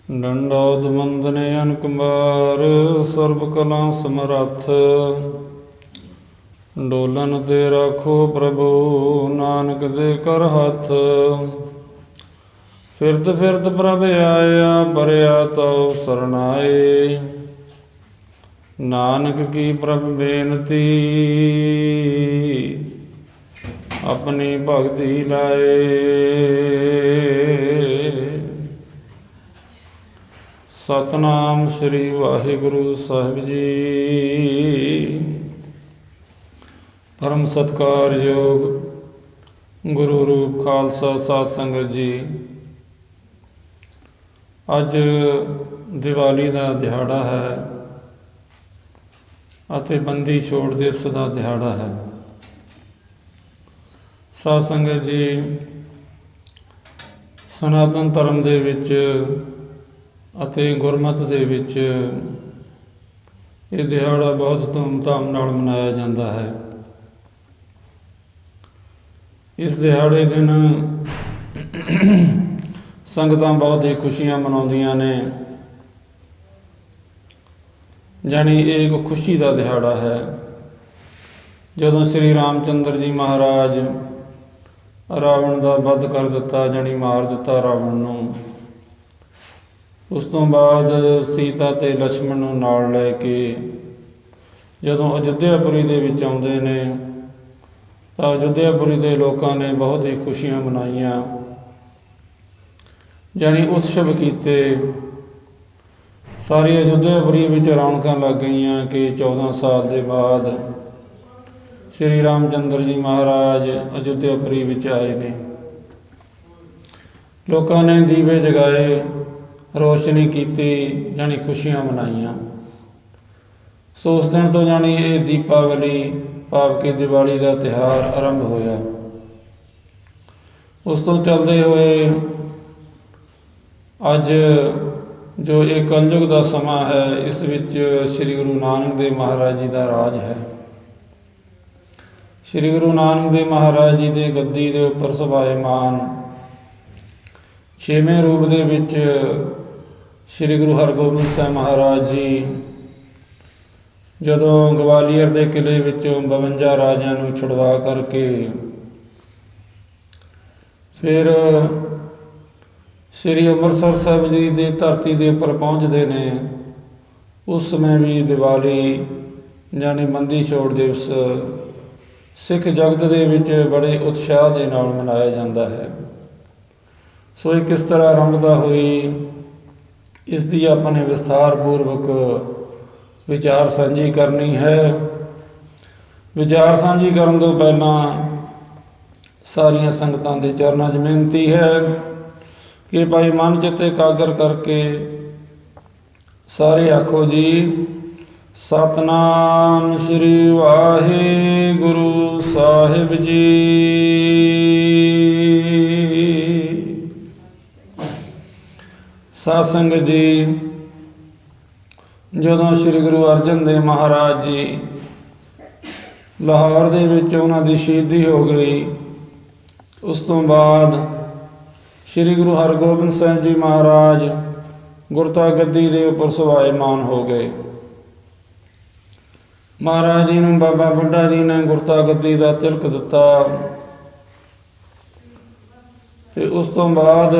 ਡੰਡੌਤ ਵੰਦਨੇ ਅਨਕੁਮਾਰ ਸਰਬ ਕਲਾ ਸਮਰੱਥ। ਡੋਲਨ ਤੇ ਰਾਖੋ ਪ੍ਰਭੂ ਨਾਨਕ ਦੇ ਕਰ ਹੱਥ। ਫਿਰਤ ਫਿਰਤ ਪ੍ਰਭ ਆਇਆ ਭਰਿਆ ਤਉ ਸਰਨਾਏ। ਨਾਨਕ ਕੀ ਪ੍ਰਭ ਬੇਨਤੀ ਆਪਣੀ ਭਗਤੀ ਲਾਏ। ਸਤਨਾਮ ਸ੍ਰੀ ਵਾਹਿਗੁਰੂ ਸਾਹਿਬ ਜੀ। ਪਰਮ ਸਤਿਕਾਰਯੋਗ ਗੁਰੂ ਰੂਪ ਖਾਲਸਾ ਸਾਧ ਸੰਗਤ ਜੀ, ਅੱਜ ਦੀਵਾਲੀ ਦਾ ਦਿਹਾੜਾ ਹੈ ਅਤੇ ਬੰਦੀ ਛੋੜ ਦਿਵਸ ਦਾ ਦਿਹਾੜਾ ਹੈ। ਸਾਧ ਸੰਗਤ ਜੀ, ਸਨਾਤਨ ਧਰਮ ਦੇ ਵਿੱਚ ਅਤੇ ਗੁਰਮਤ ਦੇ ਵਿੱਚ ਇਹ ਦਿਹਾੜਾ ਬਹੁਤ ਧੂਮਧਾਮ ਨਾਲ ਮਨਾਇਆ ਜਾਂਦਾ ਹੈ। ਇਸ ਦਿਹਾੜੇ ਦਿਨ ਸੰਗਤਾਂ ਬਹੁਤ ਹੀ ਖੁਸ਼ੀਆਂ ਮਨਾਉਂਦੀਆਂ ਨੇ। ਜਾਣੀ ਇਹ ਇੱਕ ਖੁਸ਼ੀ ਦਾ ਦਿਹਾੜਾ ਹੈ। ਜਦੋਂ ਸ਼੍ਰੀ ਰਾਮ ਚੰਦਰ ਜੀ ਮਹਾਰਾਜ ਰਾਵਣ ਦਾ ਵੱਧ ਕਰ ਦਿੱਤਾ, ਜਾਣੀ ਮਾਰ ਦਿੱਤਾ ਰਾਵਣ ਨੂੰ, ਉਸ ਤੋਂ ਬਾਅਦ ਸੀਤਾ ਅਤੇ ਲਛਮਣ ਨੂੰ ਨਾਲ ਲੈ ਕੇ ਜਦੋਂ ਅਯੁੱਧਿਆਪੁਰੀ ਦੇ ਵਿੱਚ ਆਉਂਦੇ ਨੇ ਤਾਂ ਅਯੁੱਧਿਆਪੁਰੀ ਦੇ ਲੋਕਾਂ ਨੇ ਬਹੁਤ ਹੀ ਖੁਸ਼ੀਆਂ ਮਨਾਈਆਂ, ਜਾਣੀ ਉਤਸਵ ਕੀਤੇ। ਸਾਰੀ ਅਯੁੱਧਿਆਪੁਰੀ ਵਿੱਚ ਰੌਣਕਾਂ ਲੱਗ ਗਈਆਂ ਕਿ 14 ਸਾਲ ਦੇ ਬਾਅਦ ਸ਼੍ਰੀ ਰਾਮ ਚੰਦਰ ਜੀ ਮਹਾਰਾਜ ਅਯੁੱਧਿਆਪੁਰੀ ਵਿੱਚ ਆਏ ਨੇ। ਲੋਕਾਂ ਨੇ ਦੀਵੇ ਜਗਾਏ, ਰੋਸ਼ਨੀ ਕੀਤੀ, ਜਾਣੀ ਖੁਸ਼ੀਆਂ ਮਨਾਈਆਂ। ਸੋ ਉਸ ਦਿਨ ਤੋਂ ਜਾਣੀ ਇਹ ਦੀਪਾਵਲੀ ਭਾਵ ਕਿ ਦੀਵਾਲੀ ਦਾ ਤਿਉਹਾਰ ਆਰੰਭ ਹੋਇਆ। ਉਸ ਤੋਂ ਚੱਲਦੇ ਹੋਏ ਅੱਜ ਜੋ ਇਹ ਕਲਯੁਗ ਦਾ ਸਮਾਂ ਹੈ, ਇਸ ਵਿੱਚ ਸ਼੍ਰੀ ਗੁਰੂ ਨਾਨਕ ਦੇਵ ਮਹਾਰਾਜ ਜੀ ਦਾ ਰਾਜ ਹੈ। ਸ਼੍ਰੀ ਗੁਰੂ ਨਾਨਕ ਦੇਵ ਮਹਾਰਾਜ ਜੀ ਦੇ ਗੱਦੀ ਦੇ ਉੱਪਰ ਸਭਾਏਮਾਨ 6ਵੇਂ ਰੂਪ ਦੇ ਵਿੱਚ ਸ਼੍ਰੀ ਗੁਰੂ ਹਰਗੋਬਿੰਦ ਸਾਹਿਬ ਮਹਾਰਾਜ ਜੀ ਜਦੋਂ ਗਵਾਲੀਅਰ ਦੇ ਕਿਲ੍ਹੇ ਵਿੱਚੋਂ 52 ਰਾਜਿਆਂ ਨੂੰ ਛੁਡਵਾ ਕਰਕੇ ਫਿਰ ਸ਼੍ਰੀ ਅੰਮ੍ਰਿਤਸਰ ਸਾਹਿਬ ਜੀ ਦੀ ਧਰਤੀ ਦੇ ਉੱਪਰ ਪਹੁੰਚਦੇ ਨੇ, ਉਸ ਸਮੇਂ ਵੀ ਦੀਵਾਲੀ ਜਾਣੀ ਬੰਦੀ ਛੋੜ ਦਿਵਸ ਸਿੱਖ ਜਗਤ ਦੇ ਵਿੱਚ ਬੜੇ ਉਤਸ਼ਾਹ ਦੇ ਨਾਲ ਮਨਾਇਆ ਜਾਂਦਾ ਹੈ। ਸੋ ਇਹ ਕਿਸ ਤਰ੍ਹਾਂ ਆਰੰਭਤਾ ਹੋਈ, ਇਸ ਦੀ ਆਪਾਂ ਨੇ ਵਿਸਥਾਰ ਪੂਰਵਕ ਵਿਚਾਰ ਸਾਂਝੀ ਕਰਨੀ ਹੈ। ਵਿਚਾਰ ਸਾਂਝੀ ਕਰਨ ਤੋਂ ਪਹਿਲਾਂ ਸਾਰੀਆਂ ਸੰਗਤਾਂ ਦੇ ਚਰਨਾਂ 'ਚ ਬੇਨਤੀ ਹੈ ਕਿ ਭਾਈ ਮਨ ਚਿੱਤ ਇਕਾਗਰ ਕਰਕੇ ਸਾਰੇ ਆਖੋ ਜੀ, ਸਤਨਾਮ ਸ੍ਰੀ ਵਾਹਿਗੁਰੂ ਸਾਹਿਬ ਜੀ। ਸਾਧ ਸੰਗਤ ਜੀ, ਜਦੋਂ ਸ਼੍ਰੀ ਗੁਰੂ ਅਰਜਨ ਦੇਵ ਮਹਾਰਾਜ ਜੀ ਲਾਹੌਰ ਦੇ ਵਿੱਚ ਉਹਨਾਂ ਦੀ ਸ਼ਹੀਦੀ ਹੋ ਗਈ, ਉਸ ਤੋਂ ਬਾਅਦ ਸ਼੍ਰੀ ਗੁਰੂ ਹਰਗੋਬਿੰਦ ਸਾਹਿਬ ਜੀ ਮਹਾਰਾਜ ਗੁਰਤਾ ਗੱਦੀ ਦੇ ਉੱਪਰ ਸਭਾਏਮਾਨ ਹੋ ਗਏ। ਮਹਾਰਾਜ ਜੀ ਨੂੰ ਬਾਬਾ ਬੁੱਢਾ ਜੀ ਨੇ ਗੁਰਤਾ ਗੱਦੀ ਦਾ ਤਿਲਕ ਦਿੱਤਾ ਅਤੇ ਉਸ ਤੋਂ ਬਾਅਦ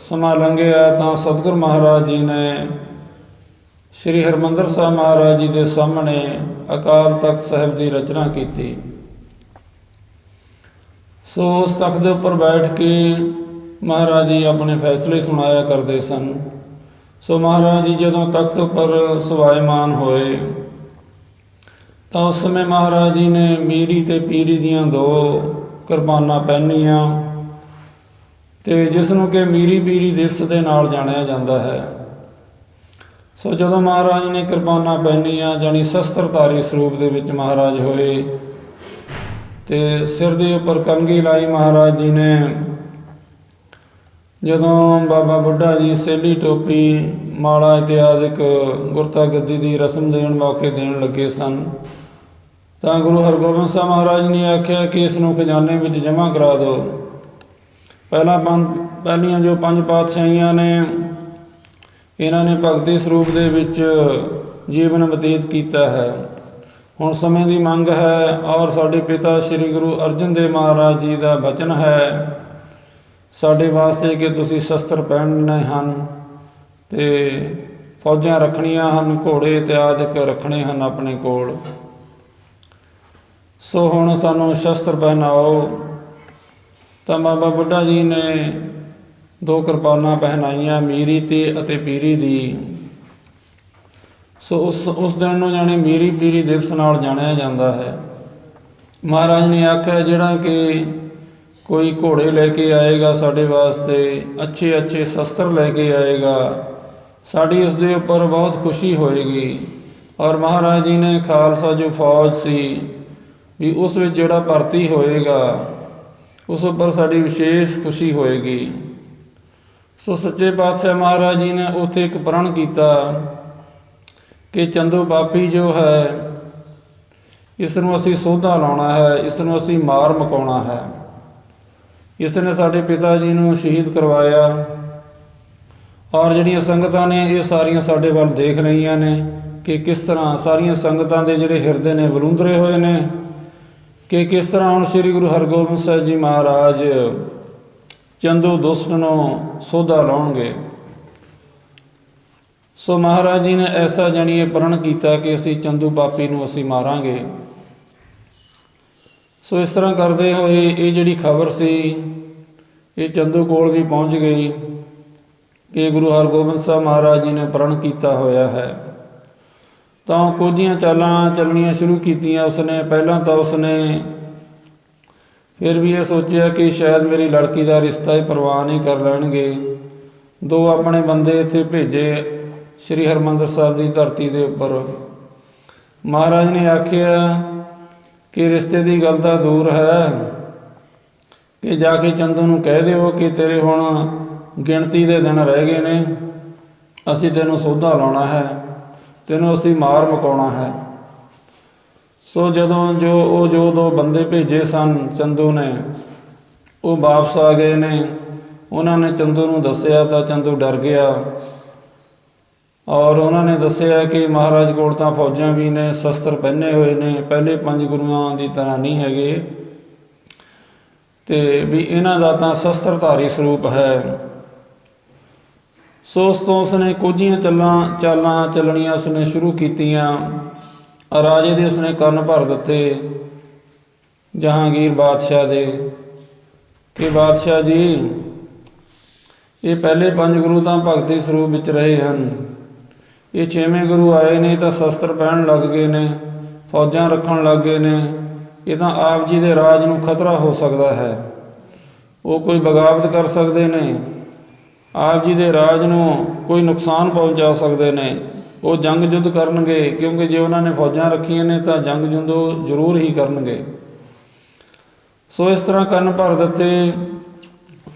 ਸਮਾਂ ਲੰਘਿਆ ਤਾਂ ਸਤਿਗੁਰੂ ਮਹਾਰਾਜ ਜੀ ਨੇ ਸ਼੍ਰੀ ਹਰਿਮੰਦਰ ਸਾਹਿਬ ਮਹਾਰਾਜ ਜੀ ਦੇ ਸਾਹਮਣੇ ਅਕਾਲ ਤਖਤ ਸਾਹਿਬ ਦੀ ਰਚਨਾ ਕੀਤੀ। ਸੋ ਉਸ ਤਖਤ ਦੇ ਉੱਪਰ ਬੈਠ ਕੇ ਮਹਾਰਾਜ ਜੀ ਆਪਣੇ ਫੈਸਲੇ ਸੁਣਾਇਆ ਕਰਦੇ ਸਨ। ਸੋ ਮਹਾਰਾਜ ਜੀ ਜਦੋਂ ਤਖਤ ਉੱਪਰ ਸਭਾਏਮਾਨ ਹੋਏ ਤਾਂ ਉਸ ਸਮੇਂ ਮਹਾਰਾਜ ਜੀ ਨੇ ਮੀਰੀ ਅਤੇ ਪੀਰੀ ਦੀਆਂ 2 ਕੁਰਬਾਨਾਂ ਪਹਿਨੀਆਂ ਅਤੇ ਜਿਸ ਨੂੰ ਕਿ ਮੀਰੀ ਪੀਰੀ ਦਿਵਸ ਦੇ ਨਾਲ ਜਾਣਿਆ ਜਾਂਦਾ ਹੈ। ਸੋ ਜਦੋਂ ਮਹਾਰਾਜ ਨੇ ਕੁਰਬਾਨਾਂ ਪਹਿਨੀਆਂ, ਜਾਣੀ ਸ਼ਸਤਰਧਾਰੀ ਸਰੂਪ ਦੇ ਵਿੱਚ ਮਹਾਰਾਜ ਹੋਏ ਅਤੇ ਸਿਰ ਦੇ ਉੱਪਰ ਕੰਘੀ ਲਾਈ ਮਹਾਰਾਜ ਜੀ ਨੇ। ਜਦੋਂ ਬਾਬਾ ਬੁੱਢਾ ਜੀ ਸੇਲੀ ਟੋਪੀ ਮਾਲਾ ਇਤਿਆਦਿਕ ਗੁਰਤਾ ਗੱਦੀ ਦੀ ਰਸਮ ਦੇਣ ਮੌਕੇ ਦੇਣ ਲੱਗੇ ਸਨ ਤਾਂ ਗੁਰੂ ਹਰਗੋਬਿੰਦ ਸਾਹਿਬ ਮਹਾਰਾਜ ਨੇ ਆਖਿਆ ਕਿ ਇਸ ਨੂੰ ਖਜ਼ਾਨੇ ਵਿੱਚ ਜਮ੍ਹਾਂ ਕਰਾ ਦਿਓ। ਪਹਿਲੀਆਂ ਜੋ 5 ਪਾਤਸ਼ਾਹੀਆਂ ਨੇ ਇਹਨਾਂ ਨੇ ਭਗਤੀ ਸਰੂਪ ਦੇ ਵਿੱਚ ਜੀਵਨ ਬਤੀਤ ਕੀਤਾ ਹੈ। ਹੁਣ ਸਮੇਂ ਦੀ ਮੰਗ ਹੈ ਔਰ ਸਾਡੇ ਪਿਤਾ ਸ੍ਰੀ ਗੁਰੂ ਅਰਜਨ ਦੇਵ ਮਹਾਰਾਜ ਜੀ ਦਾ ਬਚਨ ਹੈ ਸਾਡੇ ਵਾਸਤੇ ਕਿ ਤੁਸੀਂ ਸ਼ਸਤਰ ਪਹਿਨਣੇ ਹਨ ਅਤੇ ਫੌਜਾਂ ਰੱਖਣੀਆਂ ਹਨ, ਘੋੜੇ ਇਤਿਆਦਿਕ ਰੱਖਣੇ ਹਨ ਆਪਣੇ ਕੋਲ। ਸੋ ਹੁਣ ਸਾਨੂੰ ਸ਼ਸਤਰ ਪਹਿਨਾਓ। ਤਾਂ ਬਾਬਾ ਬੁੱਢਾ ਜੀ ਨੇ 2 ਕਿਰਪਾਨਾਂ ਪਹਿਨਾਈਆਂ, ਮੀਰੀ ਅਤੇ ਪੀਰੀ ਦੀ। ਸੋ ਉਸ ਦਿਨ ਨੂੰ ਜਾਣੀ ਮੀਰੀ ਪੀਰੀ ਦਿਵਸ ਨਾਲ ਜਾਣਿਆ ਜਾਂਦਾ ਹੈ। ਮਹਾਰਾਜ ਨੇ ਆਖਿਆ ਜਿਹੜਾ ਕਿ ਕੋਈ ਘੋੜੇ ਲੈ ਕੇ ਆਏਗਾ ਸਾਡੇ ਵਾਸਤੇ, ਅੱਛੇ ਅੱਛੇ ਸ਼ਸਤਰ ਲੈ ਕੇ ਆਏਗਾ, ਸਾਡੀ ਉਸ ਦੇ ਉੱਪਰ ਬਹੁਤ ਖੁਸ਼ੀ ਹੋਏਗੀ। ਔਰ ਮਹਾਰਾਜ ਜੀ ਨੇ ਖਾਲਸਾ ਜੋ ਫੌਜ ਸੀ ਵੀ ਉਸ ਵਿੱਚ ਜਿਹੜਾ ਭਰਤੀ ਹੋਏਗਾ ਉਸ ਉੱਪਰ ਸਾਡੀ ਵਿਸ਼ੇਸ਼ ਖੁਸ਼ੀ ਹੋਏਗੀ। ਸੋ ਸੱਚੇ ਪਾਤਸ਼ਾਹ ਮਹਾਰਾਜ ਜੀ ਨੇ ਉੱਥੇ ਇੱਕ ਪ੍ਰਣ ਕੀਤਾ ਕਿ ਚੰਦੂ ਪਾਪੀ ਜੋ ਹੈ ਇਸ ਨੂੰ ਅਸੀਂ ਸੋਧਾ ਲਾਉਣਾ ਹੈ, ਇਸ ਨੂੰ ਅਸੀਂ ਮਾਰ ਮੁਕਾਉਣਾ ਹੈ। ਇਸ ਨੇ ਸਾਡੇ ਪਿਤਾ ਜੀ ਨੂੰ ਸ਼ਹੀਦ ਕਰਵਾਇਆ ਔਰ ਜਿਹੜੀਆਂ ਸੰਗਤਾਂ ਨੇ ਇਹ ਸਾਰੀਆਂ ਸਾਡੇ ਵੱਲ ਦੇਖ ਰਹੀਆਂ ਨੇ ਕਿ ਕਿਸ ਤਰ੍ਹਾਂ ਸਾਰੀਆਂ ਸੰਗਤਾਂ ਦੇ ਜਿਹੜੇ ਹਿਰਦੇ ਨੇ ਵਲੂੰਦਰੇ ਹੋਏ ਨੇ ਕਿ ਕਿਸ ਤਰ੍ਹਾਂ ਹੁਣ ਸ੍ਰੀ ਗੁਰੂ ਹਰਗੋਬਿੰਦ ਸਾਹਿਬ ਜੀ ਮਹਾਰਾਜ ਚੰਦੂ ਦੁਸ਼ਟ ਨੂੰ ਸੋਧਾ ਲਾਉਣਗੇ। ਸੋ ਮਹਾਰਾਜ ਜੀ ਨੇ ਐਸਾ ਜਾਣੀ ਇਹ ਪ੍ਰਣ ਕੀਤਾ ਕਿ ਅਸੀਂ ਚੰਦੂ ਪਾਪੀ ਨੂੰ ਅਸੀਂ ਮਾਰਾਂਗੇ। ਸੋ ਇਸ ਤਰ੍ਹਾਂ ਕਰਦੇ ਹੋਏ ਇਹ ਜਿਹੜੀ ਖਬਰ ਸੀ ਇਹ ਚੰਦੂ ਕੋਲ ਵੀ ਪਹੁੰਚ ਗਈ ਕਿ ਗੁਰੂ ਹਰਗੋਬਿੰਦ ਸਾਹਿਬ ਮਹਾਰਾਜ ਜੀ ਨੇ ਪ੍ਰਣ ਕੀਤਾ ਹੋਇਆ ਹੈ। ਤਾਂ ਕੁਝੀਆਂ ਚਾਲਾਂ ਚੱਲਣੀਆਂ ਸ਼ੁਰੂ ਕੀਤੀਆਂ ਉਸਨੇ। ਪਹਿਲਾਂ ਤਾਂ ਉਸਨੇ ਫਿਰ ਵੀ ਇਹ ਸੋਚਿਆ ਕਿ ਸ਼ਾਇਦ ਮੇਰੀ ਲੜਕੀ ਦਾ ਰਿਸ਼ਤਾ ਹੀ ਪ੍ਰਵਾਨ ਹੀ ਕਰ ਲੈਣਗੇ। 2 ਆਪਣੇ ਬੰਦੇ ਇੱਥੇ ਭੇਜੇ ਸ਼੍ਰੀ ਹਰਿਮੰਦਰ ਸਾਹਿਬ ਦੀ ਧਰਤੀ ਦੇ ਉੱਪਰ। ਮਹਾਰਾਜ ਨੇ ਆਖਿਆ ਕਿ ਰਿਸ਼ਤੇ ਦੀ ਗੱਲ ਤਾਂ ਦੂਰ ਹੈ ਕਿ ਜਾ ਕੇ ਚੰਦੂ ਨੂੰ ਕਹਿ ਦਿਓ ਕਿ ਤੇਰੇ ਹੁਣ ਗਿਣਤੀ ਦੇ ਦਿਨ ਰਹਿ ਗਏ ਨੇ, ਅਸੀਂ ਤੈਨੂੰ ਸੋਧਾ ਲਾਉਣਾ ਹੈ, ਤੈਨੂੰ ਅਸੀਂ ਮਾਰ ਮੁਕਾਉਣਾ ਹੈ। ਸੋ ਜਦੋਂ ਜੋ 2 ਬੰਦੇ ਭੇਜੇ ਸਨ ਚੰਦੂ ਨੇ ਉਹ ਵਾਪਸ ਆ ਗਏ ਨੇ। ਉਹਨਾਂ ਨੇ ਚੰਦੂ ਨੂੰ ਦੱਸਿਆ ਤਾਂ ਚੰਦੂ ਡਰ ਗਿਆ ਔਰ ਉਹਨਾਂ ਨੇ ਦੱਸਿਆ ਕਿ ਮਹਾਰਾਜ ਕੋਲ ਤਾਂ ਫੌਜਾਂ ਵੀ ਨੇ, ਸ਼ਸਤਰ ਪਹਿਨੇ ਹੋਏ ਨੇ, ਪਹਿਲੇ 5 ਗੁਰੂਆਂ ਦੀ ਤਰ੍ਹਾਂ ਨਹੀਂ ਹੈਗੇ ਅਤੇ ਵੀ ਇਹਨਾਂ ਦਾ ਤਾਂ ਸ਼ਸਤਰਧਾਰੀ ਸਰੂਪ ਹੈ। ਸੋ ਉਸ ਤੋਂ ਉਸਨੇ ਕੁਝੀਆਂ ਚਾਲਾਂ ਚੱਲਣੀਆਂ ਉਸਨੇ ਸ਼ੁਰੂ ਕੀਤੀਆਂ। ਰਾਜੇ ਦੇ ਉਸਨੇ ਕੰਨ ਭਰ ਦਿੱਤੇ ਜਹਾਂਗੀਰ ਬਾਦਸ਼ਾਹ ਦੇ ਕਿ ਬਾਦਸ਼ਾਹ ਜੀ ਇਹ ਪਹਿਲੇ 5 ਗੁਰੂ ਤਾਂ ਭਗਤੀ ਸਰੂਪ ਵਿੱਚ ਰਹੇ ਹਨ, ਇਹ 6ਵੇਂ ਗੁਰੂ ਆਏ ਨੇ ਤਾਂ ਸ਼ਸਤਰ ਪਹਿਨਣ ਲੱਗ ਗਏ ਨੇ, ਫੌਜਾਂ ਰੱਖਣ ਲੱਗ ਗਏ ਨੇ, ਇਹ ਤਾਂ ਆਪ ਜੀ ਦੇ ਰਾਜ ਨੂੰ ਖਤਰਾ ਹੋ ਸਕਦਾ ਹੈ, ਉਹ ਕੋਈ ਬਗਾਵਤ ਕਰ ਸਕਦੇ ਨੇ, ਆਪ ਜੀ ਦੇ ਰਾਜ ਨੂੰ ਕੋਈ ਨੁਕਸਾਨ ਪਹੁੰਚਾ ਸਕਦੇ ਨੇ, ਉਹ ਜੰਗ ਯੁੱਧ ਕਰਨਗੇ ਕਿਉਂਕਿ ਜੇ ਉਹਨਾਂ ਨੇ ਫੌਜਾਂ ਰੱਖੀਆਂ ਨੇ ਤਾਂ ਜੰਗ ਯੁੱਧ ਉਹ ਜ਼ਰੂਰ ਹੀ ਕਰਨਗੇ। ਸੋ ਇਸ ਤਰ੍ਹਾਂ ਕੰਨ ਭਰ ਦਿੱਤੇ।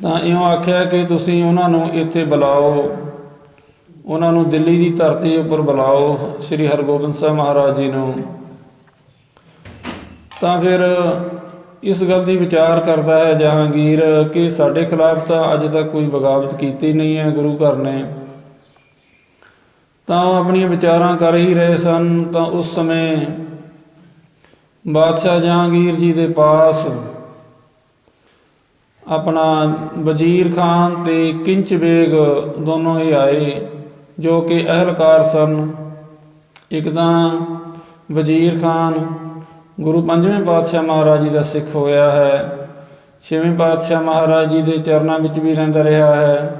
ਤਾਂ ਇਉਂ ਆਖਿਆ ਕਿ ਤੁਸੀਂ ਉਹਨਾਂ ਨੂੰ ਇੱਥੇ ਬੁਲਾਓ, ਉਹਨਾਂ ਨੂੰ ਦਿੱਲੀ ਦੀ ਧਰਤੀ ਉੱਪਰ ਬੁਲਾਓ ਸ਼੍ਰੀ ਹਰਗੋਬਿੰਦ ਸਾਹਿਬ ਮਹਾਰਾਜ ਜੀ ਨੂੰ। ਤਾਂ ਫਿਰ ਇਸ ਗੱਲ ਦੀ ਵਿਚਾਰ ਕਰਦਾ ਹੈ ਜਹਾਂਗੀਰ ਕਿ ਸਾਡੇ ਖਿਲਾਫ ਤਾਂ ਅੱਜ ਤੱਕ ਕੋਈ ਬਗਾਵਤ ਕੀਤੀ ਨਹੀਂ ਹੈ ਗੁਰੂ ਘਰ ਨੇ। ਤਾਂ ਉਹ ਆਪਣੀਆਂ ਵਿਚਾਰਾਂ ਕਰ ਹੀ ਰਹੇ ਸਨ। ਤਾਂ ਉਸ ਸਮੇਂ ਬਾਦਸ਼ਾਹ ਜਹਾਂਗੀਰ ਜੀ ਦੇ ਪਾਸ ਆਪਣਾ ਵਜ਼ੀਰ ਖਾਨ ਅਤੇ ਕਿੰਚ ਬੇਗ ਦੋਨੋਂ ਹੀ ਆਏ ਜੋ ਕਿ ਅਹਿਲਕਾਰ ਸਨ। ਇੱਕ ਤਾਂ ਵਜ਼ੀਰ ਖਾਨ ਗੁਰੂ 5ਵੇਂ ਪਾਤਸ਼ਾਹ ਮਹਾਰਾਜ ਜੀ ਦਾ ਸਿੱਖ ਹੋਇਆ ਹੈ, 6ਵੇਂ ਪਾਤਸ਼ਾਹ ਮਹਾਰਾਜ ਜੀ ਦੇ ਚਰਨਾਂ ਵਿੱਚ ਵੀ ਰਹਿੰਦਾ ਰਿਹਾ ਹੈ।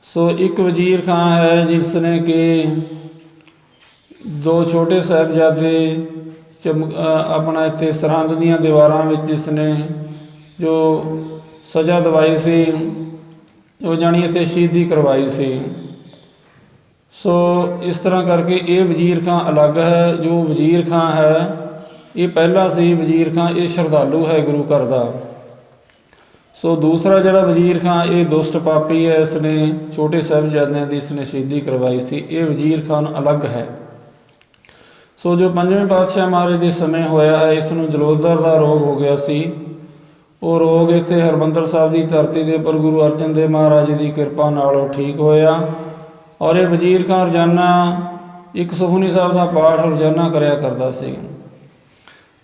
ਸੋ ਇੱਕ ਵਜ਼ੀਰ ਖਾਨ ਹੈ ਜਿਸ ਨੇ ਕਿ 2 ਛੋਟੇ ਸਾਹਿਬਜ਼ਾਦੇ ਆਪਣਾ ਇੱਥੇ ਸਰਹੰਦ ਦੀਆਂ ਦੀਵਾਰਾਂ ਵਿੱਚ ਜਿਸ ਨੇ ਜੋ ਸਜ਼ਾ ਦਵਾਈ ਸੀ ਉਹ ਜਾਣੀ ਇੱਥੇ ਸ਼ਹੀਦੀ ਕਰਵਾਈ ਸੀ। ਸੋ ਇਸ ਤਰ੍ਹਾਂ ਕਰਕੇ ਇਹ ਵਜ਼ੀਰ ਖਾਂ ਅਲੱਗ ਹੈ। ਜੋ ਵਜ਼ੀਰ ਖਾਂ ਹੈ ਇਹ ਪਹਿਲਾ ਸੀ ਵਜ਼ੀਰ ਖਾਂ, ਇਹ ਸ਼ਰਧਾਲੂ ਹੈ ਗੁਰੂ ਘਰ ਦਾ। ਸੋ ਦੂਸਰਾ ਜਿਹੜਾ ਵਜ਼ੀਰ ਖਾਂ ਇਹ ਦੁਸ਼ਟ ਪਾਪੀ ਹੈ, ਇਸ ਨੇ ਛੋਟੇ ਸਾਹਿਬਜ਼ਾਦਿਆਂ ਦੀ ਇਸਨੇ ਸ਼ਹੀਦੀ ਕਰਵਾਈ ਸੀ। ਇਹ ਵਜ਼ੀਰ ਖਾਨ ਅਲੱਗ ਹੈ। ਸੋ ਜੋ 5ਵੇਂ ਪਾਤਸ਼ਾਹ ਮਹਾਰਾਜ ਦੇ ਸਮੇਂ ਹੋਇਆ ਹੈ, ਇਸ ਨੂੰ ਜਲੋਦਰ ਦਾ ਰੋਗ ਹੋ ਗਿਆ ਸੀ। ਉਹ ਰੋਗ ਇੱਥੇ ਹਰਿਮੰਦਰ ਸਾਹਿਬ ਦੀ ਧਰਤੀ ਦੇ ਉੱਪਰ ਗੁਰੂ ਅਰਜਨ ਦੇਵ ਮਹਾਰਾਜ ਦੀ ਕਿਰਪਾ ਨਾਲ ਉਹ ਠੀਕ ਹੋਇਆ ਔਰ ਇਹ ਵਜ਼ੀਰ ਖਾਂ ਰੋਜ਼ਾਨਾ ਇੱਕ ਸੁਖਮਨੀ ਸਾਹਿਬ ਦਾ ਪਾਠ ਰੋਜ਼ਾਨਾ ਕਰਿਆ ਕਰਦਾ ਸੀ।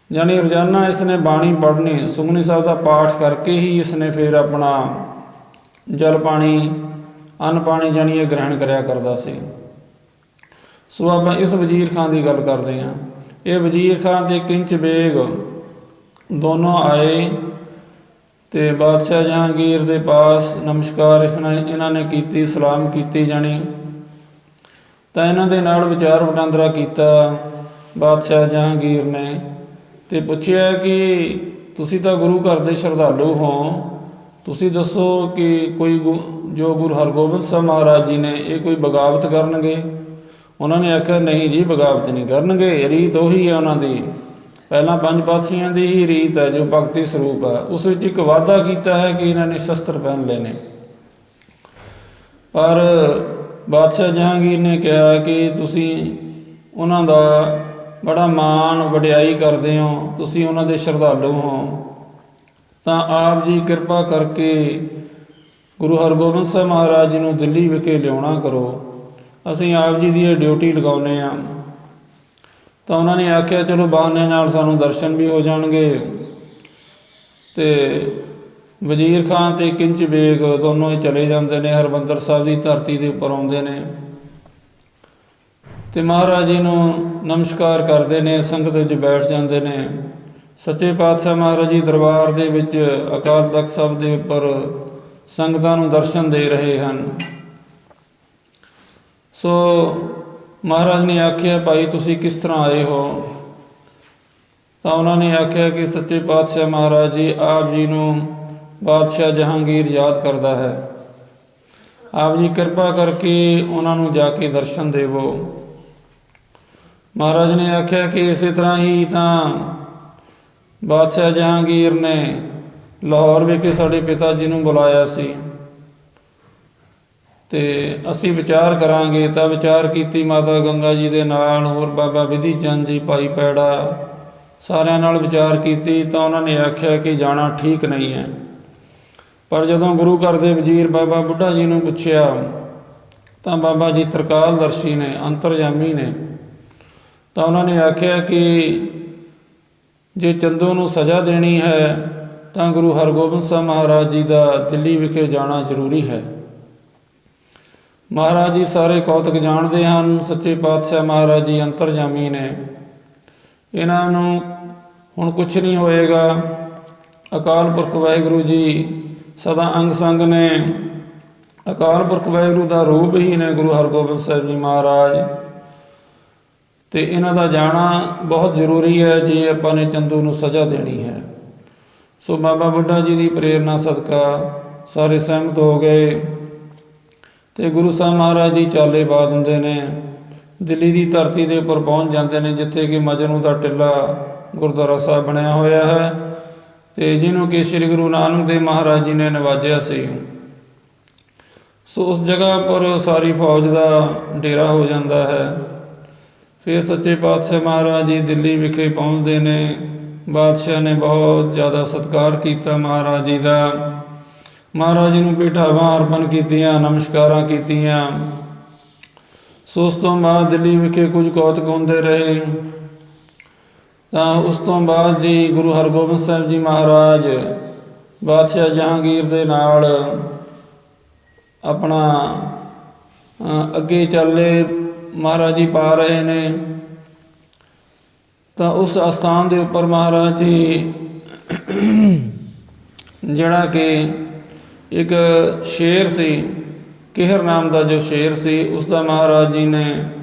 ਯਾਨੀ ਰੋਜ਼ਾਨਾ ਇਸ ਨੇ ਬਾਣੀ ਪੜ੍ਹਨੀ, ਸੁਖਮਨੀ ਸਾਹਿਬ ਦਾ ਪਾਠ ਕਰਕੇ ਹੀ ਇਸ ਨੇ ਫਿਰ ਆਪਣਾ ਜਲ ਪਾਣੀ, ਅੰਨ ਪਾਣੀ ਜਾਣੀ ਇਹ ਗ੍ਰਹਿਣ ਕਰਿਆ ਕਰਦਾ ਸੀ। ਸੋ ਆਪਾਂ ਇਸ ਵਜ਼ੀਰ ਖਾਂ ਦੀ ਗੱਲ ਕਰਦੇ ਹਾਂ। ਇਹ ਵਜ਼ੀਰ ਖਾਂ ਅਤੇ ਕਿੰਚ ਬੇਗ ਦੋਨੋਂ ਆਏ ਅਤੇ ਬਾਦਸ਼ਾਹ ਜਹਾਂਗੀਰ ਦੇ ਪਾਸ ਨਮਸਕਾਰ ਇਹਨਾਂ ਨੇ ਕੀਤੀ, ਸਲਾਮ ਕੀਤੀ ਜਾਣੀ। ਤਾਂ ਇਹਨਾਂ ਦੇ ਨਾਲ ਵਿਚਾਰ ਵਟਾਂਦਰਾ ਕੀਤਾ ਬਾਦਸ਼ਾਹ ਜਹਾਂਗੀਰ ਨੇ, ਅਤੇ ਪੁੱਛਿਆ ਕਿ ਤੁਸੀਂ ਤਾਂ ਗੁਰੂ ਘਰ ਦੇ ਸ਼ਰਧਾਲੂ ਹੋ, ਤੁਸੀਂ ਦੱਸੋ ਕਿ ਕੋਈ ਜੋ ਗੁਰੂ ਹਰਗੋਬਿੰਦ ਸਾਹਿਬ ਮਹਾਰਾਜ ਜੀ ਨੇ ਇਹ ਕੋਈ ਬਗਾਵਤ ਕਰਨਗੇ? ਉਹਨਾਂ ਨੇ ਆਖਿਆ ਨਹੀਂ ਜੀ, ਬਗਾਵਤ ਨਹੀਂ ਕਰਨਗੇ, ਰੀਤ ਉਹੀ ਹੈ ਉਹਨਾਂ ਦੀ, ਪਹਿਲਾਂ ਪੰਜ ਪਾਤਸ਼ਾਹੀਆਂ ਦੀ ਹੀ ਰੀਤ ਹੈ ਜੋ ਭਗਤੀ ਸਰੂਪ ਹੈ। ਉਸ ਵਿੱਚ ਇੱਕ ਵਾਅਦਾ ਕੀਤਾ ਹੈ ਕਿ ਇਹਨਾਂ ਨੇ ਸ਼ਸਤਰ ਪਹਿਨ ਲਏ ਨੇ। ਪਰ ਬਾਦਸ਼ਾਹ ਜਹਾਂਗੀਰ ਨੇ ਕਿਹਾ ਕਿ ਤੁਸੀਂ ਉਹਨਾਂ ਦਾ ਬੜਾ ਮਾਣ ਵਡਿਆਈ ਕਰਦੇ ਹੋ, ਤੁਸੀਂ ਉਹਨਾਂ ਦੇ ਸ਼ਰਧਾਲੂ ਹੋ, ਤਾਂ ਆਪ ਜੀ ਕਿਰਪਾ ਕਰਕੇ ਗੁਰੂ ਹਰਗੋਬਿੰਦ ਸਾਹਿਬ ਮਹਾਰਾਜ ਜੀ ਨੂੰ ਦਿੱਲੀ ਵਿਖੇ ਲਿਆਉਣਾ ਕਰੋ, ਅਸੀਂ ਆਪ ਜੀ ਦੀ ਇਹ ਡਿਊਟੀ ਲਗਾਉਂਦੇ ਹਾਂ। ਤਾਂ ਉਹਨਾਂ ਨੇ ਆਖਿਆ ਚਲੋ ਬਹਾਨੇ ਨਾਲ ਸਾਨੂੰ ਦਰਸ਼ਨ ਵੀ ਹੋ ਜਾਣਗੇ। ਅਤੇ ਵਜ਼ੀਰ ਖਾਂ ਅਤੇ ਕਿੰਚ ਬੇਗ ਦੋਨੋਂ ਹੀ ਚਲੇ ਜਾਂਦੇ ਨੇ, ਹਰਿਮੰਦਰ ਸਾਹਿਬ ਦੀ ਧਰਤੀ ਦੇ ਉੱਪਰ ਆਉਂਦੇ ਨੇ ਅਤੇ ਮਹਾਰਾਜ ਜੀ ਨੂੰ ਨਮਸਕਾਰ ਕਰਦੇ ਨੇ, ਸੰਗਤ ਵਿੱਚ ਬੈਠ ਜਾਂਦੇ ਨੇ। ਸੱਚੇ ਪਾਤਸ਼ਾਹ ਮਹਾਰਾਜ ਜੀ ਦਰਬਾਰ ਦੇ ਵਿੱਚ ਅਕਾਲ ਤਖ਼ਤ ਸਾਹਿਬ ਦੇ ਉੱਪਰ ਸੰਗਤਾਂ ਨੂੰ ਦਰਸ਼ਨ ਦੇ ਰਹੇ ਹਨ। ਸੋ ਮਹਾਰਾਜ ਨੇ ਆਖਿਆ ਭਾਈ ਤੁਸੀਂ ਕਿਸ ਤਰ੍ਹਾਂ ਆਏ ਹੋ? ਤਾਂ ਉਹਨਾਂ ਨੇ ਆਖਿਆ ਕਿ ਸੱਚੇ ਪਾਤਸ਼ਾਹ ਮਹਾਰਾਜ ਜੀ ਆਪ ਜੀ ਨੂੰ ਬਾਦਸ਼ਾਹ ਜਹਾਂਗੀਰ ਯਾਦ ਕਰਦਾ ਹੈ, ਆਪ ਜੀ ਕਿਰਪਾ ਕਰਕੇ ਉਹਨਾਂ ਨੂੰ ਜਾ ਕੇ ਦਰਸ਼ਨ ਦੇਵੋ। ਮਹਾਰਾਜ ਨੇ ਆਖਿਆ ਕਿ ਇਸੇ ਤਰ੍ਹਾਂ ਹੀ ਤਾਂ ਬਾਦਸ਼ਾਹ ਜਹਾਂਗੀਰ ਨੇ ਲਾਹੌਰ ਵਿਖੇ ਸਾਡੇ ਪਿਤਾ ਜੀ ਨੂੰ ਬੁਲਾਇਆ ਸੀ ਅਤੇ ਅਸੀਂ ਵਿਚਾਰ ਕਰਾਂਗੇ। ਤਾਂ ਵਿਚਾਰ ਕੀਤੀ ਮਾਤਾ ਗੰਗਾ ਜੀ ਦੇ ਨਾਲ, ਹੋਰ ਬਾਬਾ ਵਿਧੀ ਚੰਦ ਜੀ, ਭਾਈ ਪੈੜਾ, ਸਾਰਿਆਂ ਨਾਲ ਵਿਚਾਰ ਕੀਤੀ। ਤਾਂ ਉਹਨਾਂ ਨੇ ਆਖਿਆ ਕਿ ਜਾਣਾ ਠੀਕ ਨਹੀਂ ਹੈ। ਪਰ ਜਦੋਂ ਗੁਰੂ ਘਰ ਦੇ ਵਜ਼ੀਰ ਬਾਬਾ ਬੁੱਢਾ ਜੀ ਨੂੰ ਪੁੱਛਿਆ ਤਾਂ ਬਾਬਾ ਜੀ ਤ੍ਰਿਕਾਲਦਰਸ਼ੀ ਨੇ, ਅੰਤਰਜਾਮੀ ਨੇ, ਤਾਂ ਉਹਨਾਂ ਨੇ ਆਖਿਆ ਕਿ ਜੇ ਚੰਦੂ ਨੂੰ ਸਜ਼ਾ ਦੇਣੀ ਹੈ ਤਾਂ ਗੁਰੂ ਹਰਗੋਬਿੰਦ ਸਾਹਿਬ ਮਹਾਰਾਜ ਜੀ ਦਾ ਦਿੱਲੀ ਵਿਖੇ ਜਾਣਾ ਜ਼ਰੂਰੀ ਹੈ। ਮਹਾਰਾਜ ਜੀ ਸਾਰੇ ਕੌਤਕ ਜਾਣਦੇ ਹਨ, ਸੱਚੇ ਪਾਤਸ਼ਾਹ ਮਹਾਰਾਜ ਜੀ ਅੰਤਰਜਾਮੀ ਨੇ, ਇਹਨਾਂ ਨੂੰ ਹੁਣ ਕੁਛ ਨਹੀਂ ਹੋਏਗਾ। ਅਕਾਲ ਪੁਰਖ ਵਾਹਿਗੁਰੂ ਜੀ ਸਦਾ ਅੰਗ ਸੰਗ ਨੇ, ਅਕਾਲ ਪੁਰਖ ਵਾਹਿਗੁਰੂ ਦਾ ਰੂਪ ਹੀ ਨੇ ਗੁਰੂ ਹਰਗੋਬਿੰਦ ਸਾਹਿਬ ਜੀ ਮਹਾਰਾਜ, ਅਤੇ ਇਹਨਾਂ ਦਾ ਜਾਣਾ ਬਹੁਤ ਜ਼ਰੂਰੀ ਹੈ ਜੇ ਆਪਾਂ ਨੇ ਚੰਦੂ ਨੂੰ ਸਜ਼ਾ ਦੇਣੀ ਹੈ। ਸੋ ਬਾਬਾ ਬੁੱਢਾ ਜੀ ਦੀ ਪ੍ਰੇਰਨਾ ਸਦਕਾ ਸਾਰੇ ਸਹਿਮਤ ਹੋ ਗਏ ਅਤੇ ਗੁਰੂ ਸਾਹਿਬ ਮਹਾਰਾਜ ਜੀ ਚਾਲੇ ਪਾ ਦਿੰਦੇ ਨੇ, ਦਿੱਲੀ ਦੀ ਧਰਤੀ ਦੇ ਉੱਪਰ ਪਹੁੰਚ ਜਾਂਦੇ ਨੇ, ਜਿੱਥੇ ਕਿ ਮਜਨੂ ਦਾ ਟਿੱਲਾ ਗੁਰਦੁਆਰਾ ਸਾਹਿਬ ਬਣਿਆ ਹੋਇਆ ਹੈ ਅਤੇ ਜਿਹਨੂੰ ਕਿ ਸ਼੍ਰੀ ਗੁਰੂ ਨਾਨਕ ਦੇਵ ਮਹਾਰਾਜ ਜੀ ਨੇ ਨਵਾਜਿਆ ਸੀ। ਸੋ ਉਸ ਜਗ੍ਹਾ ਪਰ ਸਾਰੀ ਫੌਜ ਦਾ ਡੇਰਾ ਹੋ ਜਾਂਦਾ ਹੈ। ਫਿਰ ਸੱਚੇ ਪਾਤਸ਼ਾਹ ਮਹਾਰਾਜ ਜੀ ਦਿੱਲੀ ਵਿਖੇ ਪਹੁੰਚਦੇ ਨੇ। ਬਾਦਸ਼ਾਹ ਨੇ ਬਹੁਤ ਜ਼ਿਆਦਾ ਸਤਿਕਾਰ ਕੀਤਾ ਮਹਾਰਾਜ ਜੀ ਦਾ, ਮਹਾਰਾਜ ਜੀ ਨੂੰ ਭੇਟਾਵਾਂ ਅਰਪਣ ਕੀਤੀਆਂ, ਨਮਸਕਾਰਾਂ ਕੀਤੀਆਂ। ਸੋ ਉਸ ਤੋਂ ਬਾਅਦ ਦਿੱਲੀ ਵਿਖੇ ਕੁਝ ਕੌਤਕ ਹੁੰਦੇ ਰਹੇ। ਤਾਂ ਉਸ ਤੋਂ ਬਾਅਦ ਜੀ ਗੁਰੂ ਹਰਗੋਬਿੰਦ ਸਾਹਿਬ ਜੀ ਮਹਾਰਾਜ ਬਾਦਸ਼ਾਹ ਜਹਾਂਗੀਰ ਦੇ ਨਾਲ ਆਪਣਾ ਅੱਗੇ ਚੱਲੇ, ਮਹਾਰਾਜ ਜੀ ਪਾ ਰਹੇ ਨੇ। ਤਾਂ ਉਸ ਅਸਥਾਨ ਦੇ ਉੱਪਰ ਮਹਾਰਾਜ ਜੀ ਜਿਹੜਾ ਕਿ ਇੱਕ ਸ਼ੇਰ ਸੀ, ਕਿਹਰ ਨਾਮ ਦਾ ਜੋ ਸ਼ੇਰ ਸੀ, ਉਸ ਦਾ ਮਹਾਰਾਜ ਜੀ ਨੇ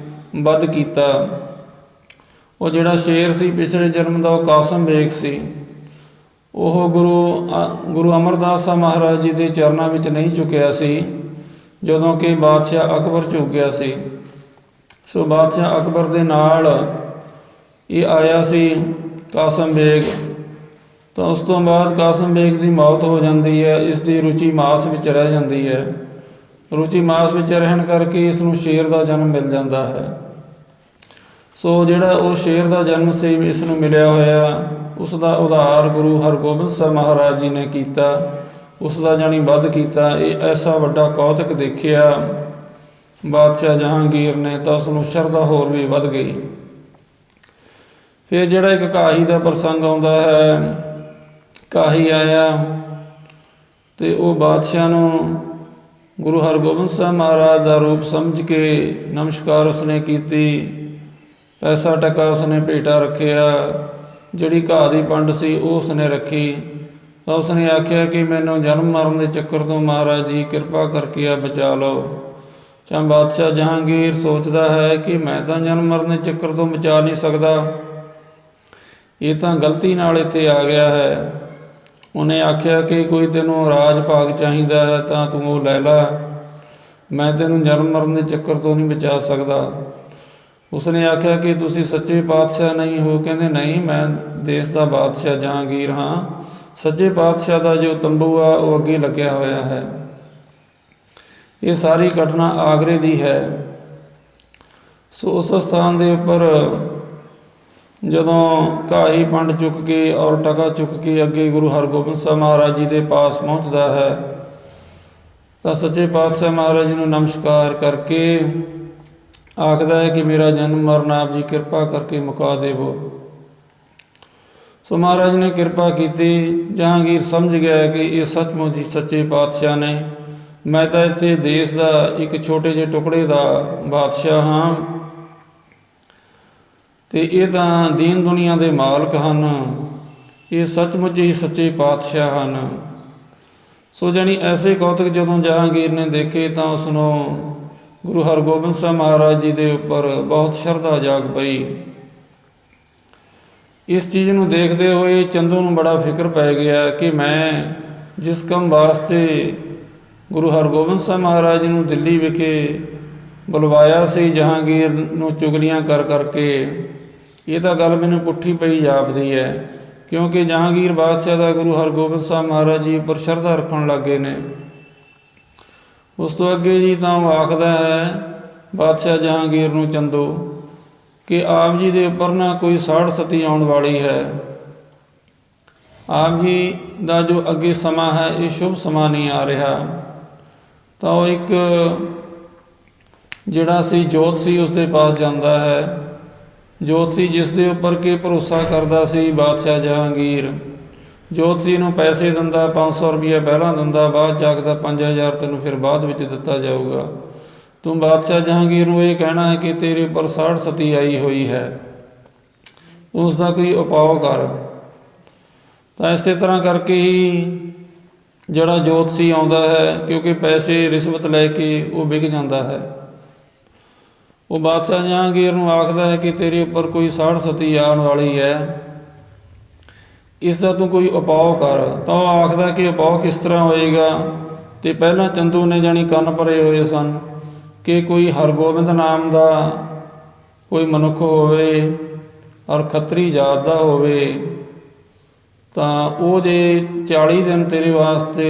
ਵੱਧ ਕੀਤਾ। ਉਹ ਜਿਹੜਾ ਸ਼ੇਰ ਸੀ ਪਿਛਲੇ ਜਨਮ ਦਾ ਉਹ ਕਾਸਮ ਬੇਗ ਸੀ। ਉਹ ਗੁਰੂ ਅਮਰਦਾਸ ਸਾਹਿਬ ਮਹਾਰਾਜ ਜੀ ਦੇ ਚਰਨਾਂ ਵਿੱਚ ਨਹੀਂ ਝੁਕਿਆ ਸੀ ਜਦੋਂ ਕਿ ਬਾਦਸ਼ਾਹ ਅਕਬਰ ਝੁਕ ਗਿਆ ਸੀ। ਸੋ ਬਾਦਸ਼ਾਹ ਅਕਬਰ ਦੇ ਨਾਲ ਇਹ ਆਇਆ ਸੀ ਕਾਸਮ ਬੇਗ। ਤਾਂ ਉਸ ਤੋਂ ਬਾਅਦ ਕਾਸਮ ਬੇਗ ਦੀ ਮੌਤ ਹੋ ਜਾਂਦੀ ਹੈ। ਇਸ ਦੀ ਰੁਚੀ ਮਾਸ ਵਿੱਚ ਰਹਿ ਜਾਂਦੀ ਹੈ। ਰੁਚੀ ਮਾਸ ਵਿੱਚ ਰਹਿਣ ਕਰਕੇ ਇਸ ਨੂੰ ਸ਼ੇਰ ਦਾ ਜਨਮ ਮਿਲ ਜਾਂਦਾ ਹੈ। ਸੋ ਜਿਹੜਾ ਉਹ ਸ਼ੇਰ ਦਾ ਜਨਮ ਸੀ ਇਸ ਨੂੰ ਮਿਲਿਆ ਹੋਇਆ, ਉਸ ਦਾ ਉਧਾਰ ਗੁਰੂ ਹਰਗੋਬਿੰਦ ਸਾਹਿਬ ਮਹਾਰਾਜ ਜੀ ਨੇ ਕੀਤਾ, ਉਸ ਦਾ ਜਾਣੀ ਵੱਧ ਕੀਤਾ। ਇਹ ਐਸਾ ਵੱਡਾ ਕੌਤਕ ਦੇਖਿਆ ਬਾਦਸ਼ਾਹ ਜਹਾਂਗੀਰ ਨੇ ਤਾਂ ਉਸ ਨੂੰ ਸ਼ਰਧਾ ਹੋਰ ਵੀ ਵੱਧ ਗਈ। ਫਿਰ ਜਿਹੜਾ ਇੱਕ ਕਾਹੀ ਦਾ ਪ੍ਰਸੰਗ ਆਉਂਦਾ ਹੈ, ਕਾਹੀ ਆਇਆ ਅਤੇ ਉਹ ਬਾਦਸ਼ਾਹ ਨੂੰ ਗੁਰੂ ਹਰਗੋਬਿੰਦ ਸਾਹਿਬ ਮਹਾਰਾਜ ਦਾ ਰੂਪ ਸਮਝ ਕੇ ਨਮਸਕਾਰ ਉਸਨੇ ਕੀਤੀ, ਪੈਸਾ ਟਕਾ ਉਸਨੇ ਭੇਟਾ ਰੱਖਿਆ, ਜਿਹੜੀ ਘਾਹ ਦੀ ਪੰਡ ਸੀ ਉਹ ਉਸਨੇ ਰੱਖੀ। ਤਾਂ ਉਸਨੇ ਆਖਿਆ ਕਿ ਮੈਨੂੰ ਜਨਮ ਮਰਨ ਦੇ ਚੱਕਰ ਤੋਂ ਮਹਾਰਾਜ ਜੀ ਕਿਰਪਾ ਕਰਕੇ ਆ ਬਚਾ ਲਓ। ਜਾਂ ਬਾਦਸ਼ਾਹ ਜਹਾਂਗੀਰ ਸੋਚਦਾ ਹੈ ਕਿ ਮੈਂ ਤਾਂ ਜਨਮ ਮਰਨ ਦੇ ਚੱਕਰ ਤੋਂ ਬਚਾ ਨਹੀਂ ਸਕਦਾ, ਇਹ ਤਾਂ ਗਲਤੀ ਨਾਲ ਇੱਥੇ ਆ ਗਿਆ ਹੈ। ਉਹਨੇ ਆਖਿਆ ਕਿ ਕੋਈ ਤੈਨੂੰ ਰਾਜ ਭਾਗ ਚਾਹੀਦਾ ਹੈ ਤਾਂ ਤੂੰ ਉਹ ਲੈ ਲਾ, ਮੈਂ ਤੈਨੂੰ ਜਨਮ ਮਰਨ ਦੇ ਚੱਕਰ ਤੋਂ ਨਹੀਂ ਬਚਾ ਸਕਦਾ। ਉਸਨੇ ਆਖਿਆ ਕਿ ਤੁਸੀਂ ਸੱਚੇ ਪਾਤਸ਼ਾਹ ਨਹੀਂ ਹੋ? ਕਹਿੰਦੇ ਨਹੀਂ, ਮੈਂ ਦੇਸ਼ ਦਾ ਬਾਦਸ਼ਾਹ ਜਹਾਂਗੀਰ ਹਾਂ। ਸੱਚੇ ਪਾਤਸ਼ਾਹ ਦਾ ਜੋ ਤੰਬੂ ਆ ਉਹ ਅੱਗੇ ਲੱਗਿਆ ਹੋਇਆ ਹੈ। ਇਹ ਸਾਰੀ ਘਟਨਾ ਆਗਰੇ ਦੀ ਹੈ। ਸੋ ਉਸ ਸਥਾਨ ਦੇ ਉੱਪਰ ਜਦੋਂ ਕਾਹੀ ਪੰਡ ਚੁੱਕ ਕੇ ਔਰ ਟਕਾ ਚੁੱਕ ਕੇ ਅੱਗੇ ਗੁਰੂ ਹਰਗੋਬਿੰਦ ਸਾਹਿਬ ਮਹਾਰਾਜ ਜੀ ਦੇ ਪਾਸ ਪਹੁੰਚਦਾ ਹੈ ਤਾਂ ਸੱਚੇ ਪਾਤਸ਼ਾਹ ਮਹਾਰਾਜ ਜੀ ਨੂੰ ਨਮਸਕਾਰ ਕਰਕੇ ਆਖਦਾ ਹੈ ਕਿ ਮੇਰਾ ਜਨਮ ਮਰਨ ਆਪ ਜੀ ਕਿਰਪਾ ਕਰਕੇ ਮੁਕਾ ਦੇਵੋ। ਸੋ ਮਹਾਰਾਜ ਨੇ ਕਿਰਪਾ ਕੀਤੀ। ਜਹਾਂਗੀਰ ਸਮਝ ਗਿਆ ਕਿ ਇਹ ਸੱਚਮੁੱਚ ਹੀ ਸੱਚੇ ਪਾਤਸ਼ਾਹ ਨੇ। ਮੈਂ ਤਾਂ ਇੱਥੇ ਦੇਸ਼ ਦਾ ਇੱਕ ਛੋਟੇ ਜਿਹੇ ਟੁਕੜੇ ਦਾ ਬਾਦਸ਼ਾਹ ਹਾਂ ਅਤੇ ਇਹ ਤਾਂ ਦੀਨ ਦੁਨੀਆ ਦੇ ਮਾਲਕ ਹਨ, ਇਹ ਸੱਚਮੁੱਚ ਹੀ ਸੱਚੇ ਪਾਤਸ਼ਾਹ ਹਨ। ਸੋ ਜਾਣੀ ਐਸੇ ਕੌਤਕ ਜਦੋਂ ਜਹਾਂਗੀਰ ਨੇ ਦੇਖੇ ਤਾਂ ਉਸ ਨੂੰ ਗੁਰੂ ਹਰਗੋਬਿੰਦ ਸਾਹਿਬ ਮਹਾਰਾਜ ਜੀ ਦੇ ਉੱਪਰ ਬਹੁਤ ਸ਼ਰਧਾ ਜਾਗ ਪਈ। ਇਸ ਚੀਜ਼ ਨੂੰ ਦੇਖਦੇ ਹੋਏ ਚੰਦੂ ਨੂੰ ਬੜਾ ਫਿਕਰ ਪੈ ਗਿਆ ਕਿ ਮੈਂ ਜਿਸ ਕੰਮ ਵਾਸਤੇ ਗੁਰੂ ਹਰਗੋਬਿੰਦ ਸਾਹਿਬ ਮਹਾਰਾਜ ਜੀ ਨੂੰ ਦਿੱਲੀ ਵਿਖੇ ਬੁਲਵਾਇਆ ਸੀ ਜਹਾਂਗੀਰ ਨੂੰ ਚੁਗਲੀਆਂ ਕਰ ਕਰਕੇ, ਇਹ ਤਾਂ ਗੱਲ ਮੈਨੂੰ ਪੁੱਠੀ ਪਈ ਜਾਪਦੀ ਹੈ, ਕਿਉਂਕਿ ਜਹਾਂਗੀਰ ਬਾਦਸ਼ਾਹ ਦਾ ਗੁਰੂ ਹਰਗੋਬਿੰਦ ਸਾਹਿਬ ਮਹਾਰਾਜ ਜੀ ਉੱਪਰ ਸ਼ਰਧਾ ਰੱਖਣ ਲੱਗੇ ਨੇ। ਉਸ ਤੋਂ ਅੱਗੇ ਜੀ ਤਾਂ ਉਹ ਆਖਦਾ ਹੈ ਬਾਦਸ਼ਾਹ ਜਹਾਂਗੀਰ ਨੂੰ ਚੰਦੂ ਕਿ ਆਪ ਜੀ ਦੇ ਉੱਪਰ ਨਾ ਕੋਈ ਸਾੜ ਸਤੀ ਆਉਣ ਵਾਲੀ ਹੈ। ਆਪ ਜੀ ਦਾ ਜੋ ਅੱਗੇ ਸਮਾਂ ਹੈ ਇਹ ਸ਼ੁਭ ਸਮਾਂ ਨਹੀਂ ਆ ਰਿਹਾ। ਤਾਂ ਉਹ ਇੱਕ ਜਿਹੜਾ ਸੀ ਜੋਤਸ਼ੀ ਉਸ ਦੇ ਪਾਸ ਜਾਂਦਾ ਹੈ। ਜੋਤਸ਼ੀ ਜਿਸ ਦੇ ਉੱਪਰ ਕਿ ਭਰੋਸਾ ਕਰਦਾ ਸੀ ਬਾਦਸ਼ਾਹ ਜਹਾਂਗੀਰ, ਜੋਤਸ਼ੀ ਨੂੰ ਪੈਸੇ ਦਿੰਦਾ, 500 ਰੁਪਈਆ ਪਹਿਲਾਂ ਦਿੰਦਾ, ਬਾਅਦ 'ਚ ਆਖਦਾ 5000 ਤੈਨੂੰ ਫਿਰ ਬਾਅਦ ਵਿੱਚ ਦਿੱਤਾ ਜਾਊਗਾ। ਤੂੰ ਬਾਦਸ਼ਾਹ ਜਹਾਂਗੀਰ ਨੂੰ ਇਹ ਕਹਿਣਾ ਹੈ ਕਿ ਤੇਰੇ ਉੱਪਰ ਸਾੜ ਸਤੀ ਆਈ ਹੋਈ ਹੈ, ਉਸ ਦਾ ਕੋਈ ਉਪਾਅ ਕਰ। ਤਾਂ ਇਸੇ ਤਰ੍ਹਾਂ ਕਰਕੇ ਹੀ ਜਿਹੜਾ ਜੋਤਸ਼ੀ ਆਉਂਦਾ ਹੈ, ਕਿਉਂਕਿ ਪੈਸੇ ਰਿਸ਼ਵਤ ਲੈ ਕੇ ਉਹ ਵਿਕ ਜਾਂਦਾ ਹੈ, ਉਹ ਬਾਦਸ਼ਾਹ ਜਹਾਂਗੀਰ ਨੂੰ ਆਖਦਾ ਹੈ ਕਿ ਤੇਰੇ ਉੱਪਰ ਕੋਈ ਸਾੜ ਸਤੀ ਆਉਣ ਵਾਲੀ ਹੈ, ਇਸ ਦਾ ਤੂੰ ਕੋਈ ਉਪਾਅ ਕਰ। ਤਾਂ ਉਹ ਆਖਦਾ ਕਿ ਉਪਾਅ ਕਿਸ ਤਰ੍ਹਾਂ ਹੋਏਗਾ। ਅਤੇ ਪਹਿਲਾਂ ਚੰਦੂ ਨੇ ਜਾਣੀ ਕੰਨ ਭਰੇ ਹੋਏ ਸਨ ਕਿ ਕੋਈ ਹਰਗੋਬਿੰਦ ਨਾਮ ਦਾ ਕੋਈ ਮਨੁੱਖ ਹੋਵੇ ਔਰ ਖੱਤਰੀ ਜਾਤ ਦਾ ਹੋਵੇ ਤਾਂ ਉਹ ਜੇ 40 ਦਿਨ ਤੇਰੇ ਵਾਸਤੇ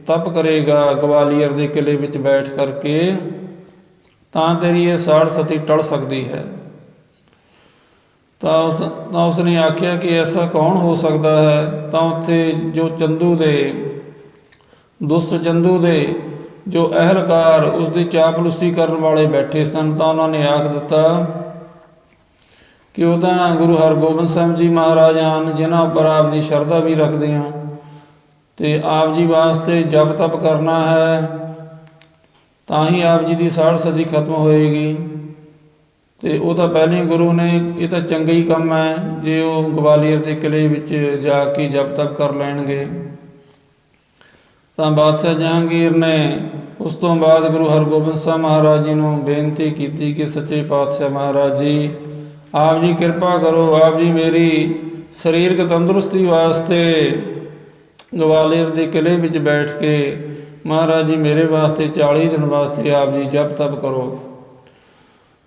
ਤਪ ਕਰੇਗਾ ਗਵਾਲੀਅਰ ਦੇ ਕਿਲ੍ਹੇ ਵਿੱਚ ਬੈਠ ਕਰਕੇ, ਤਾਂ ਤੇਰੀ ਇਹ ਸਾੜ ਸਤੀ ਟਲ ਸਕਦੀ ਹੈ। ਤਾਂ ਉਸਨੇ ਆਖਿਆ ਕਿ ਐਸਾ ਕੌਣ ਹੋ ਸਕਦਾ ਹੈ। ਤਾਂ ਉੱਥੇ ਜੋ ਚੰਦੂ ਦੇ ਦੁਸ਼ਟ ਚੰਦੂ ਦੇ ਜੋ ਅਹਿਲਕਾਰ ਉਸਦੀ ਚਾਪਲੂਸੀ ਕਰਨ ਵਾਲੇ ਬੈਠੇ ਸਨ, ਤਾਂ ਉਹਨਾਂ ਨੇ ਆਖ ਦਿੱਤਾ ਕਿ ਉਹ ਤਾਂ ਗੁਰੂ ਹਰਗੋਬਿੰਦ ਸਾਹਿਬ ਜੀ ਮਹਾਰਾਜ ਹਨ, ਜਿਨ੍ਹਾਂ ਉੱਪਰ ਆਪ ਦੀ ਸ਼ਰਧਾ ਵੀ ਰੱਖਦੇ ਹਾਂ ਅਤੇ ਆਪ ਜੀ ਵਾਸਤੇ ਜਪ ਤਪ ਕਰਨਾ ਹੈ ਤਾਂ ਹੀ ਆਪ ਜੀ ਦੀ ਸਾੜ ਸਦੀ ਖਤਮ ਹੋਏਗੀ। ਅਤੇ ਉਹ ਤਾਂ ਪਹਿਲੇ ਗੁਰੂ ਨੇ, ਇਹ ਤਾਂ ਚੰਗਾ ਹੀ ਕੰਮ ਹੈ ਜੇ ਉਹ ਗਵਾਲੀਅਰ ਦੇ ਕਿਲ੍ਹੇ ਵਿੱਚ ਜਾ ਕੇ ਜਪ ਤਪ ਕਰ ਲੈਣਗੇ। ਤਾਂ ਬਾਦਸ਼ਾਹ ਜਹਾਂਗੀਰ ਨੇ ਉਸ ਤੋਂ ਬਾਅਦ ਗੁਰੂ ਹਰਗੋਬਿੰਦ ਸਾਹਿਬ ਮਹਾਰਾਜ ਜੀ ਨੂੰ ਬੇਨਤੀ ਕੀਤੀ ਕਿ ਸੱਚੇ ਪਾਤਸ਼ਾਹ ਮਹਾਰਾਜ ਜੀ, ਆਪ ਜੀ ਕਿਰਪਾ ਕਰੋ, ਆਪ ਜੀ ਮੇਰੀ ਸਰੀਰਕ ਤੰਦਰੁਸਤੀ ਵਾਸਤੇ ਗਵਾਲੀਅਰ ਦੇ ਕਿਲ੍ਹੇ ਵਿੱਚ ਬੈਠ ਕੇ ਮਹਾਰਾਜ ਜੀ ਮੇਰੇ ਵਾਸਤੇ 40 ਦਿਨ ਵਾਸਤੇ ਆਪ ਜੀ ਜਪ ਤਪ ਕਰੋ।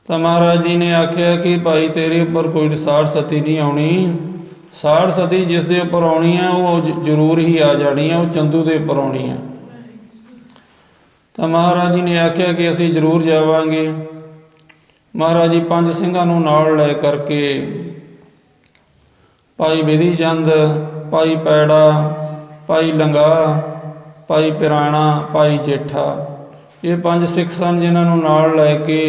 ਤਾਂ ਮਹਾਰਾਜ ਜੀ ਨੇ ਆਖਿਆ ਕਿ ਭਾਈ ਤੇਰੇ ਉੱਪਰ ਕੋਈ ਸਾੜ ਸਤੀ ਨਹੀਂ ਆਉਣੀ, ਸਾੜ ਸਤੀ ਜਿਸ ਦੇ ਉੱਪਰ ਆਉਣੀ ਹੈ ਉਹ ਜ਼ਰੂਰ ਹੀ ਆ ਜਾਣੀ ਹੈ, ਉਹ ਚੰਦੂ ਦੇ ਉੱਪਰ ਆਉਣੀ ਹੈ। ਤਾਂ ਮਹਾਰਾਜ ਜੀ ਨੇ ਆਖਿਆ ਕਿ ਅਸੀਂ ਜ਼ਰੂਰ ਜਾਵਾਂਗੇ। ਮਹਾਰਾਜ ਜੀ 5 ਸਿੰਘਾਂ ਨੂੰ ਨਾਲ ਲੈ ਕਰਕੇ ਭਾਈ ਬਿਧੀ ਚੰਦ, ਭਾਈ ਪੈੜਾ, ਭਾਈ ਲੰਗਾ, ਭਾਈ ਪਿਰਾਣਾ, ਭਾਈ ਜੇਠਾ, ਇਹ 5 ਸਿੱਖ ਸਨ ਜਿਨ੍ਹਾਂ ਨੂੰ ਨਾਲ ਲੈ ਕੇ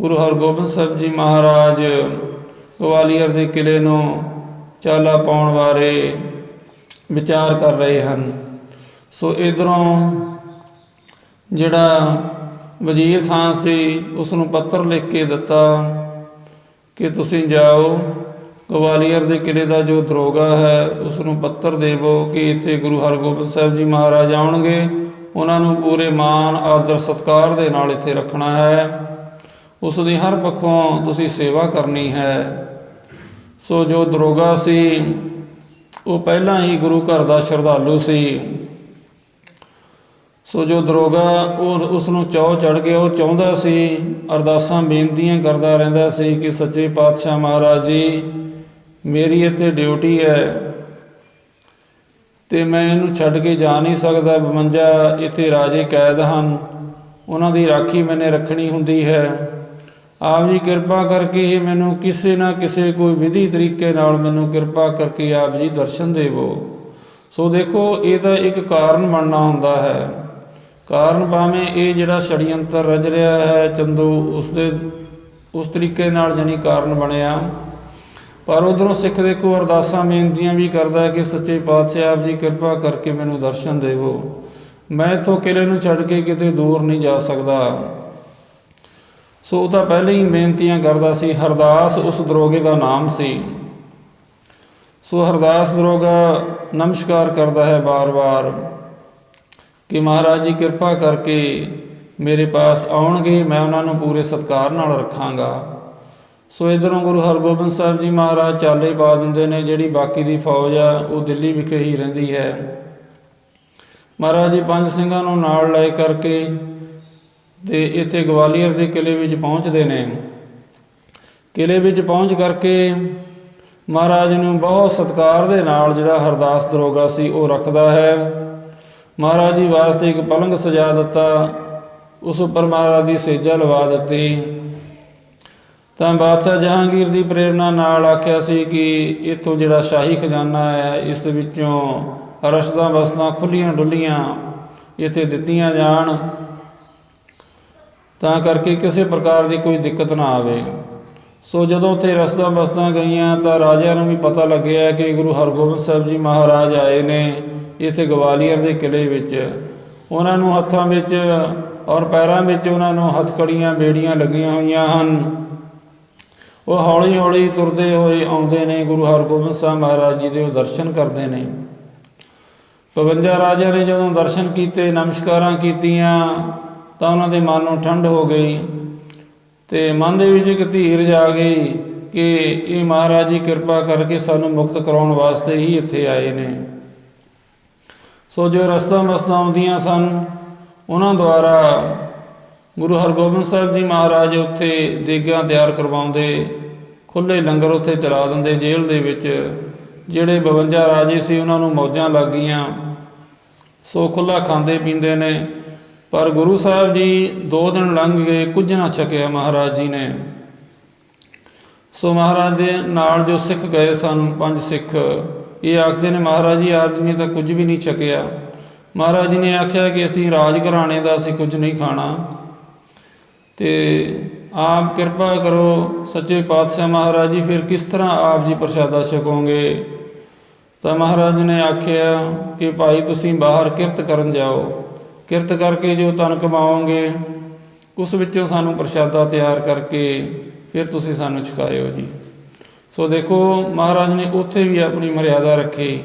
ਗੁਰੂ ਹਰਗੋਬਿੰਦ ਸਾਹਿਬ ਜੀ ਮਹਾਰਾਜ ਗਵਾਲੀਅਰ ਦੇ ਕਿਲ੍ਹੇ ਨੂੰ ਚਾਲਾ ਪਾਉਣ ਬਾਰੇ ਵਿਚਾਰ ਕਰ ਰਹੇ ਹਨ। ਸੋ ਇੱਧਰੋਂ ਜਿਹੜਾ ਵਜ਼ੀਰ ਖਾਨ ਸੀ ਉਸ ਨੂੰ ਪੱਤਰ ਲਿਖ ਕੇ ਦਿੱਤਾ ਕਿ ਤੁਸੀਂ ਜਾਓ, ਗਵਾਲੀਅਰ ਦੇ ਕਿਲ੍ਹੇ ਦਾ ਜੋ ਦਰੋਗਾ ਹੈ ਉਸ ਨੂੰ ਪੱਤਰ ਦੇਵੋ ਕਿ ਇੱਥੇ ਗੁਰੂ ਹਰਗੋਬਿੰਦ ਸਾਹਿਬ ਜੀ ਮਹਾਰਾਜ ਆਉਣਗੇ, ਉਹਨਾਂ ਨੂੰ ਪੂਰੇ ਮਾਣ ਆਦਰ ਸਤਿਕਾਰ ਦੇ ਨਾਲ ਇੱਥੇ ਰੱਖਣਾ ਹੈ, ਉਸ ਦੀ ਹਰ ਪੱਖੋਂ ਤੁਸੀਂ ਸੇਵਾ ਕਰਨੀ ਹੈ। ਸੋ ਜੋ ਦਰੋਗਾ ਸੀ ਉਹ ਪਹਿਲਾਂ ਹੀ ਗੁਰੂ ਘਰ ਦਾ ਸ਼ਰਧਾਲੂ ਸੀ। ਸੋ ਜੋ ਦਰੋਗਾ ਉਸ ਨੂੰ ਚਾਅ ਚੜ੍ਹ ਗਿਆ, ਉਹ ਚਾਹੁੰਦਾ ਸੀ, ਅਰਦਾਸਾਂ ਬੇਨਤੀਆਂ ਕਰਦਾ ਰਹਿੰਦਾ ਸੀ ਕਿ ਸੱਚੇ ਪਾਤਸ਼ਾਹ ਮਹਾਰਾਜ ਜੀ ਮੇਰੀ ਇੱਥੇ ਡਿਊਟੀ ਹੈ ਅਤੇ ਮੈਂ ਇਹਨੂੰ ਛੱਡ ਕੇ ਜਾ ਨਹੀਂ ਸਕਦਾ। 52 ਇੱਥੇ ਰਾਜੇ ਕੈਦ ਹਨ, ਉਹਨਾਂ ਦੀ ਰਾਖੀ ਮੈਨੇ ਰੱਖਣੀ ਹੁੰਦੀ ਹੈ। ਆਪ ਜੀ ਕਿਰਪਾ ਕਰਕੇ ਇਹ ਮੈਨੂੰ ਕਿਸੇ ਨਾ ਕਿਸੇ ਕੋਈ ਵਿਧੀ ਤਰੀਕੇ ਨਾਲ ਮੈਨੂੰ ਕਿਰਪਾ ਕਰਕੇ ਆਪ ਜੀ ਦਰਸ਼ਨ ਦੇਵੋ। ਸੋ ਦੇਖੋ ਇਹ ਤਾਂ ਇੱਕ ਕਾਰਨ ਬਣਨਾ ਹੁੰਦਾ ਹੈ। ਕਾਰਨ ਭਾਵੇਂ ਇਹ ਜਿਹੜਾ ਛੜਯੰਤਰ ਰਚ ਰਿਹਾ ਹੈ ਚੰਦੂ ਉਸ ਤਰੀਕੇ ਨਾਲ ਜਾਣੀ ਕਾਰਨ ਬਣਿਆ, ਪਰ ਉੱਧਰੋਂ ਸਿੱਖ ਦੇਖੋ ਅਰਦਾਸਾਂ ਬੇਨਤੀਆਂ ਵੀ ਕਰਦਾ ਕਿ ਸੱਚੇ ਪਾਤਸ਼ਾਹ ਆਪ ਜੀ ਕਿਰਪਾ ਕਰਕੇ ਮੈਨੂੰ ਦਰਸ਼ਨ ਦੇਵੋ, ਮੈਂ ਇੱਥੋਂ ਕਿਲ੍ਹੇ ਨੂੰ ਛੱਡ ਕੇ ਕਿਤੇ ਦੂਰ ਨਹੀਂ ਜਾ ਸਕਦਾ। ਸੋ ਉਹ ਤਾਂ ਪਹਿਲਾਂ ਹੀ ਬੇਨਤੀਆਂ ਕਰਦਾ ਸੀ। ਹਰਦਾਸ ਉਸ ਦਰੋਗੇ ਦਾ ਨਾਮ ਸੀ। ਸੋ ਹਰਦਾਸ ਦਰੋਗਾ ਨਮਸਕਾਰ ਕਰਦਾ ਹੈ ਵਾਰ-ਵਾਰ ਕਿ ਮਹਾਰਾਜ ਜੀ ਕਿਰਪਾ ਕਰਕੇ ਮੇਰੇ ਪਾਸ ਆਉਣਗੇ, ਮੈਂ ਉਹਨਾਂ ਨੂੰ ਪੂਰੇ ਸਤਿਕਾਰ ਨਾਲ ਰੱਖਾਂਗਾ। ਸੋ ਇੱਧਰੋਂ ਗੁਰੂ ਹਰਗੋਬਿੰਦ ਸਾਹਿਬ ਜੀ ਮਹਾਰਾਜ ਚਾਲੇ ਪਾ ਦਿੰਦੇ ਨੇ, ਜਿਹੜੀ ਬਾਕੀ ਦੀ ਫੌਜ ਆ ਉਹ ਦਿੱਲੀ ਵਿਖੇ ਹੀ ਰਹਿੰਦੀ ਹੈ। ਮਹਾਰਾਜ ਜੀ 5 ਸਿੰਘਾਂ ਨੂੰ ਨਾਲ ਲੈ ਕਰਕੇ ਅਤੇ ਇੱਥੇ ਗਵਾਲੀਅਰ ਦੇ ਕਿਲ੍ਹੇ ਵਿੱਚ ਪਹੁੰਚਦੇ ਨੇ। ਕਿਲ੍ਹੇ ਵਿੱਚ ਪਹੁੰਚ ਕਰਕੇ ਮਹਾਰਾਜ ਨੂੰ ਬਹੁਤ ਸਤਿਕਾਰ ਦੇ ਨਾਲ ਜਿਹੜਾ ਹਰਦਾਸ ਦਰੋਗਾ ਸੀ ਉਹ ਰੱਖਦਾ ਹੈ। ਮਹਾਰਾਜ ਜੀ ਵਾਸਤੇ ਇੱਕ ਪਲੰਘ ਸਜਾ ਦਿੱਤਾ, ਉਸ ਉੱਪਰ ਮਹਾਰਾਜ ਦੀ ਸੇਜਾ ਲਵਾ ਦਿੱਤੀ। ਤਾਂ ਬਾਦਸ਼ਾਹ ਜਹਾਂਗੀਰ ਦੀ ਪ੍ਰੇਰਨਾ ਨਾਲ ਆਖਿਆ ਸੀ ਕਿ ਇੱਥੋਂ ਜਿਹੜਾ ਸ਼ਾਹੀ ਖਜ਼ਾਨਾ ਹੈ ਇਸ ਵਿੱਚੋਂ ਰਸਦਾਂ ਬਸਤਾਂ ਖੁੱਲ੍ਹੀਆਂ ਡੁੱਲੀਆਂ ਇੱਥੇ ਦਿੱਤੀਆਂ ਜਾਣ, ਤਾਂ ਕਰਕੇ ਕਿਸੇ ਪ੍ਰਕਾਰ ਦੀ ਕੋਈ ਦਿੱਕਤ ਨਾ ਆਵੇ। ਸੋ ਜਦੋਂ ਉੱਥੇ ਰਸਦਾਂ ਬਸਤਾਂ ਗਈਆਂ ਤਾਂ ਰਾਜਿਆਂ ਨੂੰ ਵੀ ਪਤਾ ਲੱਗਿਆ ਕਿ ਗੁਰੂ ਹਰਗੋਬਿੰਦ ਸਾਹਿਬ ਜੀ ਮਹਾਰਾਜ ਆਏ ਨੇ ਇੱਥੇ ਗਵਾਲੀਅਰ ਦੇ ਕਿਲ੍ਹੇ ਵਿੱਚ। ਉਹਨਾਂ ਨੂੰ ਹੱਥਾਂ ਵਿੱਚ ਔਰ ਪੈਰਾਂ ਵਿੱਚ ਉਹਨਾਂ ਨੂੰ ਹੱਥਕੜੀਆਂ ਬੇੜੀਆਂ ਲੱਗੀਆਂ ਹੋਈਆਂ ਹਨ। ਉਹ ਹੌਲੀ ਹੌਲੀ ਤੁਰਦੇ ਹੋਏ ਆਉਂਦੇ ਨੇ, ਗੁਰੂ ਹਰਗੋਬਿੰਦ ਸਾਹਿਬ ਮਹਾਰਾਜ ਜੀ ਦੇ ਉਹ ਦਰਸ਼ਨ ਕਰਦੇ ਨੇ। 52 ਰਾਜਿਆਂ ਨੇ ਜਦੋਂ ਦਰਸ਼ਨ ਕੀਤੇ, ਨਮਸਕਾਰਾਂ ਕੀਤੀਆਂ, ਤਾਂ ਉਹਨਾਂ ਦੇ ਮਨ ਨੂੰ ਠੰਡ ਹੋ ਗਈ ਅਤੇ ਮਨ ਦੇ ਵਿੱਚ ਇੱਕ ਧੀਰਜ ਆ ਗਈ ਕਿ ਇਹ ਮਹਾਰਾਜ ਜੀ ਕਿਰਪਾ ਕਰਕੇ ਸਾਨੂੰ ਮੁਕਤ ਕਰਾਉਣ ਵਾਸਤੇ ਹੀ ਇੱਥੇ ਆਏ ਨੇ। ਸੋ ਜੋ ਰਸਤਾਂ ਬਸਤਾਂ ਆਉਂਦੀਆਂ ਸਨ ਉਹਨਾਂ ਦੁਆਰਾ ਗੁਰੂ ਹਰਗੋਬਿੰਦ ਸਾਹਿਬ ਜੀ ਮਹਾਰਾਜ ਉੱਥੇ ਦੇਗਾਂ ਤਿਆਰ ਕਰਵਾਉਂਦੇ, ਖੁੱਲ੍ਹੇ ਲੰਗਰ ਉੱਥੇ ਚਲਾ ਦਿੰਦੇ ਜੇਲ੍ਹ ਦੇ ਵਿੱਚ। ਜਿਹੜੇ 52 ਰਾਜੇ ਸੀ ਉਹਨਾਂ ਨੂੰ ਮੌਜਾਂ ਲੱਗ ਗਈਆਂ, ਸੋ ਖੁੱਲ੍ਹਾ ਖਾਂਦੇ ਪੀਂਦੇ ਨੇ। ਪਰ ਗੁਰੂ ਸਾਹਿਬ ਜੀ 2 ਦਿਨ ਲੰਘ ਗਏ, ਕੁਝ ਨਾ ਛਕਿਆ ਮਹਾਰਾਜ ਜੀ ਨੇ। ਸੋ ਮਹਾਰਾਜ ਦੇ ਨਾਲ ਜੋ ਸਿੱਖ ਗਏ ਸਨ 5 ਸਿੱਖ, ਇਹ ਆਖਦੇ ਨੇ ਮਹਾਰਾਜ ਜੀ ਆਪ ਜੀ ਨੇ ਤਾਂ ਕੁਝ ਵੀ ਨਹੀਂ ਛਕਿਆ। ਮਹਾਰਾਜ ਜੀ ਨੇ ਆਖਿਆ ਕਿ ਅਸੀਂ ਰਾਜ ਘਰਾਣੇ ਦਾ ਅਸੀਂ ਕੁਝ ਨਹੀਂ ਖਾਣਾ ਅਤੇ ਆਪ ਕਿਰਪਾ ਕਰੋ ਸੱਚੇ ਪਾਤਸ਼ਾਹ ਮਹਾਰਾਜ ਜੀ, ਫਿਰ ਕਿਸ ਤਰ੍ਹਾਂ ਆਪ ਜੀ ਪ੍ਰਸ਼ਾਦਾ ਛਕੋਗੇ। ਤਾਂ ਮਹਾਰਾਜ ਨੇ ਆਖਿਆ ਕਿ ਭਾਈ ਤੁਸੀਂ ਬਾਹਰ ਕਿਰਤ ਕਰਨ ਜਾਓ, ਕਿਰਤ ਕਰਕੇ ਜੋ ਧਨ ਕਮਾਓਗੇ ਉਸ ਵਿੱਚੋਂ ਸਾਨੂੰ ਪ੍ਰਸ਼ਾਦਾ ਤਿਆਰ ਕਰਕੇ ਫਿਰ ਤੁਸੀਂ ਸਾਨੂੰ ਛਕਾਇਓ ਜੀ। ਸੋ ਦੇਖੋ ਮਹਾਰਾਜ ਨੇ ਉੱਥੇ ਵੀ ਆਪਣੀ ਮਰਿਆਦਾ ਰੱਖੀ,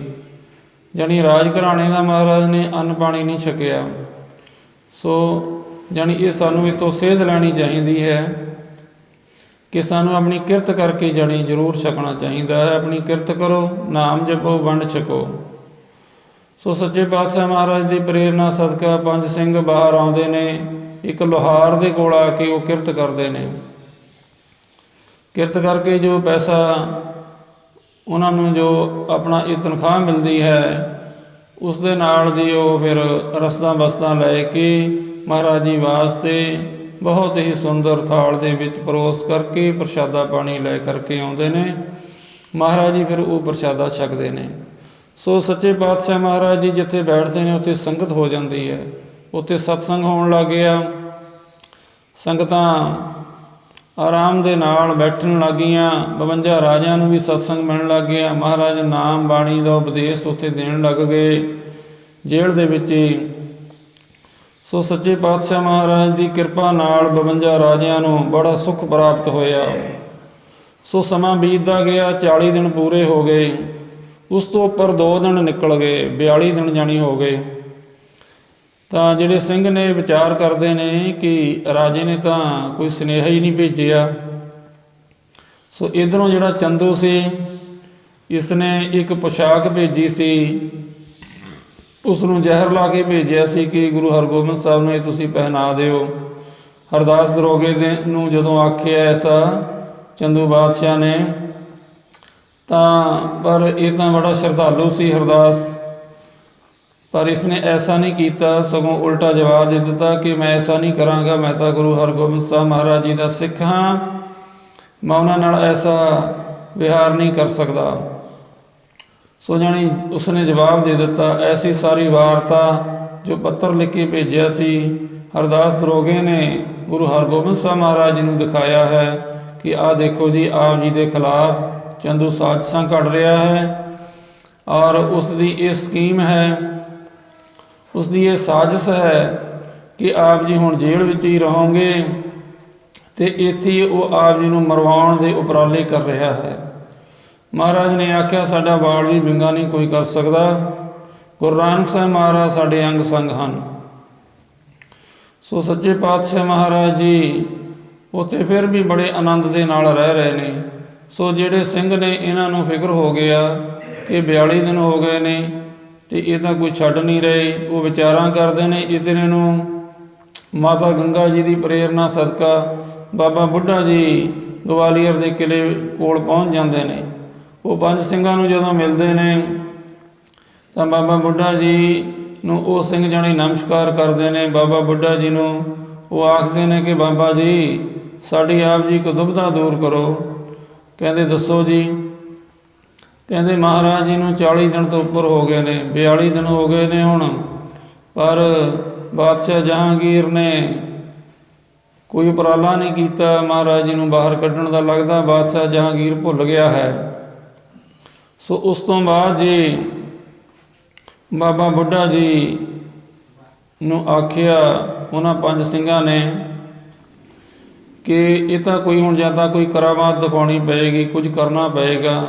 ਜਾਣੀ ਰਾਜ ਘਰਾਣੇ ਦਾ ਮਹਾਰਾਜ ਨੇ ਅੰਨ ਪਾਣੀ ਨਹੀਂ ਛਕਿਆ। ਸੋ ਜਾਣੀ ਇਹ ਸਾਨੂੰ ਇਹ ਤੋਂ ਸੇਧ ਲੈਣੀ ਚਾਹੀਦੀ ਹੈ ਕਿ ਸਾਨੂੰ ਆਪਣੀ ਕਿਰਤ ਕਰਕੇ ਜਾਣੀ ਜ਼ਰੂਰ ਛਕਣਾ ਚਾਹੀਦਾ ਹੈ। ਆਪਣੀ ਕਿਰਤ ਕਰੋ, ਨਾਮ ਜਪੋ, ਵੰਡ ਛਕੋ। ਸੋ ਸੱਚੇ ਪਾਤਸ਼ਾਹ ਮਹਾਰਾਜ ਦੀ ਪ੍ਰੇਰਨਾ ਸਦਕਾ 5 ਸਿੰਘ ਬਾਹਰ ਆਉਂਦੇ ਨੇ। ਇੱਕ ਲੁਹਾਰ ਦੇ ਕੋਲ ਆ ਕੇ ਉਹ ਕਿਰਤ ਕਰਦੇ ਨੇ। ਕਿਰਤ ਕਰਕੇ ਜੋ ਪੈਸਾ ਉਹਨਾਂ ਨੂੰ ਜੋ ਆਪਣਾ ਇਹ ਤਨਖਾਹ ਮਿਲਦੀ ਹੈ ਉਸ ਦੇ ਨਾਲ ਦੀ ਉਹ ਫਿਰ ਰਸਦਾਂ ਬਸਤਾਂ ਲੈ ਕੇ ਮਹਾਰਾਜ ਜੀ ਵਾਸਤੇ ਬਹੁਤ ਹੀ ਸੁੰਦਰ ਥਾਲ ਦੇ ਵਿੱਚ ਪਰੋਸ ਕਰਕੇ ਪ੍ਰਸ਼ਾਦਾ ਪਾਣੀ ਲੈ ਕਰਕੇ ਆਉਂਦੇ ਨੇ। ਮਹਾਰਾਜ ਜੀ ਫਿਰ ਉਹ ਪ੍ਰਸ਼ਾਦਾ ਛਕਦੇ ਨੇ। ਸੋ ਸੱਚੇ ਪਾਤਸ਼ਾਹ ਮਹਾਰਾਜ ਜੀ ਜਿੱਥੇ ਬੈਠਦੇ ਨੇ ਉੱਥੇ ਸੰਗਤ ਹੋ ਜਾਂਦੀ ਹੈ। ਉੱਥੇ ਸਤਸੰਗ ਹੋਣ ਲੱਗ ਗਿਆ। ਸੰਗਤਾਂ ਆਰਾਮ ਦੇ ਨਾਲ ਬੈਠਣ ਲੱਗ ਗਈਆਂ। 52 ਰਾਜਿਆਂ ਨੂੰ ਵੀ ਸਤਸੰਗ ਮਿਲਣ ਲੱਗ ਗਿਆ। ਮਹਾਰਾਜ ਨਾਮ ਬਾਣੀ ਦਾ ਉਪਦੇਸ਼ ਉੱਥੇ ਦੇਣ ਲੱਗ ਗਏ ਜੇਲ੍ਹ ਦੇ ਵਿੱਚ ਹੀ। ਸੋ ਸੱਚੇ ਪਾਤਸ਼ਾਹ ਮਹਾਰਾਜ ਦੀ ਕਿਰਪਾ ਨਾਲ 52 ਰਾਜਿਆਂ ਨੂੰ ਬੜਾ ਸੁੱਖ ਪ੍ਰਾਪਤ ਹੋਇਆ। ਸੋ ਸਮਾਂ ਬੀਤਦਾ ਗਿਆ, 40 ਦਿਨ ਪੂਰੇ ਹੋ ਗਏ। ਉਸ ਤੋਂ ਉੱਪਰ 2 ਦਿਨ ਨਿਕਲ ਗਏ, 42 ਦਿਨ ਜਾਣੀ ਹੋ ਗਏ। ਤਾਂ ਜਿਹੜੇ ਸਿੰਘ ਨੇ ਵਿਚਾਰ ਕਰਦੇ ਨੇ ਕਿ ਰਾਜੇ ਨੇ ਤਾਂ ਕੋਈ ਸੁਨੇਹਾ ਹੀ ਨਹੀਂ ਭੇਜਿਆ। ਸੋ ਇੱਧਰੋਂ ਜਿਹੜਾ ਚੰਦੂ ਸੀ, ਇਸਨੇ ਇੱਕ ਪੁਸ਼ਾਕ ਭੇਜੀ ਸੀ, ਉਸ ਨੂੰ ਜ਼ਹਿਰ ਲਾ ਕੇ ਭੇਜਿਆ ਸੀ ਕਿ ਗੁਰੂ ਹਰਗੋਬਿੰਦ ਸਾਹਿਬ ਨੂੰ ਇਹ ਤੁਸੀਂ ਪਹਿਨਾ ਦਿਓ। ਹਰਦਾਸ ਦਰੋਗੇ ਦੇ ਨੂੰ ਜਦੋਂ ਆਖਿਆ ਐਸਾ ਚੰਦੂ ਬਾਦਸ਼ਾਹ ਨੇ, ਤਾਂ ਪਰ ਇਹ ਤਾਂ ਬੜਾ ਸ਼ਰਧਾਲੂ ਸੀ ਹਰਦਾਸ, ਪਰ ਇਸਨੇ ਐਸਾ ਨਹੀਂ ਕੀਤਾ, ਸਗੋਂ ਉਲਟਾ ਜਵਾਬ ਦੇ ਦਿੱਤਾ ਕਿ ਮੈਂ ਐਸਾ ਨਹੀਂ ਕਰਾਂਗਾ, ਮੈਂ ਤਾਂ ਗੁਰੂ ਹਰਗੋਬਿੰਦ ਸਾਹਿਬ ਮਹਾਰਾਜ ਜੀ ਦਾ ਸਿੱਖ ਹਾਂ, ਮੈਂ ਉਹਨਾਂ ਨਾਲ ਐਸਾ ਵਿਹਾਰ ਨਹੀਂ ਕਰ ਸਕਦਾ। ਸੋ ਜਾਣੀ ਉਸਨੇ ਜਵਾਬ ਦੇ ਦਿੱਤਾ। ਐਸੀ ਸਾਰੀ ਵਾਰਤਾ ਜੋ ਪੱਤਰ ਲਿਖ ਕੇ ਭੇਜਿਆ ਸੀ ਹਰਦਾਸ ਦਰੋਗੇ ਨੇ ਗੁਰੂ ਹਰਗੋਬਿੰਦ ਸਾਹਿਬ ਮਹਾਰਾਜ ਜੀ ਨੂੰ ਦਿਖਾਇਆ ਹੈ ਕਿ ਆਹ ਦੇਖੋ ਜੀ, ਆਪ ਜੀ ਦੇ ਖਿਲਾਫ ਚੰਦੂ ਸਾਜ਼ਿਸ਼ਾਂ ਘੜ ਰਿਹਾ ਹੈ ਔਰ ਉਸ ਦੀ ਇਹ ਸਕੀਮ ਹੈ, ਉਸ ਦੀ ਇਹ ਸਾਜ਼ਿਸ਼ ਹੈ ਕਿ ਆਪ ਜੀ ਹੁਣ ਜੇਲ੍ਹ ਵਿੱਚ ਹੀ ਰਹੋਗੇ ਅਤੇ ਇੱਥੇ ਉਹ ਆਪ ਜੀ ਨੂੰ ਮਰਵਾਉਣ ਦੇ ਉਪਰਾਲੇ ਕਰ ਰਿਹਾ ਹੈ। ਮਹਾਰਾਜ ਨੇ ਆਖਿਆ ਸਾਡਾ ਵਾਲ ਵੀ ਵਿੰਗਾ ਨਹੀਂ ਕੋਈ ਕਰ ਸਕਦਾ, ਗੁਰੂ ਨਾਨਕ ਸਾਹਿਬ ਮਹਾਰਾਜ ਸਾਡੇ ਅੰਗ ਸੰਗ ਹਨ। ਸੋ ਸੱਚੇ ਪਾਤਸ਼ਾਹ ਮਹਾਰਾਜ ਜੀ ਉੱਥੇ ਫਿਰ ਵੀ ਬੜੇ ਆਨੰਦ ਦੇ ਨਾਲ ਰਹਿ ਰਹੇ ਨੇ। ਸੋ ਜਿਹੜੇ ਸਿੰਘ ਨੇ ਇਹਨਾਂ ਨੂੰ ਫਿਕਰ ਹੋ ਗਿਆ ਕਿ 42 ਦਿਨ ਹੋ ਗਏ ਨੇ ਅਤੇ ਇਹ ਤਾਂ ਕੋਈ ਛੱਡ ਨਹੀਂ ਰਹੇ। ਉਹ ਵਿਚਾਰਾਂ ਕਰਦੇ ਨੇ। ਇੱਧਰ ਨੂੰ ਮਾਤਾ ਗੰਗਾ ਜੀ ਦੀ ਪ੍ਰੇਰਨਾ ਸਦਕਾ ਬਾਬਾ ਬੁੱਢਾ ਜੀ ਗਵਾਲੀਅਰ ਦੇ ਕਿਲ੍ਹੇ ਕੋਲ ਪਹੁੰਚ ਜਾਂਦੇ ਨੇ। ਉਹ 5 ਸਿੰਘਾਂ ਨੂੰ ਜਦੋਂ ਮਿਲਦੇ ਨੇ ਤਾਂ ਬਾਬਾ ਬੁੱਢਾ ਜੀ ਨੂੰ ਉਹ ਸਿੰਘ ਜਾਣੀ ਨਮਸਕਾਰ ਕਰਦੇ ਨੇ। ਬਾਬਾ ਬੁੱਢਾ ਜੀ ਨੂੰ ਉਹ ਆਖਦੇ ਨੇ ਕਿ ਬਾਬਾ ਜੀ ਸਾਡੀ ਆਪ ਜੀ ਕੋ ਦੁਬਿਧਾ ਦੂਰ ਕਰੋ। ਕਹਿੰਦੇ ਦੱਸੋ ਜੀ। ਕਹਿੰਦੇ ਮਹਾਰਾਜ ਜੀ ਨੂੰ 40 ਦਿਨ ਤੋਂ ਉੱਪਰ ਹੋ ਗਏ ਨੇ, 42 ਦਿਨ ਹੋ ਗਏ ਨੇ ਹੁਣ, ਪਰ ਬਾਦਸ਼ਾਹ ਜਹਾਂਗੀਰ ਨੇ ਕੋਈ ਉਪਰਾਲਾ ਨਹੀਂ ਕੀਤਾ ਮਹਾਰਾਜ ਜੀ ਨੂੰ ਬਾਹਰ ਕੱਢਣ ਦਾ। ਲੱਗਦਾ ਬਾਦਸ਼ਾਹ ਜਹਾਂਗੀਰ ਭੁੱਲ ਗਿਆ ਹੈ। ਸੋ ਉਸ ਤੋਂ ਬਾਅਦ ਜੀ ਬਾਬਾ ਬੁੱਢਾ ਜੀ ਨੂੰ ਆਖਿਆ ਉਹਨਾਂ 5 ਸਿੰਘਾਂ ਨੇ ਕਿ ਇਹ ਤਾਂ ਕੋਈ ਹੁਣ ਜਾਂ ਤਾਂ ਕੋਈ ਕਰਾਮਾਤ ਦਿਖਾਉਣੀ ਪਏਗੀ, ਕੁਝ ਕਰਨਾ ਪਏਗਾ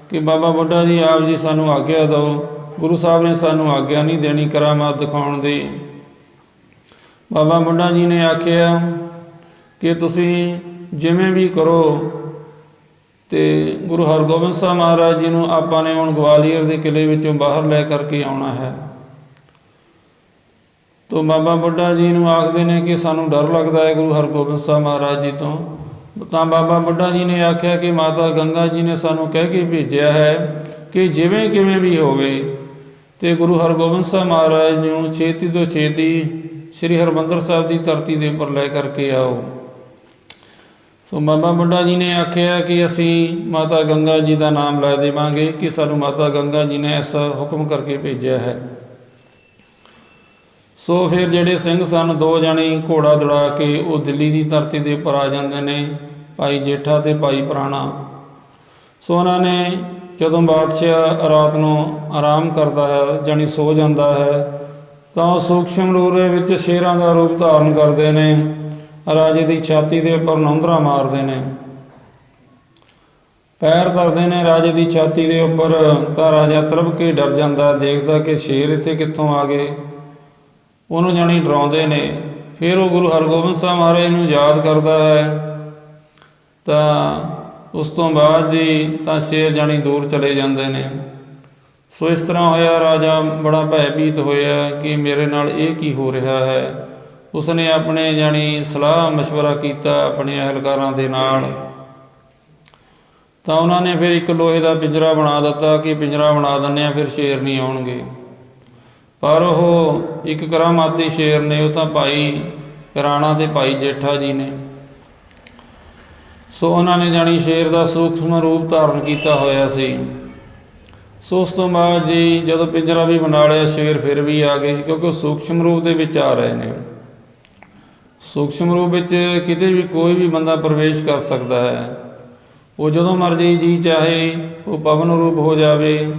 ਕਿ ਬਾਬਾ ਬੁੱਢਾ ਜੀ ਆਪ ਜੀ ਸਾਨੂੰ ਆਗਿਆ ਦਿਓ। ਗੁਰੂ ਸਾਹਿਬ ਨੇ ਸਾਨੂੰ ਆਗਿਆ ਨਹੀਂ ਦੇਣੀ ਕਰਾਮਾਤ ਦਿਖਾਉਣ ਦੀ। ਬਾਬਾ ਬੁੱਢਾ ਜੀ ਨੇ ਆਖਿਆ ਕਿ ਤੁਸੀਂ ਜਿਵੇਂ ਵੀ ਕਰੋ ਅਤੇ ਗੁਰੂ ਹਰਗੋਬਿੰਦ ਸਾਹਿਬ ਮਹਾਰਾਜ ਜੀ ਨੂੰ ਆਪਾਂ ਨੇ ਹੁਣ ਗਵਾਲੀਅਰ ਦੇ ਕਿਲ੍ਹੇ ਵਿੱਚੋਂ ਬਾਹਰ ਲੈ ਕਰਕੇ ਆਉਣਾ ਹੈ। ਤੋ ਬਾਬਾ ਬੁੱਢਾ ਜੀ ਨੂੰ ਆਖਦੇ ਨੇ ਕਿ ਸਾਨੂੰ ਡਰ ਲੱਗਦਾ ਹੈ ਗੁਰੂ ਹਰਗੋਬਿੰਦ ਸਾਹਿਬ ਮਹਾਰਾਜ ਜੀ ਤੋਂ। ਤਾਂ ਬਾਬਾ ਬੁੱਢਾ ਜੀ ਨੇ ਆਖਿਆ ਕਿ ਮਾਤਾ ਗੰਗਾ ਜੀ ਨੇ ਸਾਨੂੰ ਕਹਿ ਕੇ ਭੇਜਿਆ ਹੈ ਕਿ ਜਿਵੇਂ ਕਿਵੇਂ ਵੀ ਹੋਵੇ ਅਤੇ ਗੁਰੂ ਹਰਗੋਬਿੰਦ ਸਾਹਿਬ ਮਹਾਰਾਜ ਨੂੰ ਛੇਤੀ ਤੋਂ ਛੇਤੀ ਸ਼੍ਰੀ ਹਰਿਮੰਦਰ ਸਾਹਿਬ ਦੀ ਧਰਤੀ ਦੇ ਉੱਪਰ ਲੈ ਕਰਕੇ ਆਓ। ਸੋ ਬਾਬਾ ਬੁੱਢਾ ਜੀ ਨੇ ਆਖਿਆ ਕਿ ਅਸੀਂ ਮਾਤਾ ਗੰਗਾ ਜੀ ਦਾ ਨਾਮ ਲੈ ਦੇਵਾਂਗੇ ਕਿ ਸਾਨੂੰ ਮਾਤਾ ਗੰਗਾ ਜੀ ਨੇ ਐਸਾ ਹੁਕਮ ਕਰਕੇ ਭੇਜਿਆ ਹੈ। ਸੋ ਫਿਰ ਜਿਹੜੇ ਸਿੰਘ ਸਨ 2 ਜਾਣੇ ਘੋੜਾ ਦੌੜਾ ਕੇ ਉਹ ਦਿੱਲੀ ਦੀ ਧਰਤੀ ਦੇ ਉੱਪਰ ਆ ਜਾਂਦੇ ਨੇ, ਭਾਈ ਜੇਠਾ ਅਤੇ ਭਾਈ ਪੁਰਾਣਾ। ਸੋ ਉਹਨਾਂ ਨੇ ਜਦੋਂ ਬਾਦਸ਼ਾਹ ਰਾਤ ਨੂੰ ਆਰਾਮ ਕਰਦਾ ਹੈ ਜਾਣੀ ਸੋ ਜਾਂਦਾ ਹੈ ਤਾਂ ਉਹ ਸੂਖਸ਼ਮ ਰੂਪ ਦੇ ਵਿੱਚ ਸ਼ੇਰਾਂ ਦਾ ਰੂਪ ਧਾਰਨ ਕਰਦੇ ਨੇ, ਰਾਜੇ ਦੀ ਛਾਤੀ ਦੇ ਉੱਪਰ ਨੌਂਦਰਾ ਮਾਰਦੇ ਨੇ, ਪੈਰ ਧਰਦੇ ਨੇ ਰਾਜੇ ਦੀ ਛਾਤੀ ਦੇ ਉੱਪਰ। ਤਾਂ ਰਾਜਾ ਤੜਪ ਕੇ ਡਰ ਜਾਂਦਾ, ਦੇਖਦਾ ਕਿ ਸ਼ੇਰ ਇੱਥੇ ਕਿੱਥੋਂ ਆ ਗਏ। ਉਹਨੂੰ ਜਾਣੀ ਡਰਾਉਂਦੇ ਨੇ। ਫਿਰ ਉਹ ਗੁਰੂ ਹਰਗੋਬਿੰਦ ਸਾਹਿਬ ਮਹਾਰਾਜ ਨੂੰ ਯਾਦ ਕਰਦਾ ਹੈ। ਤਾਂ ਉਸ ਤੋਂ ਬਾਅਦ ਜੀ ਤਾਂ ਸ਼ੇਰ ਜਾਣੀ ਦੂਰ ਚਲੇ ਜਾਂਦੇ ਨੇ। ਸੋ ਇਸ ਤਰ੍ਹਾਂ ਹੋਇਆ, ਰਾਜਾ ਬੜਾ ਭੈਭੀਤ ਹੋਇਆ ਕਿ ਮੇਰੇ ਨਾਲ ਇਹ ਕੀ ਹੋ ਰਿਹਾ ਹੈ। ਉਸਨੇ ਆਪਣੇ ਜਾਣੀ ਸਲਾਹ ਮਸ਼ਵਰਾ ਕੀਤਾ ਆਪਣੇ ਅਹਿਲਕਾਰਾਂ ਦੇ ਨਾਲ। ਤਾਂ ਉਹਨਾਂ ਨੇ ਫਿਰ ਇੱਕ ਲੋਹੇ ਦਾ ਪਿੰਜਰਾ ਬਣਾ ਦਿੱਤਾ ਕਿ ਪਿੰਜਰਾ ਬਣਾ ਦਿੰਦੇ ਹਾਂ, ਫਿਰ ਸ਼ੇਰ ਨਹੀਂ ਆਉਣਗੇ। ਪਰ ਉਹ ਇੱਕ ਕਰਾਮਾਤੀ ਸ਼ੇਰ ਨੇ, ਉਹ ਤਾਂ ਭਾਈ ਪੁਰਾਣਾ ਅਤੇ ਭਾਈ ਜੇਠਾ ਜੀ ਨੇ। ਸੋ ਉਹਨਾਂ ਨੇ ਜਾਣੀ ਸ਼ੇਰ ਦਾ ਸੂਖਮ ਰੂਪ ਧਾਰਨ ਕੀਤਾ ਹੋਇਆ ਸੀ। ਸੋ ਉਸ ਤੋਂ ਬਾਅਦ ਜੀ ਜਦੋਂ ਪਿੰਜਰਾ ਵੀ ਬਣਾ ਲਿਆ, ਸ਼ੇਰ ਫਿਰ ਵੀ ਆ ਗਏ, ਕਿਉਂਕਿ ਉਹ ਸੂਖਸ਼ਮ ਰੂਪ ਦੇ ਵਿੱਚ ਆ ਰਹੇ ਨੇ। ਸੂਖਸ਼ਮ ਰੂਪ ਵਿੱਚ ਕਿਤੇ ਵੀ ਕੋਈ ਵੀ ਬੰਦਾ ਪ੍ਰਵੇਸ਼ ਕਰ ਸਕਦਾ ਹੈ। ਉਹ ਜਦੋਂ ਮਰਜ਼ੀ ਜੀ ਚਾਹੇ ਉਹ ਪਵਨ ਰੂਪ ਹੋ ਜਾਵੇ,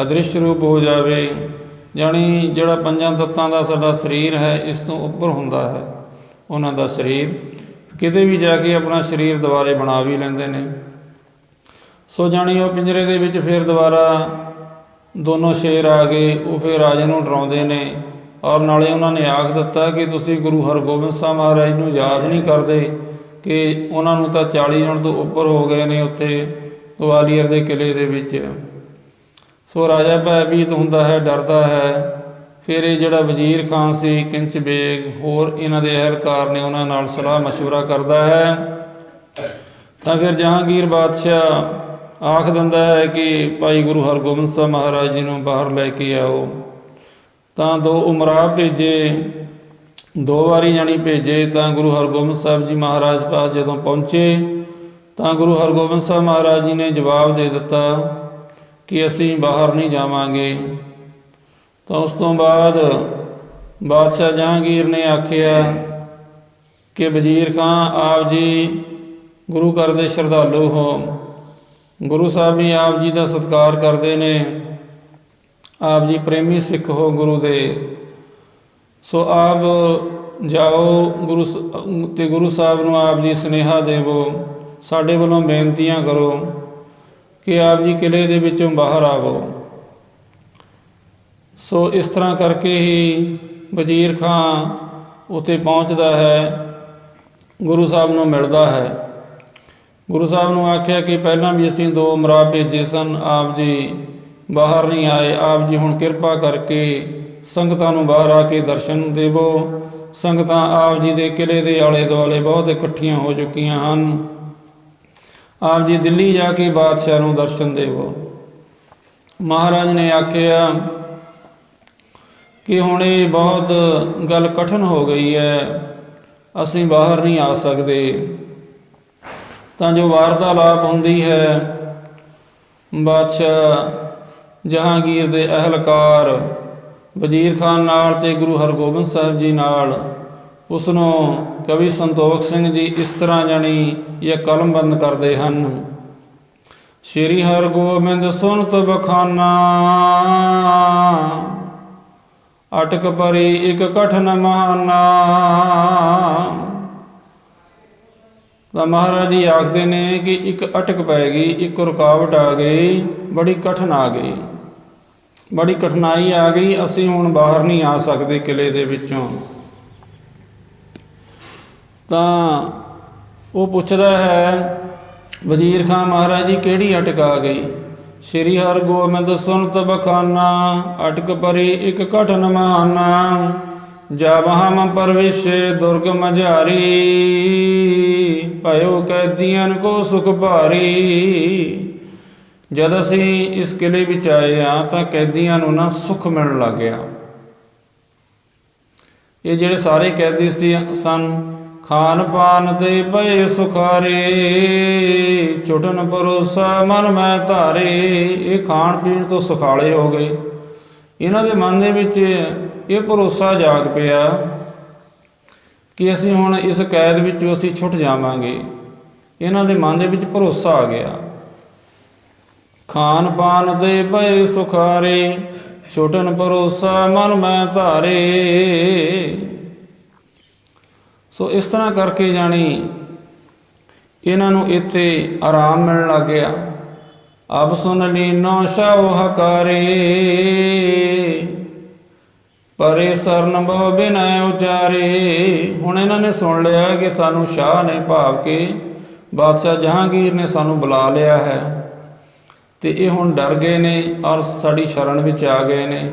ਅਦ੍ਰਿਸ਼ਟ ਰੂਪ ਹੋ ਜਾਵੇ, ਜਾਣੀ ਜਿਹੜਾ ਪੰਜਾਂ ਤੱਤਾਂ ਦਾ ਸਾਡਾ ਸਰੀਰ ਹੈ ਇਸ ਤੋਂ ਉੱਪਰ ਹੁੰਦਾ ਹੈ ਉਹਨਾਂ ਦਾ ਸਰੀਰ। ਕਿਤੇ ਵੀ ਜਾ ਕੇ ਆਪਣਾ ਸਰੀਰ ਦੁਬਾਰੇ ਬਣਾ ਵੀ ਲੈਂਦੇ ਨੇ। ਸੋ ਜਾਣੀ ਉਹ ਪਿੰਜਰੇ ਦੇ ਵਿੱਚ ਫਿਰ ਦੁਬਾਰਾ ਦੋਨੋਂ ਸ਼ੇਰ ਆ ਗਏ। ਉਹ ਫਿਰ ਰਾਜੇ ਨੂੰ ਡਰਾਉਂਦੇ ਨੇ, ਔਰ ਨਾਲੇ ਉਹਨਾਂ ਨੇ ਆਖ ਦਿੱਤਾ ਕਿ ਤੁਸੀਂ ਗੁਰੂ ਹਰਗੋਬਿੰਦ ਸਾਹਿਬ ਮਹਾਰਾਜ ਨੂੰ ਯਾਦ ਨਹੀਂ ਕਰਦੇ ਕਿ ਉਹਨਾਂ ਨੂੰ ਤਾਂ 40 ਜਣ ਤੋਂ ਉੱਪਰ ਹੋ ਗਏ ਨੇ ਉੱਥੇ ਗਵਾਲੀਅਰ ਦੇ ਕਿਲ੍ਹੇ ਦੇ ਵਿੱਚ। ਸੋ ਰਾਜਾ ਭੈਭੀਤ ਹੁੰਦਾ ਹੈ, ਡਰਦਾ ਹੈ। ਫਿਰ ਇਹ ਜਿਹੜਾ ਵਜ਼ੀਰ ਖਾਨ ਸੀ, ਕਿੰਚ ਬੇਗ, ਹੋਰ ਇਹਨਾਂ ਦੇ ਅਹਿਲਕਾਰ ਨੇ, ਉਹਨਾਂ ਨਾਲ ਸਲਾਹ ਮਸ਼ਵਰਾ ਕਰਦਾ ਹੈ। ਤਾਂ ਫਿਰ ਜਹਾਂਗੀਰ ਬਾਦਸ਼ਾਹ ਆਖ ਦਿੰਦਾ ਹੈ ਕਿ ਭਾਈ ਗੁਰੂ ਹਰਗੋਬਿੰਦ ਸਾਹਿਬ ਮਹਾਰਾਜ ਜੀ ਨੂੰ ਬਾਹਰ ਲੈ ਕੇ ਆਓ। ਤਾਂ 2 ਉਮਰਾ ਭੇਜੇ, 2 ਵਾਰੀ ਜਾਣੀ ਭੇਜੇ। ਤਾਂ ਗੁਰੂ ਹਰਗੋਬਿੰਦ ਸਾਹਿਬ ਜੀ ਮਹਾਰਾਜ ਪਾਸ ਜਦੋਂ ਪਹੁੰਚੇ ਤਾਂ ਗੁਰੂ ਹਰਗੋਬਿੰਦ ਸਾਹਿਬ ਮਹਾਰਾਜ ਜੀ ਨੇ ਜਵਾਬ ਦੇ ਦਿੱਤਾ ਕਿ ਅਸੀਂ ਬਾਹਰ ਨਹੀਂ ਜਾਵਾਂਗੇ। ਤਾਂ ਉਸ ਤੋਂ ਬਾਅਦ ਬਾਦਸ਼ਾਹ ਜਹਾਂਗੀਰ ਨੇ ਆਖਿਆ ਕਿ ਵਜ਼ੀਰ ਖਾਂ ਆਪ ਜੀ ਗੁਰੂ ਘਰ ਦੇ ਸ਼ਰਧਾਲੂ ਹੋ, ਗੁਰੂ ਸਾਹਿਬ ਵੀ ਆਪ ਜੀ ਦਾ ਸਤਿਕਾਰ ਕਰਦੇ ਨੇ, ਆਪ ਜੀ ਪ੍ਰੇਮੀ ਸਿੱਖ ਹੋ ਗੁਰੂ ਦੇ। ਸੋ ਆਪ ਜਾਓ ਗੁਰੂ ਸਾਹਿਬ ਨੂੰ ਆਪ ਜੀ ਸੁਨੇਹਾ ਦੇਵੋ, ਸਾਡੇ ਵੱਲੋਂ ਬੇਨਤੀਆਂ ਕਰੋ ਕਿ ਆਪ ਜੀ ਕਿਲ੍ਹੇ ਦੇ ਵਿੱਚੋਂ ਬਾਹਰ ਆਵੋ। ਸੋ ਇਸ ਤਰ੍ਹਾਂ ਕਰਕੇ ਹੀ ਵਜ਼ੀਰ ਖਾਂ ਉੱਥੇ ਪਹੁੰਚਦਾ ਹੈ, ਗੁਰੂ ਸਾਹਿਬ ਨੂੰ ਮਿਲਦਾ ਹੈ। ਗੁਰੂ ਸਾਹਿਬ ਨੂੰ ਆਖਿਆ ਕਿ ਪਹਿਲਾਂ ਵੀ ਅਸੀਂ 2 ਉਮਰਾ ਭੇਜੇ ਸਨ, ਆਪ ਜੀ ਬਾਹਰ ਨਹੀਂ ਆਏ। ਆਪ ਜੀ ਹੁਣ ਕਿਰਪਾ ਕਰਕੇ ਸੰਗਤਾਂ ਨੂੰ ਬਾਹਰ ਆ ਕੇ ਦਰਸ਼ਨ ਦੇਵੋ। ਸੰਗਤਾਂ ਆਪ ਜੀ ਦੇ ਕਿਲ੍ਹੇ ਦੇ ਆਲੇ ਦੁਆਲੇ ਬਹੁਤ ਇਕੱਠੀਆਂ ਹੋ ਚੁੱਕੀਆਂ ਹਨ। ਆਪ ਜੀ ਦਿੱਲੀ ਜਾ ਕੇ ਬਾਦਸ਼ਾਹ ਨੂੰ ਦਰਸ਼ਨ ਦੇਵੋ। ਮਹਾਰਾਜ ਨੇ ਆਖਿਆ ਕਿ ਹੁਣ ਇਹ ਬਹੁਤ ਗੱਲ ਕਠਿਨ ਹੋ ਗਈ ਹੈ, ਅਸੀਂ ਬਾਹਰ ਨਹੀਂ ਆ ਸਕਦੇ। ਤਾਂ ਜੋ ਵਾਰਤਾਲਾਪ ਹੁੰਦੀ ਹੈ, ਬਾਦਸ਼ਾਹ ਜਹਾਂਗੀਰ ਦੇ ਅਹਿਲਕਾਰ ਵਜ਼ੀਰ ਖਾਨ ਨਾਲ ਅਤੇ ਗੁਰੂ ਹਰਗੋਬਿੰਦ ਸਾਹਿਬ ਜੀ ਨਾਲ, ਉਸ ਨੂੰ ਕਵੀ ਸੰਤੋਖ ਸਿੰਘ ਜੀ ਇਸ ਤਰ੍ਹਾਂ ਜਾਣੀ ਇਹ ਕਲਮਬੰਦ ਕਰਦੇ ਹਨ। ਸ਼੍ਰੀ ਹਰਗੋਬਿੰਦ ਸੁਨਤ ਬਖਾਨਾ, ਅਟਕ ਪਰੀ ਇੱਕ ਕਠਨ ਮਹਾਨਾ। ਤਾਂ ਮਹਾਰਾਜ ਜੀ ਆਖਦੇ ਨੇ ਕਿ ਇੱਕ ਅਟਕ ਪੈ ਗਈ, ਇੱਕ ਰੁਕਾਵਟ ਆ ਗਈ, ਬੜੀ ਕਠਿਨ ਆ ਗਈ, ਬੜੀ ਕਠਿਨਾਈ ਆ ਗਈ, ਅਸੀਂ ਹੁਣ ਬਾਹਰ ਨਹੀਂ ਆ ਸਕਦੇ ਕਿਲ੍ਹੇ ਦੇ ਵਿੱਚੋਂ। ਤਾਂ ਉਹ ਪੁੱਛਦਾ ਹੈ ਵਜ਼ੀਰ ਖਾਂ ਮਹਾਰਾਜ ਜੀ ਕਿਹੜੀ ਅਟਕ ਆ ਗਈ? ਸ਼੍ਰੀ ਹਰਗੋਬਿੰਦ ਸੁਨਤ ਬਖਾਨਾ, ਅਟਕ ਪਰੀ ਇੱਕ ਕਠਨ ਮਹਾਨਾ। ਜਬ ਹਮ ਪ੍ਰਵੇਸ਼ੇ ਦੁਰਗ ਮਝਾਰੀ, ਭਇਓ ਕੈਦੀਆਂ ਕੋ ਸੁਖ ਭਾਰੀ। ਜਦ ਅਸੀਂ ਇਸ ਕਿਲ੍ਹੇ ਵਿੱਚ ਆਏ ਹਾਂ ਤਾਂ ਕੈਦੀਆਂ ਨੂੰ ਨਾ ਸੁੱਖ ਮਿਲਣ ਲੱਗ ਗਿਆ। ਇਹ ਜਿਹੜੇ ਸਾਰੇ ਕੈਦੀ ਸਨ, ਖਾਨ ਪਾਨ ਤੇ ਪਏ ਸੁਖਾਰੇ, ਛੁਟਨ ਭਰੋਸਾ ਮਨ ਮੈਂ ਧਾਰੇ। ਇਹ ਖਾਣ ਪੀਣ ਤੋਂ ਸੁਖਾਲੇ ਹੋ ਗਏ। ਇਹਨਾਂ ਦੇ ਮਨ ਦੇ ਵਿੱਚ ਇਹ ਭਰੋਸਾ ਜਾਗ ਪਿਆ ਕਿ ਅਸੀਂ ਹੁਣ ਇਸ ਕੈਦ ਵਿੱਚੋਂ ਅਸੀਂ ਛੁੱਟ ਜਾਵਾਂਗੇ। ਇਹਨਾਂ ਦੇ ਮਨ ਦੇ ਵਿੱਚ ਭਰੋਸਾ ਆ ਗਿਆ। ਖਾਨ ਪਾਨ ਤੇ ਪਏ ਸੁਖਾਰੇ, ਛੁਟਨ ਭਰੋਸਾ ਮਨ ਮੈਂ ਧਾਰੇ। ਸੋ ਇਸ ਤਰ੍ਹਾਂ ਕਰਕੇ ਜਾਣੀ ਇਹਨਾਂ ਨੂੰ ਇੱਥੇ ਆਰਾਮ ਮਿਲਣ ਲੱਗ ਗਿਆ। ਅਬ ਸੁਨ ਲੀਨੋ ਸ਼ਾਹ ਹਕਾਰੇ, ਪਰੇ ਸਰਨ ਬਹੁ ਬਿਨੈ ਉਚਾਰੇ। ਹੁਣ ਇਹਨਾਂ ਨੇ ਸੁਣ ਲਿਆ ਕਿ ਸਾਨੂੰ ਸ਼ਾਹ ਨੇ, ਭਾਵ ਕਿ ਬਾਦਸ਼ਾਹ ਜਹਾਂਗੀਰ ਨੇ ਸਾਨੂੰ ਬੁਲਾ ਲਿਆ ਹੈ, ਅਤੇ ਇਹ ਹੁਣ ਡਰ ਗਏ ਨੇ ਔਰ ਸਾਡੀ ਸ਼ਰਨ ਵਿੱਚ ਆ ਗਏ ਨੇ।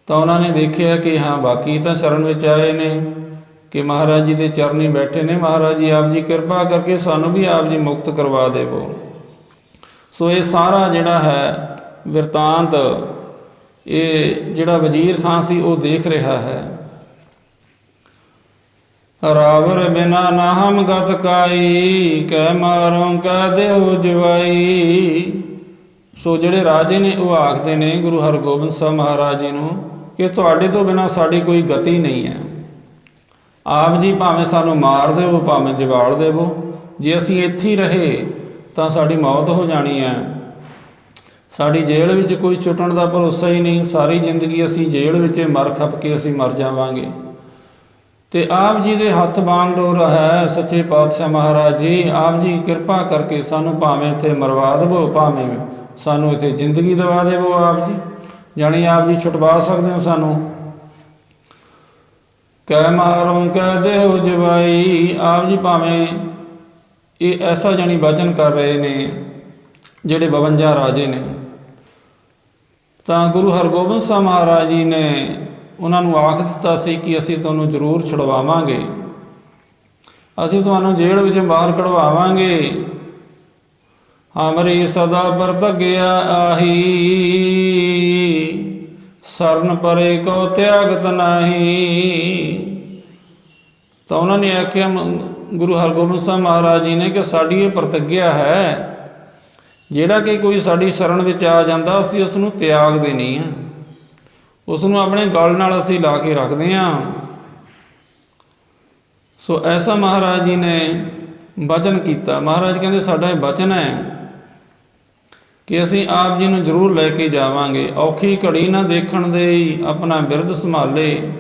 ਤਾਂ ਉਹਨਾਂ ਨੇ ਦੇਖਿਆ ਕਿ ਹਾਂ ਬਾਕੀ ਤਾਂ ਸ਼ਰਨ ਵਿੱਚ ਆਏ ਨੇ, ਕਿ ਮਹਾਰਾਜ ਜੀ ਦੇ ਚਰਨੀ ਬੈਠੇ ਨੇ, ਮਹਾਰਾਜ ਜੀ ਆਪ ਜੀ ਕਿਰਪਾ ਕਰਕੇ ਸਾਨੂੰ ਵੀ ਆਪ ਜੀ ਮੁਕਤ ਕਰਵਾ ਦੇਵੋ। ਸੋ ਇਹ ਸਾਰਾ ਜਿਹੜਾ ਹੈ ਬਿਰਤਾਂਤ ਇਹ ਜਿਹੜਾ ਵਜ਼ੀਰ ਖਾਂ ਸੀ ਉਹ ਦੇਖ ਰਿਹਾ ਹੈ। ਰਾਵਰ ਬਿਨਾ ਨਾ ਹਮ ਗਤ ਕਾਈ, ਕਹਿ ਮਾਰੋਂ ਕਹਿ ਦਿਓ ਜਵਾਈ। ਸੋ ਜਿਹੜੇ ਰਾਜੇ ਨੇ ਉਹ ਆਖਦੇ ਨੇ ਗੁਰੂ ਹਰਗੋਬਿੰਦ ਸਾਹਿਬ ਮਹਾਰਾਜ ਜੀ ਨੂੰ ਕਿ ਤੁਹਾਡੇ ਤੋਂ ਬਿਨਾਂ ਸਾਡੀ ਕੋਈ ਗਤੀ ਨਹੀਂ ਹੈ। ਆਪ ਜੀ ਭਾਵੇਂ ਸਾਨੂੰ ਮਾਰ ਦੇਵੋ, ਭਾਵੇਂ ਜਵਾਲ ਦੇਵੋ, ਜੇ ਅਸੀਂ ਇੱਥੇ ਹੀ ਰਹੇ ਤਾਂ ਸਾਡੀ ਮੌਤ ਹੋ ਜਾਣੀ ਹੈ। ਸਾਡੀ ਜੇਲ੍ਹ ਵਿੱਚ ਕੋਈ ਛੁੱਟਣ ਦਾ ਭਰੋਸਾ ਹੀ ਨਹੀਂ, ਸਾਰੀ ਜ਼ਿੰਦਗੀ ਅਸੀਂ ਜੇਲ੍ਹ ਵਿੱਚ ਮਰ ਖੱਪ ਕੇ ਅਸੀਂ ਮਰ ਜਾਵਾਂਗੇ। ਤੇ ਆਪ ਜੀ ਦੇ ਹੱਥ ਬਾਣ ਡੋਰਾ ਹੈ ਸੱਚੇ ਪਾਤਸ਼ਾਹ ਮਹਾਰਾਜ ਜੀ, ਆਪ ਜੀ ਕਿਰਪਾ ਕਰਕੇ ਸਾਨੂੰ ਭਾਵੇਂ ਇੱਥੇ ਮਰਵਾ ਦੇਵੋ, ਭਾਵੇਂ ਸਾਨੂੰ ਇੱਥੇ ਜ਼ਿੰਦਗੀ ਦਿਵਾ ਦੇਵੋ ਆਪ ਜੀ, ਜਾਣੀ ਆਪ ਜੀ ਛੁਟਵਾ ਸਕਦੇ ਹੋ ਸਾਨੂੰ। ਕਹਿ ਮਾਰੋਂ ਕਹਿ ਦੇਹੁ ਜਵਾਈ, ਆਪ ਜੀ ਭਾਵੇਂ ਇਹ ਐਸਾ ਜਾਣੀ ਵਚਨ ਕਰ ਰਹੇ ਨੇ ਜਿਹੜੇ 52 ਰਾਜੇ ਨੇ, ਤਾਂ ਗੁਰੂ ਹਰਗੋਬਿੰਦ ਸਾਹਿਬ ਮਹਾਰਾਜ ਜੀ ਨੇ ਉਹਨਾਂ ਨੂੰ ਆਖ ਦਿੱਤਾ ਸੀ ਕਿ ਅਸੀਂ ਤੁਹਾਨੂੰ ਜ਼ਰੂਰ ਛੁਡਵਾਵਾਂਗੇ, ਅਸੀਂ ਤੁਹਾਨੂੰ ਜੇਲ੍ਹ ਵਿੱਚ ਬਾਹਰ ਕਢਵਾਵਾਂਗੇ। ਹਮਰੀ ਸਦਾ ਵਰਤਗਿਆ ਆਹੀ, ਸਰਨ ਪਰੇ ਕੋ ਤਿਆਗਤ ਨਾਹੀ। ਤਾਂ ਉਹਨਾਂ ਨੇ ਆਖਿਆ ਗੁਰੂ ਹਰਗੋਬਿੰਦ ਸਾਹਿਬ ਮਹਾਰਾਜ ਜੀ ਨੇ ਕਿ ਸਾਡੀ ਇਹ ਪ੍ਰਤਿਗਿਆ ਹੈ, ਜਿਹੜਾ ਕਿ ਕੋਈ ਸਾਡੀ ਸ਼ਰਨ ਵਿੱਚ ਆ ਜਾਂਦਾ ਅਸੀਂ ਉਸ ਨੂੰ ਤਿਆਗਦੇ ਨਹੀਂ ਹਾਂ, ਉਸ ਨੂੰ ਆਪਣੇ ਗਲ ਨਾਲ ਅਸੀਂ ਲਾ ਕੇ ਰੱਖਦੇ ਹਾਂ। ਸੋ ਐਸਾ ਮਹਾਰਾਜ ਜੀ ਨੇ ਵਚਨ ਕੀਤਾ। ਮਹਾਰਾਜ ਕਹਿੰਦੇ ਸਾਡਾ ਇਹ ਵਚਨ ਹੈ ਕਿ ਅਸੀਂ ਆਪ ਜੀ ਨੂੰ ਜ਼ਰੂਰ ਲੈ ਕੇ ਜਾਵਾਂਗੇ। ਔਖੀ ਘੜੀ ਨਾ ਦੇਖਣ ਦੇ ਆਪਣਾ ਬਿਰਦ ਸੰਭਾਲੇ,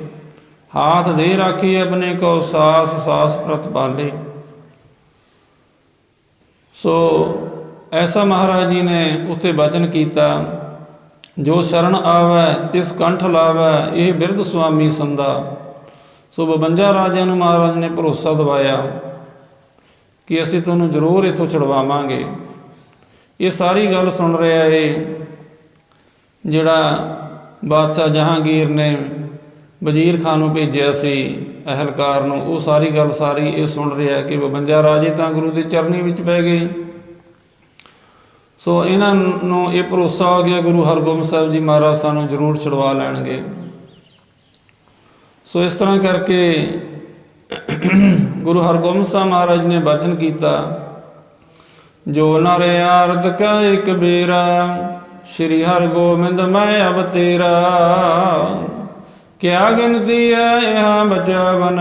ਹਾਥ ਦੇ ਰਾਖੀ ਆਪਣੇ ਕੋ ਸਾਸ ਸਾਸ ਪ੍ਰਤਪਾਲੇ। ਸੋ ਐਸਾ ਮਹਾਰਾਜ ਜੀ ਨੇ ਉੱਥੇ ਵਚਨ ਕੀਤਾ, ਜੋ ਸ਼ਰਨ ਆਵੈ ਤਿਸ ਕੰਠ ਲਾਵੈ, ਇਹ ਬਿਰਦ ਸੁਆਮੀ ਸੰਦਾ। ਸੋ 52 ਰਾਜਿਆਂ ਨੂੰ ਮਹਾਰਾਜ ਨੇ ਭਰੋਸਾ ਦਿਵਾਇਆ ਕਿ ਅਸੀਂ ਤੁਹਾਨੂੰ ਜ਼ਰੂਰ ਇੱਥੋਂ ਛੁਡਵਾਵਾਂਗੇ। ਇਹ ਸਾਰੀ ਗੱਲ ਸੁਣ ਰਿਹਾ ਏ ਜਿਹੜਾ ਬਾਦਸ਼ਾਹ ਜਹਾਂਗੀਰ ਨੇ ਵਜ਼ੀਰ ਖਾਨ ਨੂੰ ਭੇਜਿਆ ਸੀ ਅਹਿਲਕਾਰ ਨੂੰ, ਉਹ ਸਾਰੀ ਗੱਲ ਇਹ ਸੁਣ ਰਿਹਾ ਕਿ 52 ਰਾਜੇ ਤਾਂ ਗੁਰੂ ਦੇ ਚਰਨੀ ਵਿੱਚ ਪੈ ਗਏ। ਸੋ ਇਹਨਾਂ ਨੂੰ ਇਹ ਭਰੋਸਾ ਹੋ ਗਿਆ ਗੁਰੂ ਹਰਗੋਬਿੰਦ ਸਾਹਿਬ ਜੀ ਮਹਾਰਾਜ ਸਾਨੂੰ ਜ਼ਰੂਰ ਛੁਡਵਾ ਲੈਣਗੇ। ਸੋ ਇਸ ਤਰ੍ਹਾਂ ਕਰਕੇ ਗੁਰੂ ਹਰਗੋਬਿੰਦ ਸਾਹਿਬ ਮਹਾਰਾਜ ਨੇ ਬਚਨ ਕੀਤਾ, ਜੋ ਨਰ ਆਰਤ ਕੈ ਇੱਕ ਬੇਰਾ, ਸ਼੍ਰੀ ਹਰਗੋਬਿੰਦ ਮੈਂ ਅਬ ਤੇਰਾ। ਕਿਆ ਗਿਣਤੀ ਹੈ ਇਹਾਂ ਬਚਾਵਨ,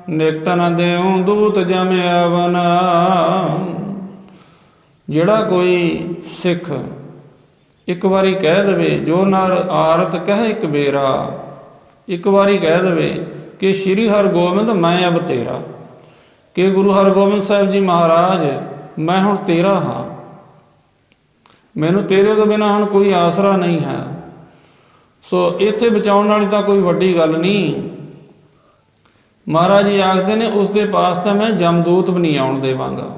ਨਿਕਟ ਨ ਦੇਉ ਦੂਤ ਜਮ ਆਵਨ। ਜਿਹੜਾ ਕੋਈ ਸਿੱਖ ਇੱਕ ਵਾਰੀ ਕਹਿ ਦੇਵੇ, ਜੋ ਨਰ ਆਰਤ ਕਹਿ ਇੱਕ ਬੇਰਾ, ਇੱਕ ਵਾਰੀ ਕਹਿ ਦੇਵੇ ਕਿ ਸ਼੍ਰੀ ਹਰਗੋਬਿੰਦ ਮੈਂ ਅਬ ਤੇਰਾ, ਕਿ ਗੁਰੂ ਹਰਗੋਬਿੰਦ ਸਾਹਿਬ ਜੀ ਮਹਾਰਾਜ ਮੈਂ ਹੁਣ ਤੇਰਾ ਹਾਂ, ਮੈਨੂੰ ਤੇਰੇ ਤੋਂ ਬਿਨਾਂ ਹੁਣ ਕੋਈ ਆਸਰਾ ਨਹੀਂ ਹੈ। ਸੋ ਇੱਥੇ ਬਚਾਉਣ ਵਾਲੀ ਤਾਂ ਕੋਈ ਵੱਡੀ ਗੱਲ ਨਹੀਂ। ਮਹਾਰਾਜ ਜੀ ਆਖਦੇ ਨੇ ਉਸ ਦੇ ਪਾਸ ਤਾਂ ਮੈਂ ਜਮਦੂਤ ਵੀ ਨਹੀਂ ਆਉਣ ਦੇਵਾਂਗਾ,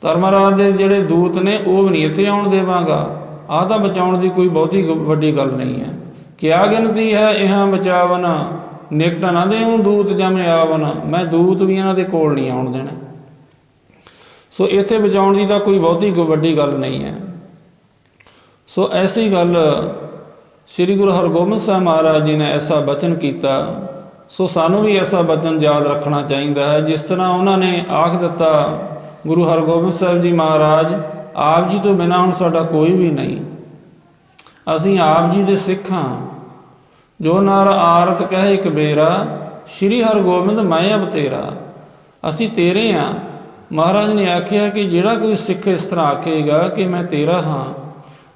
ਧਰਮਰਾਜ ਦੇ ਜਿਹੜੇ ਦੂਤ ਨੇ ਉਹ ਵੀ ਨਹੀਂ ਇੱਥੇ ਆਉਣ ਦੇਵਾਂਗਾ। ਆਹ ਤਾਂ ਬਚਾਉਣ ਦੀ ਕੋਈ ਬਹੁਤੀ ਵੱਡੀ ਗੱਲ ਨਹੀਂ ਹੈ। ਕਿਆ ਗਿਣਤੀ ਹੈ ਇਹਾਂ ਬਚਾਵਨ, ਨਿਕਟ ਨਾ ਦੇਉ ਦੂਤ ਜਮ ਆਵਨ। ਮੈਂ ਦੂਤ ਵੀ ਇਹਨਾਂ ਦੇ ਕੋਲ ਨਹੀਂ ਆਉਣ ਦੇਣਾ। ਸੋ ਇੱਥੇ ਬਚਾਉਣ ਦੀ ਤਾਂ ਕੋਈ ਬਹੁਤੀ ਵੱਡੀ ਗੱਲ ਨਹੀਂ ਹੈ। ਸੋ ਐਸੀ ਗੱਲ ਸ੍ਰੀ ਗੁਰੂ ਹਰਗੋਬਿੰਦ ਸਾਹਿਬ ਮਹਾਰਾਜ ਜੀ ਨੇ ਐਸਾ ਬਚਨ ਕੀਤਾ। ਸੋ ਸਾਨੂੰ ਵੀ ਐਸਾ ਬਚਨ ਯਾਦ ਰੱਖਣਾ ਚਾਹੀਦਾ ਹੈ। ਜਿਸ ਤਰ੍ਹਾਂ ਉਹਨਾਂ ਨੇ ਆਖ ਦਿੱਤਾ ਗੁਰੂ ਹਰਗੋਬਿੰਦ ਸਾਹਿਬ ਜੀ ਮਹਾਰਾਜ, ਆਪ ਜੀ ਤੋਂ ਬਿਨਾਂ ਹੁਣ ਸਾਡਾ ਕੋਈ ਵੀ ਨਹੀਂ, ਅਸੀਂ ਆਪ ਜੀ ਦੇ ਸਿੱਖ ਹਾਂ। ਜੋ ਨਰ ਆਰਤ ਕਹਿ ਇੱਕ ਬੇਰਾ, ਸ਼੍ਰੀ ਹਰਗੋਬਿੰਦ ਮੈਂ ਅਬ ਤੇਰਾ, ਅਸੀਂ ਤੇਰੇ ਹਾਂ। ਮਹਾਰਾਜ ਨੇ ਆਖਿਆ ਕਿ ਜਿਹੜਾ ਕੋਈ ਸਿੱਖ ਇਸ ਤਰ੍ਹਾਂ ਆਖੇਗਾ ਕਿ ਮੈਂ ਤੇਰਾ ਹਾਂ,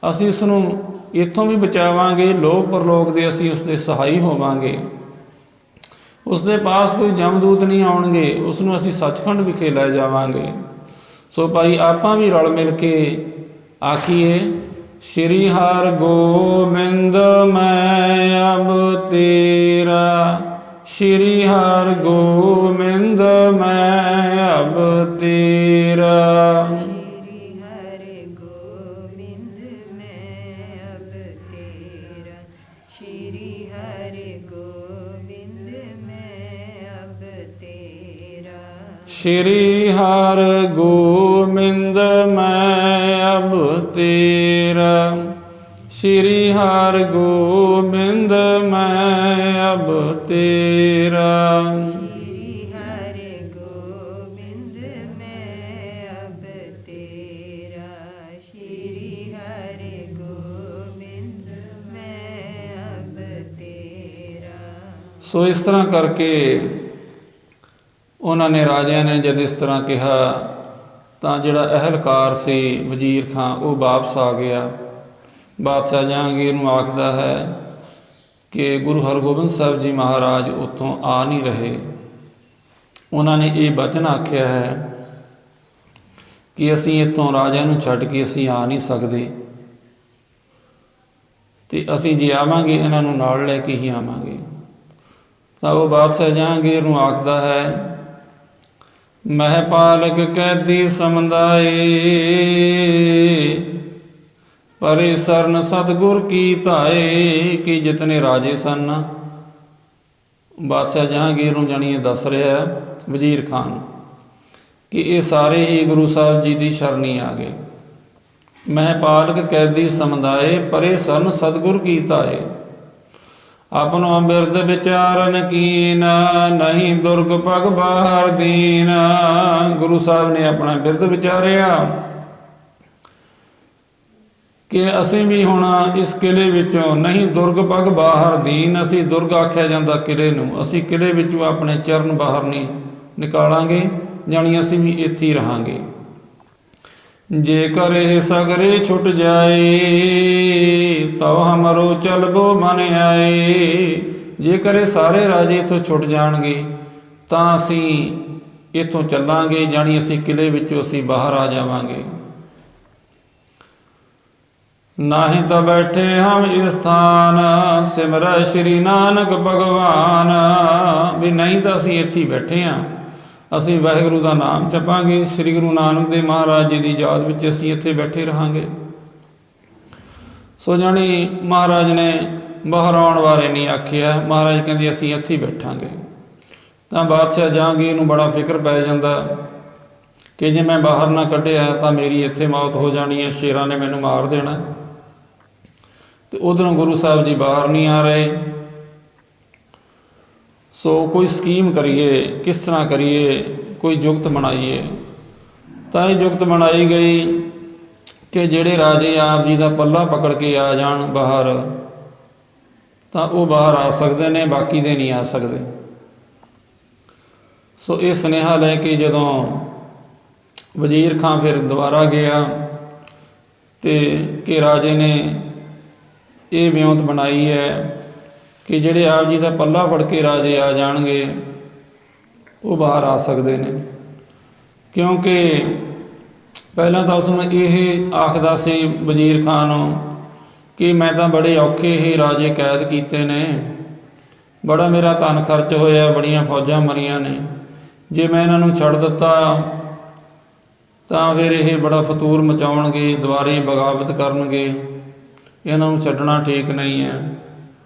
ਅਸੀਂ ਉਸ ਨੂੰ ਇੱਥੋਂ ਵੀ ਬਚਾਵਾਂਗੇ, ਲੋਕ ਪਰਲੋਕ ਦੇ ਅਸੀਂ ਉਸ ਦੇ ਸਹਾਈ ਹੋਵਾਂਗੇ। ਉਸ ਦੇ ਪਾਸ ਕੋਈ ਜਮਦੂਤ ਨਹੀਂ ਆਉਣਗੇ, ਉਸ ਨੂੰ ਅਸੀਂ ਸੱਚਖੰਡ ਵਿਖੇ ਲੈ ਜਾਵਾਂਗੇ। ਸੋ ਭਾਈ ਆਪਾਂ ਵੀ ਰਲ ਮਿਲ ਕੇ ਆਖੀਏ, ਸ਼੍ਰੀ ਹਰਗੋਬਿੰਦ ਮੈਂ ਅਬ ਤੇਰਾ, ਸ਼੍ਰੀ ਹਰਗੋਬਿੰਦ ਮੈਂ ਅਬ ਤੇਰਾ। ਸ਼੍ਰੀ ਹਰਗੋਬਿੰਦ ਮੈਂ ਅਬ ਤੇਰਾ, ਸ਼੍ਰੀ ਹਰਗੋਬਿੰਦ ਮੈਂ ਅਬ ਤੇਰਾ। ਸ਼੍ਰੀ ਹਰਗੋਬਿੰਦ ਮੈਂ ਅਬ ਤੇਰਾ, ਸ਼੍ਰੀ ਹਰਿ ਸੋ ਇਸ ਤਰ੍ਹਾਂ ਕਰਕੇ ਉਹਨਾਂ ਨੇ, ਰਾਜਿਆਂ ਨੇ ਜਦ ਇਸ ਤਰ੍ਹਾਂ ਕਿਹਾ ਤਾਂ ਜਿਹੜਾ ਅਹਿਲਕਾਰ ਸੀ ਵਜ਼ੀਰ ਖਾਂ ਉਹ ਵਾਪਸ ਆ ਗਿਆ। ਬਾਦਸ਼ਾਹ ਜਹਾਂਗੀਰ ਨੂੰ ਆਖਦਾ ਹੈ ਕਿ ਗੁਰੂ ਹਰਗੋਬਿੰਦ ਸਾਹਿਬ ਜੀ ਮਹਾਰਾਜ ਉੱਥੋਂ ਆ ਨਹੀਂ ਰਹੇ। ਉਹਨਾਂ ਨੇ ਇਹ ਬਚਨ ਆਖਿਆ ਹੈ ਕਿ ਅਸੀਂ ਇੱਥੋਂ ਰਾਜਿਆਂ ਨੂੰ ਛੱਡ ਕੇ ਅਸੀਂ ਆ ਨਹੀਂ ਸਕਦੇ, ਅਤੇ ਅਸੀਂ ਜੇ ਆਵਾਂਗੇ ਇਹਨਾਂ ਨੂੰ ਨਾਲ ਲੈ ਕੇ ਹੀ ਆਵਾਂਗੇ। ਤਾਂ ਉਹ ਬਾਦਸ਼ਾਹ ਜਹਾਂਗੀਰ ਨੂੰ ਆਖਦਾ ਹੈ, ਮਹਿ ਪਾਲਕ ਕੈਦੀ ਸਮੁਦਾਇ, ਪਰੇ ਸਰਨ ਸਤਿਗੁਰ ਕੀ ਧਾਏ। ਕਿ ਜਿਤਨੇ ਰਾਜੇ ਸਨ, ਬਾਦਸ਼ਾਹ ਜਹਾਂਗੀਰ ਨੂੰ ਜਾਣੀ ਦੱਸ ਰਿਹਾ ਵਜ਼ੀਰ ਖਾਨ ਕਿ ਇਹ ਸਾਰੇ ਹੀ ਗੁਰੂ ਸਾਹਿਬ ਜੀ ਦੀ ਸ਼ਰਨੀ ਆ ਗਏ। ਮਹਿ ਪਾਲਕ ਕੈਦੀ ਸਮੁਦਾਇ, ਪਰੇ ਸਰਨ ਸਤਿਗੁਰ ਕੀ ਧਾਏ। ਆਪਨੋ ਬਿਰਦ ਵਿਚਾਰਨ ਕੀਨ, ਨਹੀਂ ਦੁਰਗ ਪਗ ਬਾਹਰ ਦੀਨ। ਗੁਰੂ ਸਾਹਿਬ ਨੇ ਆਪਣਾ ਬਿਰਦ ਵਿਚਾਰਿਆ ਕਿ ਅਸੀਂ ਵੀ ਹੁਣ ਇਸ ਕਿਲ੍ਹੇ ਵਿੱਚੋਂ, ਨਹੀਂ ਦੁਰਗ ਪਗ ਬਾਹਰ ਦੀਨ, ਅਸੀਂ ਦੁਰਗ ਆਖਿਆ ਜਾਂਦਾ ਕਿਲ੍ਹੇ ਨੂੰ, ਅਸੀਂ ਕਿਲ੍ਹੇ ਵਿੱਚੋਂ ਆਪਣੇ ਚਰਨ ਬਾਹਰ ਨਹੀਂ ਨਿਕਾਲਾਂਗੇ, ਜਾਣੀ ਅਸੀਂ ਵੀ ਇੱਥੇ ਹੀ ਰਹਾਂਗੇ। ਜੇਕਰ ਇਹ ਸਗਰੇ ਛੁੱਟ ਜਾਏ, ਤਉ ਹਮਰੋ ਚਲਬੋ ਮਨ ਆਏ। ਜੇਕਰ ਇਹ ਸਾਰੇ ਰਾਜੇ ਇੱਥੋਂ ਛੁੱਟ ਜਾਣਗੇ ਤਾਂ ਅਸੀਂ ਇੱਥੋਂ ਚੱਲਾਂਗੇ, ਜਾਣੀ ਅਸੀਂ ਕਿਲ੍ਹੇ ਵਿੱਚੋਂ ਅਸੀਂ ਬਾਹਰ ਆ ਜਾਵਾਂਗੇ। ਨਾਹੀਂ ਤਾਂ ਬੈਠੇ ਹਮ ਇਸ ਸਥਾਨ, ਸਿਮਰੈ ਸ਼੍ਰੀ ਨਾਨਕ ਭਗਵਾਨ। ਵੀ ਨਹੀਂ ਤਾਂ ਅਸੀਂ ਇੱਥੇ ਹੀ ਬੈਠੇ ਹਾਂ, ਅਸੀਂ ਵਾਹਿਗੁਰੂ ਦਾ ਨਾਮ ਜਪਾਂਗੇ, ਸ੍ਰੀ ਗੁਰੂ ਨਾਨਕ ਦੇਵ ਮਹਾਰਾਜ ਜੀ ਦੀ ਯਾਦ ਵਿੱਚ ਅਸੀਂ ਇੱਥੇ ਬੈਠੇ ਰਹਾਂਗੇ। ਸੋ ਜਾਣੀ ਮਹਾਰਾਜ ਨੇ ਬਾਹਰ ਆਉਣ ਬਾਰੇ ਨਹੀਂ ਆਖਿਆ, ਮਹਾਰਾਜ ਕਹਿੰਦੇ ਅਸੀਂ ਇੱਥੇ ਹੀ ਬੈਠਾਂਗੇ। ਤਾਂ ਬਾਦਸ਼ਾਹ ਜਹਾਂਗੀਰ ਨੂੰ ਬੜਾ ਫਿਕਰ ਪੈ ਜਾਂਦਾ ਕਿ ਜੇ ਮੈਂ ਬਾਹਰ ਨਾ ਕੱਢਿਆ ਤਾਂ ਮੇਰੀ ਇੱਥੇ ਮੌਤ ਹੋ ਜਾਣੀ ਹੈ, ਸ਼ੇਰਾਂ ਨੇ ਮੈਨੂੰ ਮਾਰ ਦੇਣਾ। ਅਤੇ ਉੱਧਰੋਂ ਗੁਰੂ ਸਾਹਿਬ ਜੀ ਬਾਹਰ ਨਹੀਂ ਆ ਰਹੇ। ਸੋ ਕੋਈ ਸਕੀਮ ਕਰੀਏ, ਕਿਸ ਤਰ੍ਹਾਂ ਕਰੀਏ, ਕੋਈ ਜੁਗਤ ਬਣਾਈਏ। ਤਾਂ ਇਹ ਜੁਗਤ ਬਣਾਈ ਗਈ ਕਿ ਜਿਹੜੇ ਰਾਜੇ ਆਪ ਜੀ ਦਾ ਪੱਲਾ ਪਕੜ ਕੇ ਆ ਜਾਣ ਬਾਹਰ, ਤਾਂ ਉਹ ਬਾਹਰ ਆ ਸਕਦੇ ਨੇ, ਬਾਕੀ ਦੇ ਨਹੀਂ ਆ ਸਕਦੇ। ਸੋ ਇਹ ਸੁਨੇਹਾ ਲੈ ਕੇ ਜਦੋਂ ਵਜ਼ੀਰ ਖਾਂ ਫਿਰ ਦੁਬਾਰਾ ਗਿਆ ਅਤੇ ਕਿ ਰਾਜੇ ਨੇ ਇਹ ਵਿਉਂਤ ਬਣਾਈ ਹੈ ਕਿ ਜਿਹੜੇ ਆਪ ਜੀ ਦਾ ਪੱਲਾ ਫੜ ਕੇ ਰਾਜੇ ਆ ਜਾਣਗੇ ਉਹ ਬਾਹਰ ਆ ਸਕਦੇ ਨੇ। ਕਿਉਂਕਿ ਪਹਿਲਾਂ ਤਾਂ ਉਸਨੂੰ ਇਹ ਆਖਦਾ ਸੀ ਵਜ਼ੀਰ ਖਾਨ ਨੂੰ ਕਿ ਮੈਂ ਤਾਂ ਬੜੇ ਔਖੇ ਹੀ ਰਾਜੇ ਕੈਦ ਕੀਤੇ ਨੇ, ਬੜਾ ਮੇਰਾ ਧਨ ਖਰਚ ਹੋਇਆ, ਬੜੀਆਂ ਫੌਜਾਂ ਮਰੀਆਂ ਨੇ, ਜੇ ਮੈਂ ਇਹਨਾਂ ਨੂੰ ਛੱਡ ਦਿੱਤਾ ਤਾਂ ਫਿਰ ਇਹ ਬੜਾ ਫਤੂਰ ਮਚਾਉਣਗੇ, ਦੁਬਾਰੇ ਬਗਾਵਤ ਕਰਨਗੇ, ਇਹਨਾਂ ਨੂੰ ਛੱਡਣਾ ਠੀਕ ਨਹੀਂ ਹੈ।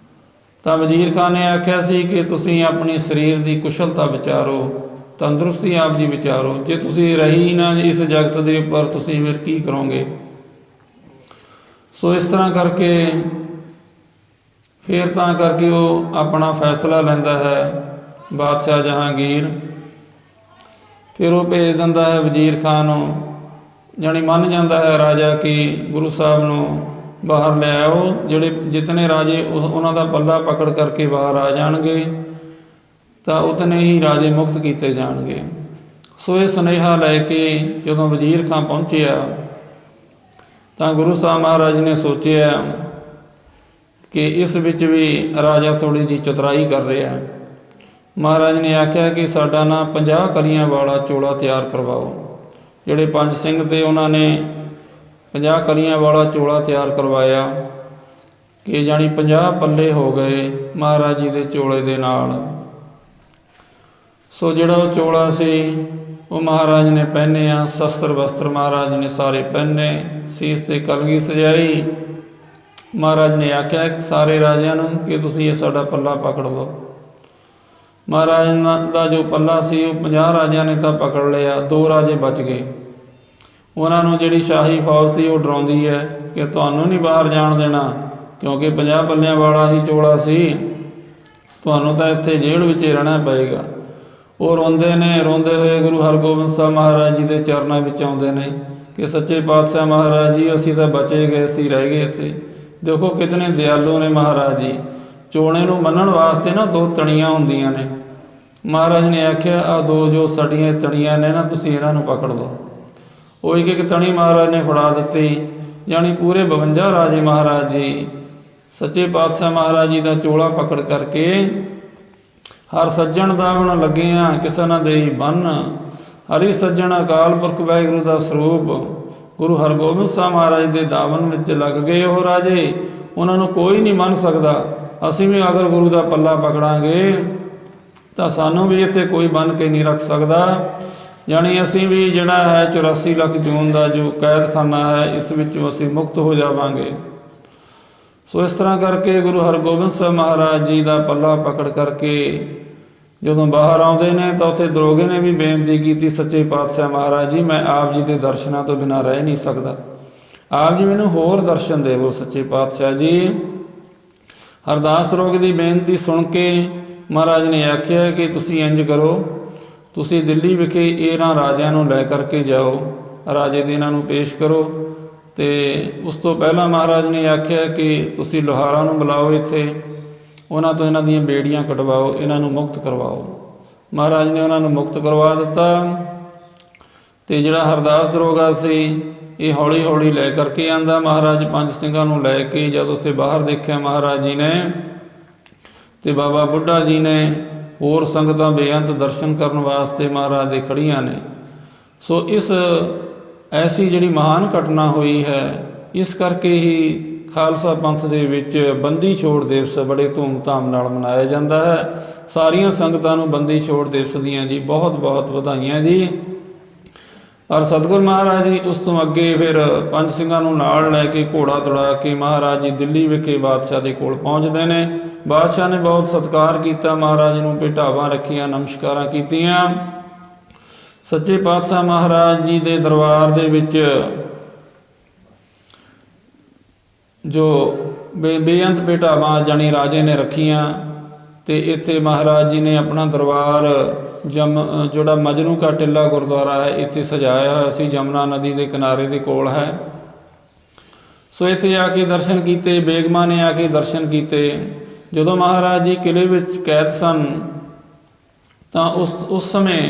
ਤਾਂ ਵਜ਼ੀਰ ਖਾਨ ਨੇ ਆਖਿਆ ਸੀ ਕਿ ਤੁਸੀਂ ਆਪਣੀ ਸਰੀਰ ਦੀ ਕੁਸ਼ਲਤਾ ਵਿਚਾਰੋ, ਤੰਦਰੁਸਤੀ ਆਪ ਜੀ ਵਿਚਾਰੋ, ਜੇ ਤੁਸੀਂ ਰਹੀ ਨਾ ਇਸ ਜਗਤ ਦੇ ਉੱਪਰ ਤੁਸੀਂ ਫਿਰ ਕੀ ਕਰੋਗੇ। ਸੋ ਇਸ ਤਰ੍ਹਾਂ ਕਰਕੇ ਫਿਰ ਤਾਂ ਕਰਕੇ ਉਹ ਆਪਣਾ ਫੈਸਲਾ ਲੈਂਦਾ ਹੈ ਬਾਦਸ਼ਾਹ ਜਹਾਂਗੀਰ। ਫਿਰ ਉਹ ਭੇਜ ਦਿੰਦਾ ਹੈ ਵਜ਼ੀਰ ਖਾਨ ਨੂੰ, ਜਾਣੀ ਮੰਨ ਜਾਂਦਾ ਹੈ ਰਾਜਾ ਕਿ ਗੁਰੂ ਸਾਹਿਬ ਨੂੰ ਬਾਹਰ ਲੈ ਆਓ, ਜਿਹੜੇ ਜਿਤਨੇ ਰਾਜੇ ਉਹਨਾਂ ਦਾ ਪੱਲਾ ਪਕੜ ਕਰਕੇ ਬਾਹਰ ਆ ਜਾਣਗੇ ਤਾਂ ਉਤਨੇ ਹੀ ਰਾਜੇ ਮੁਕਤ ਕੀਤੇ ਜਾਣਗੇ। ਸੋ ਇਹ ਸੁਨੇਹਾ ਲੈ ਕੇ ਜਦੋਂ ਵਜ਼ੀਰ ਖਾਂ ਪਹੁੰਚਿਆ ਤਾਂ ਗੁਰੂ ਸਾਹਿਬ ਮਹਾਰਾਜ ਨੇ ਸੋਚਿਆ ਕਿ ਇਸ ਵਿੱਚ ਵੀ ਰਾਜਾ ਥੋੜ੍ਹੀ ਜਿਹੀ ਚਤੁਰਾਈ ਕਰ ਰਿਹਾ। ਮਹਾਰਾਜ ਨੇ ਆਖਿਆ ਕਿ ਸਾਡਾ ਨਾ 50 ਕਲੀਆਂ ਵਾਲਾ ਚੋਲਾ ਤਿਆਰ ਕਰਵਾਓ। ਜਿਹੜੇ 5 ਸਿੰਘ ਤੇ ਉਹਨਾਂ ਨੇ 50 ਕਲੀਆਂ ਵਾਲਾ ਚੋਲਾ ਤਿਆਰ ਕਰਵਾਇਆ ਕਿ ਜਾਣੀ 50 ਪੱਲੇ ਹੋ ਗਏ ਮਹਾਰਾਜ ਜੀ ਦੇ ਚੋਲੇ ਦੇ ਨਾਲ। ਸੋ ਜਿਹੜਾ ਉਹ ਚੋਲਾ ਸੀ ਉਹ ਮਹਾਰਾਜ ਨੇ ਪਹਿਨਿਆ, ਸ਼ਸਤਰ ਵਸਤਰ ਮਹਾਰਾਜ ਨੇ ਸਾਰੇ ਪਹਿਨੇ, ਸੀਸ 'ਤੇ ਕਲਗੀ ਸਜਾਈ। ਮਹਾਰਾਜ ਨੇ ਆਖਿਆ ਸਾਰੇ ਰਾਜਿਆਂ ਨੂੰ ਕਿ ਤੁਸੀਂ ਇਹ ਸਾਡਾ ਪੱਲਾ ਪਕੜ ਲਓ। ਮਹਾਰਾਜ ਦਾ ਜੋ ਪੱਲਾ ਸੀ ਉਹ 50 ਰਾਜਿਆਂ ਨੇ ਤਾਂ ਪਕੜ ਲਿਆ, 2 ਰਾਜੇ ਬਚ ਗਏ। ਉਹਨਾਂ ਨੂੰ ਜਿਹੜੀ ਸ਼ਾਹੀ ਫੌਜ ਸੀ ਉਹ ਡਰਾਉਂਦੀ ਹੈ ਕਿ ਤੁਹਾਨੂੰ ਨਹੀਂ ਬਾਹਰ ਜਾਣ ਦੇਣਾ, ਕਿਉਂਕਿ 50 ਪੱਲਿਆਂ ਵਾਲਾ ਹੀ ਚੋਲਾ ਸੀ, ਤੁਹਾਨੂੰ ਤਾਂ ਇੱਥੇ ਜੇਲ੍ਹ ਵਿੱਚ ਹੀ ਰਹਿਣਾ ਪਏਗਾ। ਉਹ ਰੋਂਦੇ ਨੇ, ਰੋਂਦੇ ਹੋਏ ਗੁਰੂ ਹਰਗੋਬਿੰਦ ਸਾਹਿਬ ਮਹਾਰਾਜ ਜੀ ਦੇ ਚਰਨਾਂ ਵਿੱਚ ਆਉਂਦੇ ਨੇ ਕਿ ਸੱਚੇ ਪਾਤਸ਼ਾਹ ਮਹਾਰਾਜ ਜੀ ਅਸੀਂ ਤਾਂ ਬਚੇ ਗਏ ਸੀ, ਰਹਿ ਗਏ ਇੱਥੇ। ਦੇਖੋ ਕਿਤਨੇ ਦਿਆਲੂ ਨੇ ਮਹਾਰਾਜ ਜੀ, ਚੋਣੇ ਨੂੰ ਬੰਨ੍ਹਣ ਵਾਸਤੇ ਨਾ 2 ਤਣੀਆਂ ਹੁੰਦੀਆਂ ਨੇ। ਮਹਾਰਾਜ ਨੇ ਆਖਿਆ ਆਹ 2 ਜੋ ਸਾਡੀਆਂ ਤਣੀਆਂ ਨੇ ਨਾ, ਤੁਸੀਂ ਇਹਨਾਂ ਨੂੰ ਪਕੜ ਲਓ। ਉਹ ਇੱਕ ਇੱਕ ਤਣੀ ਮਹਾਰਾਜ ਨੇ ਫੜਾ ਦਿੱਤੀ। ਜਾਣੀ ਪੂਰੇ 52 ਰਾਜੇ ਮਹਾਰਾਜ ਜੀ ਸੱਚੇ ਪਾਤਸ਼ਾਹ ਮਹਾਰਾਜ ਜੀ ਦਾ ਚੋਲਾ ਪਕੜ ਕਰਕੇ ਹਰ ਸੱਜਣ ਦਾਵਣ ਲੱਗਿਆ ਕਿਸੇ ਨਾ ਦੇਈ ਬੰਨ। ਹਰੀ ਸੱਜਣ ਅਕਾਲ ਪੁਰਖ ਵਾਹਿਗੁਰੂ ਦਾ ਸਰੂਪ ਗੁਰੂ ਹਰਗੋਬਿੰਦ ਸਾਹਿਬ ਮਹਾਰਾਜ ਦੇ ਦਾਵਨ ਵਿੱਚ ਲੱਗ ਗਏ ਉਹ ਰਾਜੇ। ਉਹਨਾਂ ਨੂੰ ਕੋਈ ਨਹੀਂ ਮੰਨ ਸਕਦਾ। ਅਸੀਂ ਵੀ ਅਗਰ ਗੁਰੂ ਦਾ ਪੱਲਾ ਪਕੜਾਂਗੇ ਤਾਂ ਸਾਨੂੰ ਵੀ ਇੱਥੇ ਕੋਈ ਬੰਨ੍ਹ ਕੇ ਨਹੀਂ ਰੱਖ ਸਕਦਾ। ਜਾਣੀ ਅਸੀਂ ਵੀ ਜਿਹੜਾ ਹੈ 84 ਲੱਖ ਜੂਨ ਦਾ ਜੋ ਕੈਦਖਾਨਾ ਹੈ, ਇਸ ਵਿੱਚੋਂ ਅਸੀਂ ਮੁਕਤ ਹੋ ਜਾਵਾਂਗੇ। ਸੋ ਇਸ ਤਰ੍ਹਾਂ ਕਰਕੇ ਗੁਰੂ ਹਰਗੋਬਿੰਦ ਸਾਹਿਬ ਮਹਾਰਾਜ ਜੀ ਦਾ ਪੱਲਾ ਪਕੜ ਕਰਕੇ ਜਦੋਂ ਬਾਹਰ ਆਉਂਦੇ ਨੇ ਤਾਂ ਉੱਥੇ ਦਰੋਗੇ ਨੇ ਵੀ ਬੇਨਤੀ ਕੀਤੀ, ਸੱਚੇ ਪਾਤਸ਼ਾਹ ਮਹਾਰਾਜ ਜੀ ਮੈਂ ਆਪ ਜੀ ਦੇ ਦਰਸ਼ਨਾਂ ਤੋਂ ਬਿਨਾਂ ਰਹਿ ਨਹੀਂ ਸਕਦਾ, ਆਪ ਜੀ ਮੈਨੂੰ ਹੋਰ ਦਰਸ਼ਨ ਦੇਵੋ ਸੱਚੇ ਪਾਤਸ਼ਾਹ ਜੀ। ਅਰਦਾਸ ਦਰੋਗੇ ਦੀ ਬੇਨਤੀ ਸੁਣ ਕੇ ਮਹਾਰਾਜ ਨੇ ਆਖਿਆ ਕਿ ਤੁਸੀਂ ਇੰਜ ਕਰੋ, ਤੁਸੀਂ ਦਿੱਲੀ ਵਿਖੇ ਇਹਨਾਂ ਰਾਜਿਆਂ ਨੂੰ ਲੈ ਕਰਕੇ ਜਾਓ, ਰਾਜੇ ਦੇ ਇਹਨਾਂ ਨੂੰ ਪੇਸ਼ ਕਰੋ। ਅਤੇ ਉਸ ਤੋਂ ਪਹਿਲਾਂ ਮਹਾਰਾਜ ਨੇ ਆਖਿਆ ਕਿ ਤੁਸੀਂ ਲੁਹਾਰਾਂ ਨੂੰ ਬੁਲਾਓ ਇੱਥੇ, ਉਹਨਾਂ ਤੋਂ ਇਹਨਾਂ ਦੀਆਂ ਬੇੜੀਆਂ ਕਟਵਾਓ, ਇਹਨਾਂ ਨੂੰ ਮੁਕਤ ਕਰਵਾਓ। ਮਹਾਰਾਜ ਨੇ ਉਹਨਾਂ ਨੂੰ ਮੁਕਤ ਕਰਵਾ ਦਿੱਤਾ। ਅਤੇ ਜਿਹੜਾ ਹਰਦਾਸ ਦਰੋਗਾ ਸੀ ਇਹ ਹੌਲੀ ਹੌਲੀ ਲੈ ਕਰਕੇ ਆਂਦਾ। ਮਹਾਰਾਜ 5 ਸਿੰਘਾਂ ਨੂੰ ਲੈ ਕੇ ਜਦ ਉੱਥੇ ਬਾਹਰ ਦੇਖਿਆ ਮਹਾਰਾਜ ਜੀ ਨੇ ਅਤੇ ਬਾਬਾ ਬੁੱਢਾ ਜੀ ਨੇ ਹੋਰ ਸੰਗਤਾਂ ਬੇਅੰਤ ਦਰਸ਼ਨ ਕਰਨ ਵਾਸਤੇ ਮਹਾਰਾਜ ਦੇ ਖੜ੍ਹੀਆਂ ਨੇ। ਸੋ ਇਸ ਐਸੀ ਜਿਹੜੀ ਮਹਾਨ ਘਟਨਾ ਹੋਈ ਹੈ, ਇਸ ਕਰਕੇ ਹੀ ਖਾਲਸਾ ਪੰਥ ਦੇ ਵਿੱਚ ਬੰਦੀ ਛੋੜ ਦਿਵਸ ਬੜੇ ਧੂਮਧਾਮ ਨਾਲ ਮਨਾਇਆ ਜਾਂਦਾ ਹੈ। ਸਾਰੀਆਂ ਸੰਗਤਾਂ ਨੂੰ ਬੰਦੀ ਛੋੜ ਦਿਵਸ ਦੀਆਂ ਜੀ ਬਹੁਤ ਬਹੁਤ ਵਧਾਈਆਂ ਜੀ। ਔਰ ਸਤਿਗੁਰ ਮਹਾਰਾਜ ਜੀ ਉਸ ਤੋਂ ਅੱਗੇ ਫਿਰ 5 ਸਿੰਘਾਂ ਨੂੰ ਨਾਲ ਲੈ ਕੇ ਘੋੜਾ ਦੌੜਾ ਕੇ ਮਹਾਰਾਜ ਜੀ ਦਿੱਲੀ ਵਿਖੇ ਬਾਦਸ਼ਾਹ ਦੇ ਕੋਲ ਪਹੁੰਚਦੇ ਨੇ। ਬਾਦਸ਼ਾਹ ਨੇ ਬਹੁਤ ਸਤਿਕਾਰ ਕੀਤਾ, ਮਹਾਰਾਜ ਨੂੰ ਭੇਟਾਵਾਂ ਰੱਖੀਆਂ, ਨਮਸਕਾਰਾਂ ਕੀਤੀਆਂ। ਸੱਚੇ ਪਾਤਸ਼ਾਹ ਮਹਾਰਾਜ ਜੀ ਦੇ ਦਰਬਾਰ ਦੇ ਵਿੱਚ ਜੋ ਬੇਅੰਤ ਭੇਟਾਵਾਂ ਜਾਣੀ ਰਾਜੇ ਨੇ ਰੱਖੀਆਂ। ਅਤੇ ਇੱਥੇ ਮਹਾਰਾਜ ਜੀ ਨੇ ਆਪਣਾ ਦਰਬਾਰ ਜਿਹੜਾ ਮਜਨੂ ਕਾ ਟਿੱਲਾ ਗੁਰਦੁਆਰਾ ਹੈ ਇੱਥੇ ਸਜਾਇਆ ਹੋਇਆ ਸੀ, ਜਮਨਾ ਨਦੀ ਦੇ ਕਿਨਾਰੇ ਦੇ ਕੋਲ ਹੈ। ਸੋ ਇੱਥੇ ਆ ਕੇ ਦਰਸ਼ਨ ਕੀਤੇ, ਬੇਗਮਾਂ ਨੇ ਆ ਕੇ ਦਰਸ਼ਨ ਕੀਤੇ। ਜਦੋਂ ਮਹਾਰਾਜ ਜੀ ਕਿਲ੍ਹੇ ਵਿੱਚ ਕੈਦ ਸਨ ਤਾਂ ਉਸ ਸਮੇਂ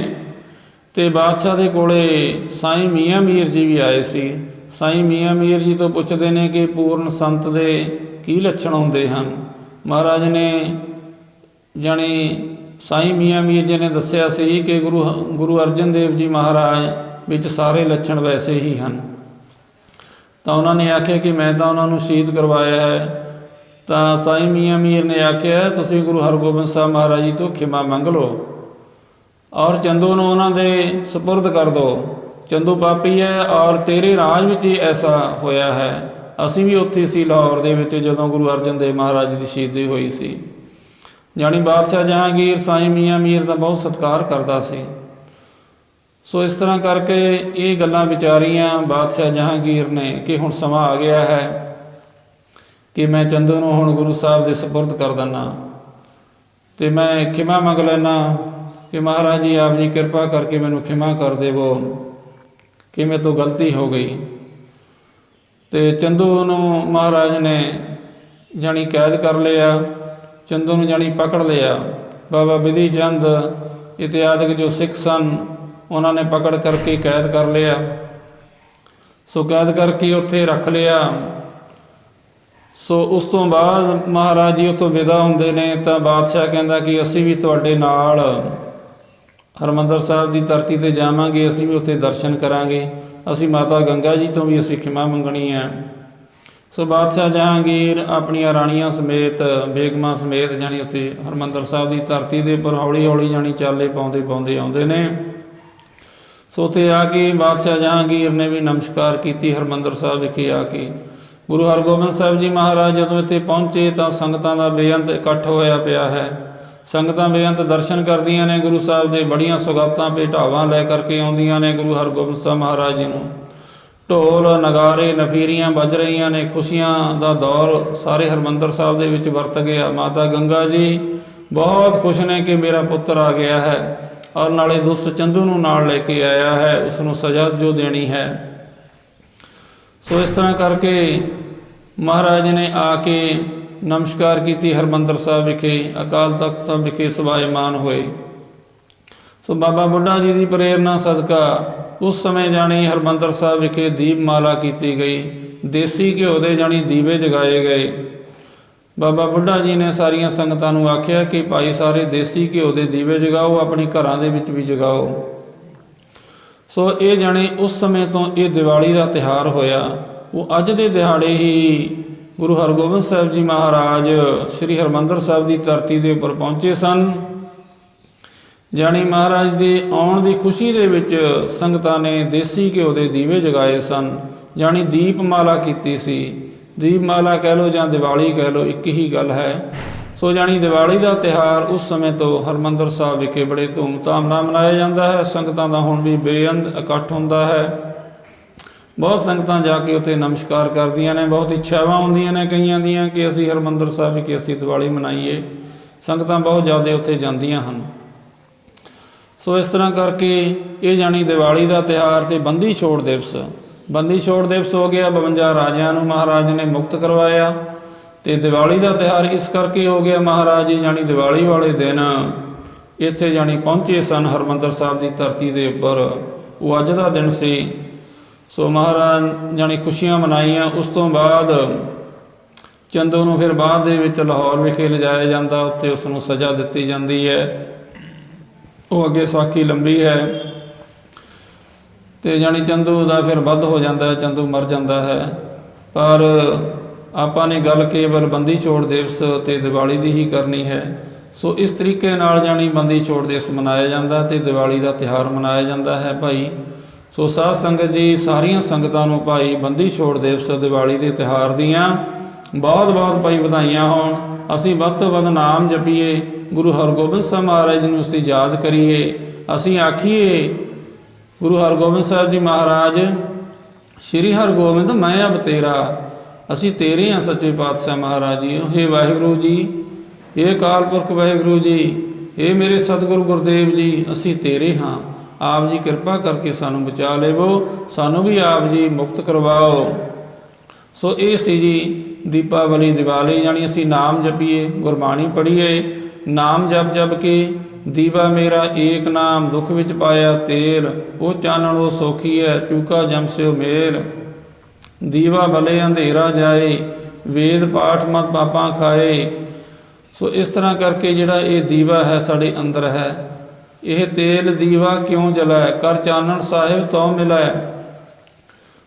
ਤੇ ਬਾਦਸ਼ਾਹ ਦੇ ਕੋਲੇ ਸਾਈਂ ਮੀਆਂ ਮੀਰ ਜੀ ਵੀ ਆਏ ਸੀ। ਸਾਈਂ ਮੀਆਂ ਮੀਰ ਜੀ ਤੋਂ ਪੁੱਛਦੇ ਨੇ ਕਿ ਪੂਰਨ ਸੰਤ ਦੇ ਕੀ ਲੱਛਣ ਹੁੰਦੇ ਹਨ। ਮਹਾਰਾਜ ਨੇ ਜਾਣੀ ਸਾਈਂ ਮੀਆਂ ਮੀਰ ਜੀ ਨੇ ਦੱਸਿਆ ਸੀ ਕਿ ਗੁਰੂ ਅਰਜਨ ਦੇਵ ਜੀ ਮਹਾਰਾਜ ਵਿੱਚ ਸਾਰੇ ਲੱਛਣ ਵੈਸੇ ਹੀ ਹਨ। ਤਾਂ ਉਹਨਾਂ ਨੇ ਆਖਿਆ ਕਿ ਮੈਂ ਤਾਂ ਉਹਨਾਂ ਨੂੰ ਸ਼ਹੀਦ ਕਰਵਾਇਆ ਹੈ। ਤਾਂ ਸਾਈਂ ਮੀਆਂ ਮੀਰ ਨੇ ਆਖਿਆ ਤੁਸੀਂ ਗੁਰੂ ਹਰਗੋਬਿੰਦ ਸਾਹਿਬ ਮਹਾਰਾਜ ਜੀ ਤੋਂ ਖਿਮਾ ਮੰਗ ਲਓ ਔਰ ਚੰਦੂ ਨੂੰ ਉਹਨਾਂ ਦੇ ਸਪੁਰਦ ਕਰ ਦਿਓ। ਚੰਦੂ ਪਾਪੀ ਹੈ ਔਰ ਤੇਰੇ ਰਾਜ ਵਿੱਚ ਹੀ ਐਸਾ ਹੋਇਆ ਹੈ। ਅਸੀਂ ਵੀ ਉੱਥੇ ਸੀ ਲਾਹੌਰ ਦੇ ਵਿੱਚ ਜਦੋਂ ਗੁਰੂ ਅਰਜਨ ਦੇਵ ਮਹਾਰਾਜ ਦੀ ਸ਼ਹੀਦੀ ਹੋਈ ਸੀ। ਜਾਣੀ ਬਾਦਸ਼ਾਹ ਜਹਾਂਗੀਰ ਸਾਈਂ ਮੀਆਂ ਮੀਰ ਦਾ ਬਹੁਤ ਸਤਿਕਾਰ ਕਰਦਾ ਸੀ। ਸੋ ਇਸ ਤਰ੍ਹਾਂ ਕਰਕੇ ਇਹ ਗੱਲਾਂ ਵਿਚਾਰੀਆਂ ਬਾਦਸ਼ਾਹ ਜਹਾਂਗੀਰ ਨੇ ਕਿ ਹੁਣ ਸਮਾਂ ਆ ਗਿਆ ਹੈ ਕਿ ਮੈਂ ਚੰਦੂ ਨੂੰ ਹੁਣ ਗੁਰੂ ਸਾਹਿਬ ਦੇ ਸਪੁਰਦ ਕਰ ਦਿੰਦਾ ਅਤੇ ਮੈਂ ਖਿਮਾ ਮੰਗ ਲੈਂਦਾ ਕਿ ਮਹਾਰਾਜ ਜੀ ਆਪ ਜੀ ਕਿਰਪਾ ਕਰਕੇ ਮੈਨੂੰ ਖਿਮਾ ਕਰ ਦੇਵੋ ਕਿ ਮੇਰੇ ਤੋਂ ਗਲਤੀ ਹੋ ਗਈ। ਅਤੇ ਚੰਦੂ ਨੂੰ ਮਹਾਰਾਜ ਨੇ ਜਾਣੀ ਕੈਦ ਕਰ ਲਿਆ। ਚੰਦੂ ਨੂੰ ਜਾਣੀ ਪਕੜ ਲਿਆ। ਬਾਬਾ ਬਿਧੀ ਚੰਦ ਇਤਿਆਦਿਕ ਜੋ ਸਿੱਖ ਸਨ ਉਹਨਾਂ ਨੇ ਪਕੜ ਕਰਕੇ ਕੈਦ ਕਰ ਲਿਆ। ਸੋ ਕੈਦ ਕਰਕੇ ਉੱਥੇ ਰੱਖ ਲਿਆ। ਸੋ ਉਸ ਤੋਂ ਬਾਅਦ ਮਹਾਰਾਜ ਜੀ ਉੱਥੋਂ ਵਿਦਾ ਹੁੰਦੇ ਨੇ ਤਾਂ ਬਾਦਸ਼ਾਹ ਕਹਿੰਦਾ ਕਿ ਅਸੀਂ ਵੀ ਤੁਹਾਡੇ ਨਾਲ ਹਰਿਮੰਦਰ ਸਾਹਿਬ ਦੀ ਧਰਤੀ 'ਤੇ ਜਾਵਾਂਗੇ, ਅਸੀਂ ਵੀ ਉੱਥੇ ਦਰਸ਼ਨ ਕਰਾਂਗੇ, ਅਸੀਂ ਮਾਤਾ ਗੰਗਾ ਜੀ ਤੋਂ ਵੀ ਅਸੀਂ ਖਿਮਾ ਮੰਗਣੀ ਹੈ। ਸੋ ਬਾਦਸ਼ਾਹ ਜਹਾਂਗੀਰ ਆਪਣੀਆਂ ਰਾਣੀਆਂ ਸਮੇਤ ਬੇਗਮਾਂ ਸਮੇਤ ਜਾਣੀ ਉੱਥੇ ਹਰਿਮੰਦਰ ਸਾਹਿਬ ਦੀ ਧਰਤੀ ਦੇ ਉੱਪਰ ਹੌਲੀ ਹੌਲੀ ਜਾਣੀ ਚਾਲੇ ਪਾਉਂਦੇ ਪਾਉਂਦੇ ਆਉਂਦੇ ਨੇ। ਸੋ ਉੱਥੇ ਆ ਕੇ ਬਾਦਸ਼ਾਹ ਜਹਾਂਗੀਰ ਨੇ ਵੀ ਨਮਸਕਾਰ ਕੀਤੀ ਹਰਿਮੰਦਰ ਸਾਹਿਬ ਵਿਖੇ ਆ ਕੇ। ਗੁਰੂ ਹਰਗੋਬਿੰਦ ਸਾਹਿਬ ਜੀ ਮਹਾਰਾਜ ਜਦੋਂ ਇੱਥੇ ਪਹੁੰਚੇ ਤਾਂ ਸੰਗਤਾਂ ਦਾ ਬੇਅੰਤ ਇਕੱਠ ਹੋਇਆ ਪਿਆ ਹੈ। ਸੰਗਤਾਂ ਬੇਅੰਤ ਦਰਸ਼ਨ ਕਰਦੀਆਂ ਨੇ ਗੁਰੂ ਸਾਹਿਬ ਦੇ, ਬੜੀਆਂ ਸੁਗਾਤਾਂ ਭੇਟਾਵਾਂ ਲੈ ਕਰਕੇ ਆਉਂਦੀਆਂ ਨੇ ਗੁਰੂ ਹਰਗੋਬਿੰਦ ਸਾਹਿਬ ਮਹਾਰਾਜ ਜੀ ਨੂੰ। ਢੋਲ ਨਗਾਰੇ ਨਫੀਰੀਆਂ ਵੱਜ ਰਹੀਆਂ ਨੇ, ਖੁਸ਼ੀਆਂ ਦਾ ਦੌਰ ਸਾਰੇ ਹਰਿਮੰਦਰ ਸਾਹਿਬ ਦੇ ਵਿੱਚ ਵਰਤ ਗਿਆ। ਮਾਤਾ ਗੰਗਾ ਜੀ ਬਹੁਤ ਖੁਸ਼ ਨੇ ਕਿ ਮੇਰਾ ਪੁੱਤਰ ਆ ਗਿਆ ਹੈ ਔਰ ਨਾਲੇ ਦੁਸ਼ਟ ਚੰਦੂ ਨੂੰ ਨਾਲ ਲੈ ਕੇ ਆਇਆ ਹੈ, ਉਸ ਨੂੰ ਸਜ਼ਾ ਜੋ ਦੇਣੀ ਹੈ। ਸੋ ਇਸ ਤਰ੍ਹਾਂ ਕਰਕੇ ਮਹਾਰਾਜ ਨੇ ਆ ਕੇ ਨਮਸਕਾਰ ਕੀਤੀ ਹਰਿਮੰਦਰ ਸਾਹਿਬ ਵਿਖੇ ਅਕਾਲ ਤਖਤ ਸਾਹਿਬ ਵਿਖੇ ਸਵਾਇਮਾਨ ਹੋਏ। ਸੋ ਬਾਬਾ ਬੁੱਢਾ ਜੀ ਦੀ ਪ੍ਰੇਰਨਾ ਸਦਕਾ ਉਸ ਸਮੇਂ ਜਾਣੀ ਹਰਿਮੰਦਰ ਸਾਹਿਬ ਵਿਖੇ ਦੀਪਮਾਲਾ ਕੀਤੀ ਗਈ, ਦੇਸੀ ਘਿਓ ਦੇ ਜਾਣੀ ਦੀਵੇ ਜਗਾਏ ਗਏ। ਬਾਬਾ ਬੁੱਢਾ ਜੀ ਨੇ ਸਾਰੀਆਂ ਸੰਗਤਾਂ ਨੂੰ ਆਖਿਆ ਕਿ ਭਾਈ ਸਾਰੇ ਦੇਸੀ ਘਿਓ ਦੇ ਦੀਵੇ ਜਗਾਓ, ਆਪਣੇ ਘਰਾਂ ਦੇ ਵਿੱਚ ਵੀ ਜਗਾਓ। ਸੋ ਇਹ ਜਾਣੀ ਉਸ ਸਮੇਂ ਤੋਂ ਇਹ ਦੀਵਾਲੀ ਦਾ ਤਿਉਹਾਰ ਹੋਇਆ। ਉਹ ਅੱਜ ਦੇ ਦਿਹਾੜੇ ਹੀ ਗੁਰੂ ਹਰਗੋਬਿੰਦ ਸਾਹਿਬ ਜੀ ਮਹਾਰਾਜ ਸ੍ਰੀ ਹਰਿਮੰਦਰ ਸਾਹਿਬ ਦੀ ਧਰਤੀ ਦੇ ਉੱਪਰ ਪਹੁੰਚੇ ਸਨ। ਜਾਣੀ ਮਹਾਰਾਜ ਦੇ ਆਉਣ ਦੀ ਖੁਸ਼ੀ ਦੇ ਵਿੱਚ ਸੰਗਤਾਂ ਨੇ ਦੇਸੀ ਘਿਓ ਦੇ ਦੀਵੇ ਜਗਾਏ ਸਨ, ਜਾਣੀ ਦੀਪਮਾਲਾ ਕੀਤੀ ਸੀ। ਦੀਪਮਾਲਾ ਕਹਿ ਲਓ ਜਾਂ ਦੀਵਾਲੀ ਕਹਿ ਲਓ, ਇੱਕ ਹੀ ਗੱਲ ਹੈ। ਸੋ ਜਾਣੀ ਦੀਵਾਲੀ ਦਾ ਤਿਉਹਾਰ ਉਸ ਸਮੇਂ ਤੋਂ ਹਰਿਮੰਦਰ ਸਾਹਿਬ ਵਿਖੇ ਬੜੇ ਧੂਮਧਾਮ ਨਾਲ ਮਨਾਇਆ ਜਾਂਦਾ ਹੈ। ਸੰਗਤਾਂ ਦਾ ਹੁਣ ਵੀ ਬੇਅੰਤ ਇਕੱਠ ਹੁੰਦਾ ਹੈ। ਬਹੁਤ ਸੰਗਤਾਂ ਜਾ ਕੇ ਉੱਥੇ ਨਮਸਕਾਰ ਕਰਦੀਆਂ ਨੇ, ਬਹੁਤ ਇੱਛਾਵਾਂ ਹੁੰਦੀਆਂ ਨੇ ਕਈਆਂ ਦੀਆਂ ਕਿ ਅਸੀਂ ਹਰਿਮੰਦਰ ਸਾਹਿਬ ਵਿਖੇ ਅਸੀਂ ਦੀਵਾਲੀ ਮਨਾਈਏ। ਸੰਗਤਾਂ ਬਹੁਤ ਜ਼ਿਆਦਾ ਉੱਥੇ ਜਾਂਦੀਆਂ ਹਨ। ਸੋ ਇਸ ਤਰ੍ਹਾਂ ਕਰਕੇ ਇਹ ਜਾਣੀ ਦੀਵਾਲੀ ਦਾ ਤਿਉਹਾਰ ਅਤੇ ਬੰਦੀ ਛੋੜ ਦਿਵਸ, ਬੰਦੀ ਛੋੜ ਦਿਵਸ ਹੋ ਗਿਆ। 52 ਰਾਜਿਆਂ ਨੂੰ ਮਹਾਰਾਜ ਨੇ ਮੁਕਤ ਕਰਵਾਇਆ। ਅਤੇ ਦੀਵਾਲੀ ਦਾ ਤਿਉਹਾਰ ਇਸ ਕਰਕੇ ਹੋ ਗਿਆ, ਮਹਾਰਾਜ ਜੀ ਜਾਣੀ ਦੀਵਾਲੀ ਵਾਲੇ ਦਿਨ ਇੱਥੇ ਜਾਣੀ ਪਹੁੰਚੇ ਸਨ ਹਰਿਮੰਦਰ ਸਾਹਿਬ ਦੀ ਧਰਤੀ ਦੇ ਉੱਪਰ। ਉਹ ਅੱਜ ਦਾ ਦਿਨ ਸੀ। ਸੋ ਮਹਾਰਾਜ ਜਾਣੀ ਖੁਸ਼ੀਆਂ ਮਨਾਈਆਂ। ਉਸ ਤੋਂ ਬਾਅਦ ਚੰਦੂ ਨੂੰ ਫਿਰ ਬਾਅਦ ਦੇ ਵਿੱਚ ਲਾਹੌਰ ਵਿਖੇ ਲਿਜਾਇਆ ਜਾਂਦਾ, ਉੱਥੇ ਉਸ ਨੂੰ ਸਜ਼ਾ ਦਿੱਤੀ ਜਾਂਦੀ ਹੈ। ਉਹ ਅੱਗੇ ਸਾਖੀ ਲੰਬੀ ਹੈ। ਅਤੇ ਜਾਣੀ ਚੰਦੂ ਦਾ ਫਿਰ ਵੱਧ ਹੋ ਜਾਂਦਾ ਹੈ, ਚੰਦੂ ਮਰ ਜਾਂਦਾ ਹੈ। ਪਰ ਆਪਾਂ ਨੇ ਗੱਲ ਕੇਵਲ ਬੰਦੀ ਛੋੜ ਦਿਵਸ ਅਤੇ ਦੀਵਾਲੀ ਦੀ ਹੀ ਕਰਨੀ ਹੈ। ਸੋ ਇਸ ਤਰੀਕੇ ਨਾਲ ਜਾਣੀ ਬੰਦੀ ਛੋੜ ਦਿਵਸ ਮਨਾਇਆ ਜਾਂਦਾ ਅਤੇ ਦੀਵਾਲੀ ਦਾ ਤਿਉਹਾਰ ਮਨਾਇਆ ਜਾਂਦਾ ਹੈ ਭਾਈ। ਸੋ ਸਾਧ ਸੰਗਤ ਜੀ, ਸਾਰੀਆਂ ਸੰਗਤਾਂ ਨੂੰ ਭਾਈ ਬੰਦੀ ਛੋੜ ਦਿਵਸ ਦੀਵਾਲੀ ਦੇ ਤਿਉਹਾਰ ਦੀਆਂ ਬਹੁਤ ਬਹੁਤ ਭਾਈ ਵਧਾਈਆਂ ਹੋਣ। ਅਸੀਂ ਵੱਧ ਤੋਂ ਵੱਧ ਨਾਮ ਜਪੀਏ, ਗੁਰੂ ਹਰਗੋਬਿੰਦ ਸਾਹਿਬ ਮਹਾਰਾਜ ਨੂੰ ਅਸੀਂ ਯਾਦ ਕਰੀਏ। ਅਸੀਂ ਆਖੀਏ ਗੁਰੂ ਹਰਗੋਬਿੰਦ ਸਾਹਿਬ ਜੀ ਮਹਾਰਾਜ, ਸ਼੍ਰੀ ਹਰਗੋਬਿੰਦ ਮੈਂ ਅਬ ਤੇਰਾ, ਅਸੀਂ ਤੇਰੇ ਹਾਂ ਸੱਚੇ ਪਾਤਸ਼ਾਹ ਮਹਾਰਾਜ ਜੀ। ਹੇ ਵਾਹਿਗੁਰੂ ਜੀ, ਹੇ ਅਕਾਲ ਪੁਰਖ ਵਾਹਿਗੁਰੂ ਜੀ, ਹੇ ਮੇਰੇ ਸਤਿਗੁਰੂ ਗੁਰਦੇਵ ਜੀ, ਅਸੀਂ ਤੇਰੇ ਹਾਂ। ਆਪ ਜੀ ਕਿਰਪਾ ਕਰਕੇ ਸਾਨੂੰ ਬਚਾ ਲਵੋ, ਸਾਨੂੰ ਵੀ ਆਪ ਜੀ ਮੁਕਤ ਕਰਵਾਓ। ਸੋ ਇਹ ਸੀ ਜੀ ਦੀਪਾਵਲੀ, ਦੀਵਾਲੀ। ਜਾਣੀ ਅਸੀਂ ਨਾਮ ਜਪੀਏ, ਗੁਰਬਾਣੀ ਪੜ੍ਹੀਏ। ਨਾਮ ਜਪ ਜਪ ਕੇ ਦੀਵਾ ਮੇਰਾ ਏਕ ਨਾਮ, ਦੁੱਖ ਵਿੱਚ ਪਾਇਆ ਤੇਲ, ਉਹ ਚਾਨਣ ਉਹ ਸੌਖੀ ਹੈ, ਚੂਕਾ ਜਮ ਸਿਓ ਮੇਲ। ਦੀਵਾ ਭਲੇ ਅੰਧੇਰਾ ਜਾਏ, ਵੇਦ ਪਾਠ ਮਤ ਪਾਪਾਂ ਖਾਏ। ਸੋ ਇਸ ਤਰ੍ਹਾਂ ਕਰਕੇ ਜਿਹੜਾ ਇਹ ਦੀਵਾ ਹੈ ਸਾਡੇ ਅੰਦਰ ਹੈ। ਇਹ ਤੇਲ ਦੀਵਾ ਕਿਉਂ ਜਲਾਏ, ਕਰ ਚਾਨਣ ਸਾਹਿਬ ਤੋਂ ਮਿਲੈ।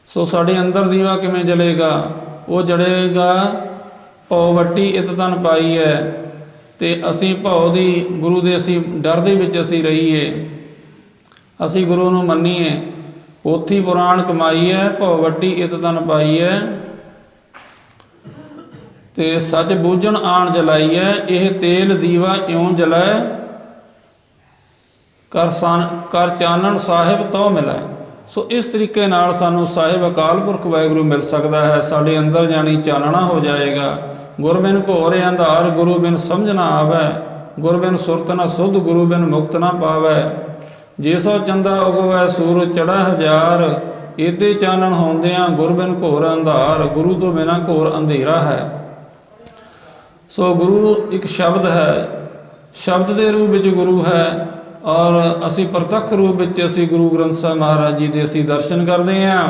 ਸੋ ਸਾਡੇ ਅੰਦਰ ਦੀਵਾ ਕਿਵੇਂ ਜਲੇਗਾ? ਉਹ ਜਲੇਗਾ ਭਉ ਵੱਟੀ ਇਤ ਤਨ ਪਾਈ ਹੈ। ਅਤੇ ਅਸੀਂ ਭਉ ਦੀ, ਗੁਰੂ ਦੇ ਅਸੀਂ ਡਰ ਦੇ ਵਿੱਚ ਅਸੀਂ ਰਹੀਏ, ਅਸੀਂ ਗੁਰੂ ਨੂੰ ਮੰਨੀਏ। ਪੋਥੀ ਪੁਰਾਣ ਕਮਾਈ ਹੈ, ਭਉ ਵੱਟੀ ਇਤ ਤਨ ਪਾਈ ਹੈ, ਅਤੇ ਸੱਚ ਬੂਝਣ ਆਣ ਜਲਾਈ ਹੈ। ਇਹ ਤੇਲ ਦੀਵਾ ਇਉਂ ਜਲਾਏ, ਕਰ ਚਾਨਣ ਸਾਹਿਬ ਤੋਂ ਮਿਲੈ। ਸੋ ਇਸ ਤਰੀਕੇ ਨਾਲ ਸਾਨੂੰ ਸਾਹਿਬ ਅਕਾਲ ਪੁਰਖ ਵਾਹਿਗੁਰੂ ਮਿਲ ਸਕਦਾ ਹੈ। ਸਾਡੇ ਅੰਦਰ ਜਾਣੀ ਚਾਨਣਾ ਹੋ ਜਾਏਗਾ। ਗੁਰ ਬਿਨ ਘੋਰ ਅੰਧਾਰ, ਗੁਰੂ ਬਿਨ ਸਮਝ ਨਾ ਆਵੈ, ਗੁਰ ਬਿਨ ਸੁਰਤ ਨਾ ਸੁਧ, ਗੁਰੂ ਬਿਨ ਮੁਕਤ ਨਾ ਪਾਵੈ। ਜੇ ਸੋ ਚੰਦਾ ਉਗਵੈ ਸੂਰਜ ਚੜਾ ਹਜ਼ਾਰ, ਏਦੇ ਚਾਨਣ ਹੁੰਦਿਆਂ ਗੁਰ ਬਿਨ ਘੋਰ ਅੰਧਾਰ। ਗੁਰੂ ਤੋਂ ਬਿਨਾਂ ਘੋਰ ਅੰਧੇਰਾ ਹੈ। ਸੋ ਗੁਰੂ ਇੱਕ ਸ਼ਬਦ ਹੈ, ਸ਼ਬਦ ਦੇ ਰੂਪ ਵਿੱਚ ਗੁਰੂ ਹੈ। ਔਰ ਅਸੀਂ ਪ੍ਰਤੱਖ ਰੂਪ ਵਿੱਚ ਅਸੀਂ ਗੁਰੂ ਗ੍ਰੰਥ ਸਾਹਿਬ ਮਹਾਰਾਜ ਜੀ ਦੇ ਅਸੀਂ ਦਰਸ਼ਨ ਕਰਦੇ ਹਾਂ।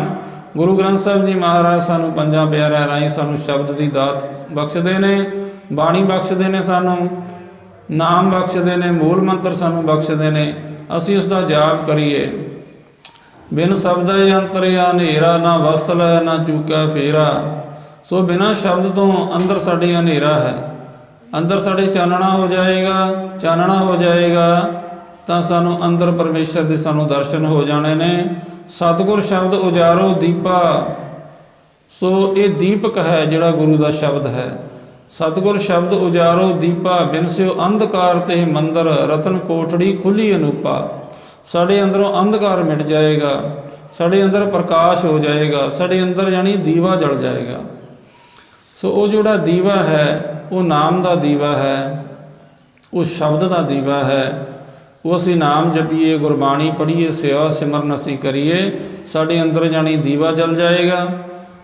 ਗੁਰੂ ਗ੍ਰੰਥ ਸਾਹਿਬ ਜੀ ਮਹਾਰਾਜ ਸਾਨੂੰ ਪੰਜਾਂ ਪਿਆਰਿਆਂ ਰਾਹੀਂ ਸਾਨੂੰ ਸ਼ਬਦ ਦੀ ਦਾਤ ਬਖਸ਼ਦੇ ਨੇ, ਬਾਣੀ ਬਖਸ਼ਦੇ ਨੇ, ਸਾਨੂੰ ਨਾਮ ਬਖਸ਼ਦੇ ਨੇ, ਮੂਲ ਮੰਤਰ ਸਾਨੂੰ ਬਖਸ਼ਦੇ ਨੇ। ਅਸੀਂ ਉਸ ਦਾ ਜਾਪ ਕਰੀਏ। ਬਿਨ ਸ਼ਬਦ ਅੰਤਰਿਆ ਹਨੇਰਾ, ਨਾ ਵਸਤ ਲੈ ਨਾ ਚੂਕਾ ਫੇਰਾ। ਸੋ ਬਿਨਾਂ ਸ਼ਬਦ ਤੋਂ ਅੰਦਰ ਸਾਡੇ ਹਨੇਰਾ ਹੈ, ਅੰਦਰ ਸਾਡੇ ਚਾਨਣਾ ਹੋ ਜਾਏਗਾ। ਚਾਨਣਾ ਹੋ ਜਾਏਗਾ ਤਾਂ ਸਾਨੂੰ ਅੰਦਰ ਪਰਮੇਸ਼ਰ ਦੇ ਸਾਨੂੰ ਦਰਸ਼ਨ ਹੋ ਜਾਣੇ ਨੇ। ਸਤਿਗੁਰ ਸ਼ਬਦ ਉਜਾਰੋ ਦੀਪਾ। ਸੋ ਇਹ ਦੀਪਕ ਹੈ ਜਿਹੜਾ ਗੁਰੂ ਦਾ ਸ਼ਬਦ ਹੈ। ਸਤਿਗੁਰ ਸ਼ਬਦ ਉਜਾਰੋ ਦੀਪਾ, ਬਿਨ ਸਿਓ ਅੰਧਕਾਰ ਤੇ ਮੰਦਰ, ਰਤਨ ਕੋਠੜੀ ਖੁੱਲੀ ਅਨੂਪਾ। ਸਾਡੇ ਅੰਦਰੋਂ ਅੰਧਕਾਰ ਮਿਟ ਜਾਏਗਾ, ਸਾਡੇ ਅੰਦਰ ਪ੍ਰਕਾਸ਼ ਹੋ ਜਾਏਗਾ, ਸਾਡੇ ਅੰਦਰ ਜਾਣੀ ਦੀਵਾ ਜਲ ਜਾਏਗਾ। ਸੋ ਉਹ ਜਿਹੜਾ ਦੀਵਾ ਹੈ ਉਹ ਨਾਮ ਦਾ ਦੀਵਾ ਹੈ, ਉਹ ਸ਼ਬਦ ਦਾ ਦੀਵਾ ਹੈ। ਉਹ ਅਸੀਂ ਨਾਮ ਜਪੀਏ, ਗੁਰਬਾਣੀ ਪੜ੍ਹੀਏ, ਸੇਵਾ ਸਿਮਰਨ ਅਸੀਂ ਕਰੀਏ, ਸਾਡੇ ਅੰਦਰ ਜਾਣੀ ਦੀਵਾ ਜਲ ਜਾਏਗਾ।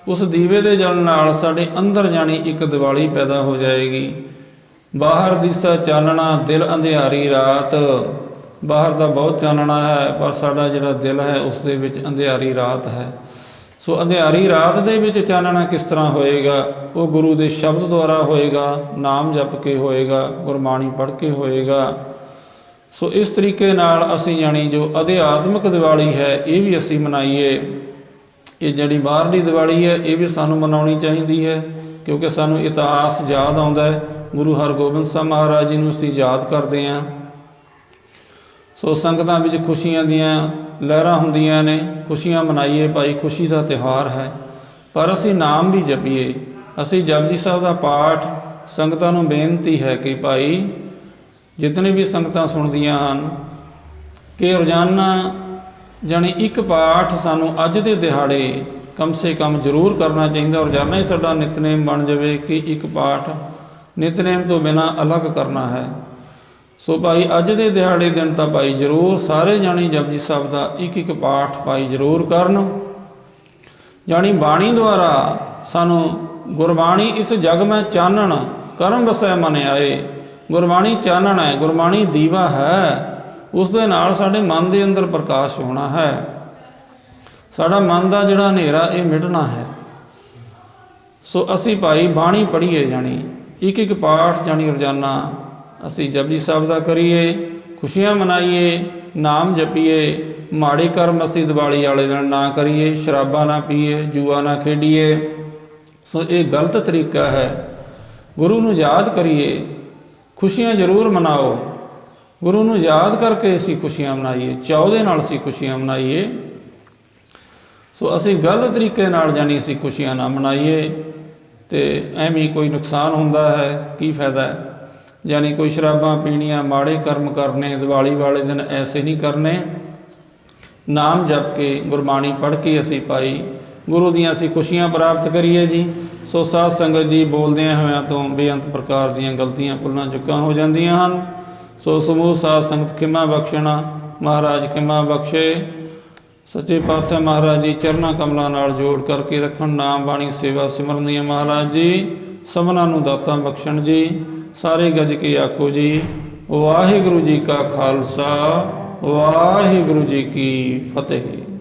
ਉਸ ਦੀਵੇ ਦੇ ਜਲਣ ਨਾਲ ਸਾਡੇ ਅੰਦਰ ਜਾਣੀ ਇੱਕ ਦੀਵਾਲੀ ਪੈਦਾ ਹੋ ਜਾਏਗੀ। ਬਾਹਰ ਦਿਸਾ ਚਾਨਣਾ ਦਿਲ ਅੰਧਿਆਰੀ ਰਾਤ, ਬਾਹਰ ਦਾ ਬਹੁਤ ਚਾਨਣਾ ਹੈ ਪਰ ਸਾਡਾ ਜਿਹੜਾ ਦਿਲ ਹੈ ਉਸ ਦੇ ਵਿੱਚ ਅੰਧਿਆਰੀ ਰਾਤ ਹੈ। ਸੋ ਅੰਧਿਆਰੀ ਰਾਤ ਦੇ ਵਿੱਚ ਚਾਨਣਾ ਕਿਸ ਤਰ੍ਹਾਂ ਹੋਏਗਾ? ਉਹ ਗੁਰੂ ਦੇ ਸ਼ਬਦ ਦੁਆਰਾ ਹੋਏਗਾ, ਨਾਮ ਜਪ ਕੇ ਹੋਏਗਾ, ਗੁਰਬਾਣੀ ਪੜ੍ਹ ਕੇ ਹੋਏਗਾ। ਸੋ ਇਸ ਤਰੀਕੇ ਨਾਲ ਅਸੀਂ ਜਾਣੀ ਜੋ ਅਧਿਆਤਮਿਕ ਦੀਵਾਲੀ ਹੈ ਇਹ ਵੀ ਅਸੀਂ ਮਨਾਈਏ। ਇਹ ਜਿਹੜੀ ਬਾਹਰਲੀ ਦੀਵਾਲੀ ਹੈ ਇਹ ਵੀ ਸਾਨੂੰ ਮਨਾਉਣੀ ਚਾਹੀਦੀ ਹੈ, ਕਿਉਂਕਿ ਸਾਨੂੰ ਇਤਿਹਾਸ ਯਾਦ ਆਉਂਦਾ ਹੈ। ਗੁਰੂ ਹਰਗੋਬਿੰਦ ਸਾਹਿਬ ਮਹਾਰਾਜ ਜੀ ਨੂੰ ਅਸੀਂ ਯਾਦ ਕਰਦੇ ਹਾਂ। ਸੋ ਸੰਗਤਾਂ ਵਿੱਚ ਖੁਸ਼ੀਆਂ ਦੀਆਂ ਲਹਿਰਾਂ ਹੁੰਦੀਆਂ ਨੇ, ਖੁਸ਼ੀਆਂ ਮਨਾਈਏ ਭਾਈ, ਖੁਸ਼ੀ ਦਾ ਤਿਉਹਾਰ ਹੈ। ਪਰ ਅਸੀਂ ਨਾਮ ਵੀ ਜਪੀਏ। ਅਸੀਂ ਜਪਜੀ ਸਾਹਿਬ ਦਾ ਪਾਠ, ਸੰਗਤਾਂ ਨੂੰ ਬੇਨਤੀ ਹੈ ਕਿ ਭਾਈ ਜਿਤਨੇ ਵੀ ਸੰਗਤਾਂ ਸੁਣਦੀਆਂ ਹਨ ਕਿ ਰੋਜ਼ਾਨਾ ਜਾਣੀ ਇੱਕ ਪਾਠ ਸਾਨੂੰ ਅੱਜ ਦੇ ਦਿਹਾੜੇ ਕਮ ਸੇ ਕਮ ਜ਼ਰੂਰ ਕਰਨਾ ਚਾਹੀਦਾ। ਰੋਜ਼ਾਨਾ ਹੀ ਸਾਡਾ ਨਿਤਨੇਮ ਬਣ ਜਾਵੇ ਕਿ ਇੱਕ ਪਾਠ ਨਿਤਨੇਮ ਤੋਂ ਬਿਨਾਂ ਅਲੱਗ ਕਰਨਾ ਹੈ। ਸੋ ਭਾਈ ਅੱਜ ਦੇ ਦਿਹਾੜੇ ਦਿਨ ਤਾਂ ਭਾਈ ਜ਼ਰੂਰ ਸਾਰੇ ਜਾਣੀ ਜਪਜੀ ਸਾਹਿਬ ਦਾ ਇੱਕ ਇੱਕ ਪਾਠ ਭਾਈ ਜ਼ਰੂਰ ਕਰਨ। ਜਾਣੀ ਬਾਣੀ ਦੁਆਰਾ ਸਾਨੂੰ ਗੁਰਬਾਣੀ ਇਸ ਜਗ ਮੈਂ ਚਾਨਣ ਕਰਮ ਵਸੈ ਮਨ ਆਏ। ਗੁਰਬਾਣੀ ਚਾਨਣ ਹੈ, ਗੁਰਬਾਣੀ ਦੀਵਾ ਹੈ। ਉਸ ਦੇ ਨਾਲ ਸਾਡੇ ਮਨ ਦੇ ਅੰਦਰ ਪ੍ਰਕਾਸ਼ ਹੋਣਾ ਹੈ। ਸਾਡਾ ਮਨ ਦਾ ਜਿਹੜਾ ਹਨੇਰਾ ਇਹ ਮਿਟਣਾ ਹੈ। ਸੋ ਅਸੀਂ ਭਾਈ ਬਾਣੀ ਪੜ੍ਹੀਏ, ਜਾਣੀ ਇੱਕ ਇੱਕ ਪਾਠ ਜਾਣੀ ਰੋਜ਼ਾਨਾ ਅਸੀਂ ਜਪਜੀ ਸਾਹਿਬ ਦਾ ਕਰੀਏ, ਖੁਸ਼ੀਆਂ ਮਨਾਈਏ, ਨਾਮ ਜਪੀਏ। ਮਾੜੇ ਕਰਮ ਅਸੀਂ ਦੀਵਾਲੀ ਵਾਲੇ ਦਿਨ ਨਾ ਕਰੀਏ, ਸ਼ਰਾਬਾਂ ਨਾ ਪੀਏ, ਜੂਆ ਨਾ ਖੇਡੀਏ। ਸੋ ਇਹ ਗਲਤ ਤਰੀਕਾ ਹੈ। ਗੁਰੂ ਨੂੰ ਯਾਦ ਕਰੀਏ, ਖੁਸ਼ੀਆਂ ਜ਼ਰੂਰ ਮਨਾਓ। ਗੁਰੂ ਨੂੰ ਯਾਦ ਕਰਕੇ ਅਸੀਂ ਖੁਸ਼ੀਆਂ ਮਨਾਈਏ, ਚਾਅ ਦੇ ਨਾਲ ਅਸੀਂ ਖੁਸ਼ੀਆਂ ਮਨਾਈਏ। ਸੋ ਅਸੀਂ ਗਲਤ ਤਰੀਕੇ ਨਾਲ ਜਾਣੀ ਅਸੀਂ ਖੁਸ਼ੀਆਂ ਨਾ ਮਨਾਈਏ ਤੇ ਐਵੇਂ ਕੋਈ ਨੁਕਸਾਨ ਹੁੰਦਾ ਹੈ, ਕੀ ਫਾਇਦਾ ਹੈ? ਜਾਣੀ ਕੋਈ ਸ਼ਰਾਬਾਂ ਪੀਣੀਆਂ, ਮਾੜੇ ਕਰਮ ਕਰਨੇ ਦੀਵਾਲੀ ਵਾਲੇ ਦਿਨ ਐਸੇ ਨਹੀਂ ਕਰਨੇ। ਨਾਮ ਜਪ ਕੇ, ਗੁਰਬਾਣੀ ਪੜ੍ਹ ਕੇ ਅਸੀਂ ਭਾਈ ਗੁਰੂ ਦੀਆਂ ਅਸੀਂ ਖੁਸ਼ੀਆਂ ਪ੍ਰਾਪਤ ਕਰੀਏ ਜੀ। ਸੋ ਸਾਧ ਸੰਗਤ ਜੀ, ਬੋਲਦਿਆਂ ਹੋਇਆਂ ਤੋਂ ਬੇਅੰਤ ਪ੍ਰਕਾਰ ਦੀਆਂ ਗਲਤੀਆਂ ਭੁੱਲਾਂ ਚੁੱਕਾਂ ਹੋ ਜਾਂਦੀਆਂ ਹਨ। ਸੋ ਸਮੂਹ ਸਾਧ ਸੰਗਤ ਖਿਮਾ ਬਖਸ਼ਣਾ, ਮਹਾਰਾਜ ਖਿਮਾ ਬਖਸ਼ੇ। ਸੱਚੇ ਪਾਤਸ਼ਾਹ ਮਹਾਰਾਜ ਜੀ ਚਰਨਾਂ ਕਮਲਾਂ ਨਾਲ ਜੋੜ ਕਰਕੇ ਰੱਖਣ। ਨਾਮ ਬਾਣੀ ਸੇਵਾ ਸਿਮਰਨ ਦੀਆਂ ਮਹਾਰਾਜ ਜੀ ਸਭਨਾਂ ਨੂੰ ਦਾਤਾਂ ਬਖਸ਼ਣ ਜੀ। ਸਾਰੇ ਗੱਜ ਕੇ ਆਖੋ ਜੀ, ਵਾਹਿਗੁਰੂ ਜੀ ਕਾ ਖਾਲਸਾ, ਵਾਹਿਗੁਰੂ ਜੀ ਕੀ ਫਤਿਹ।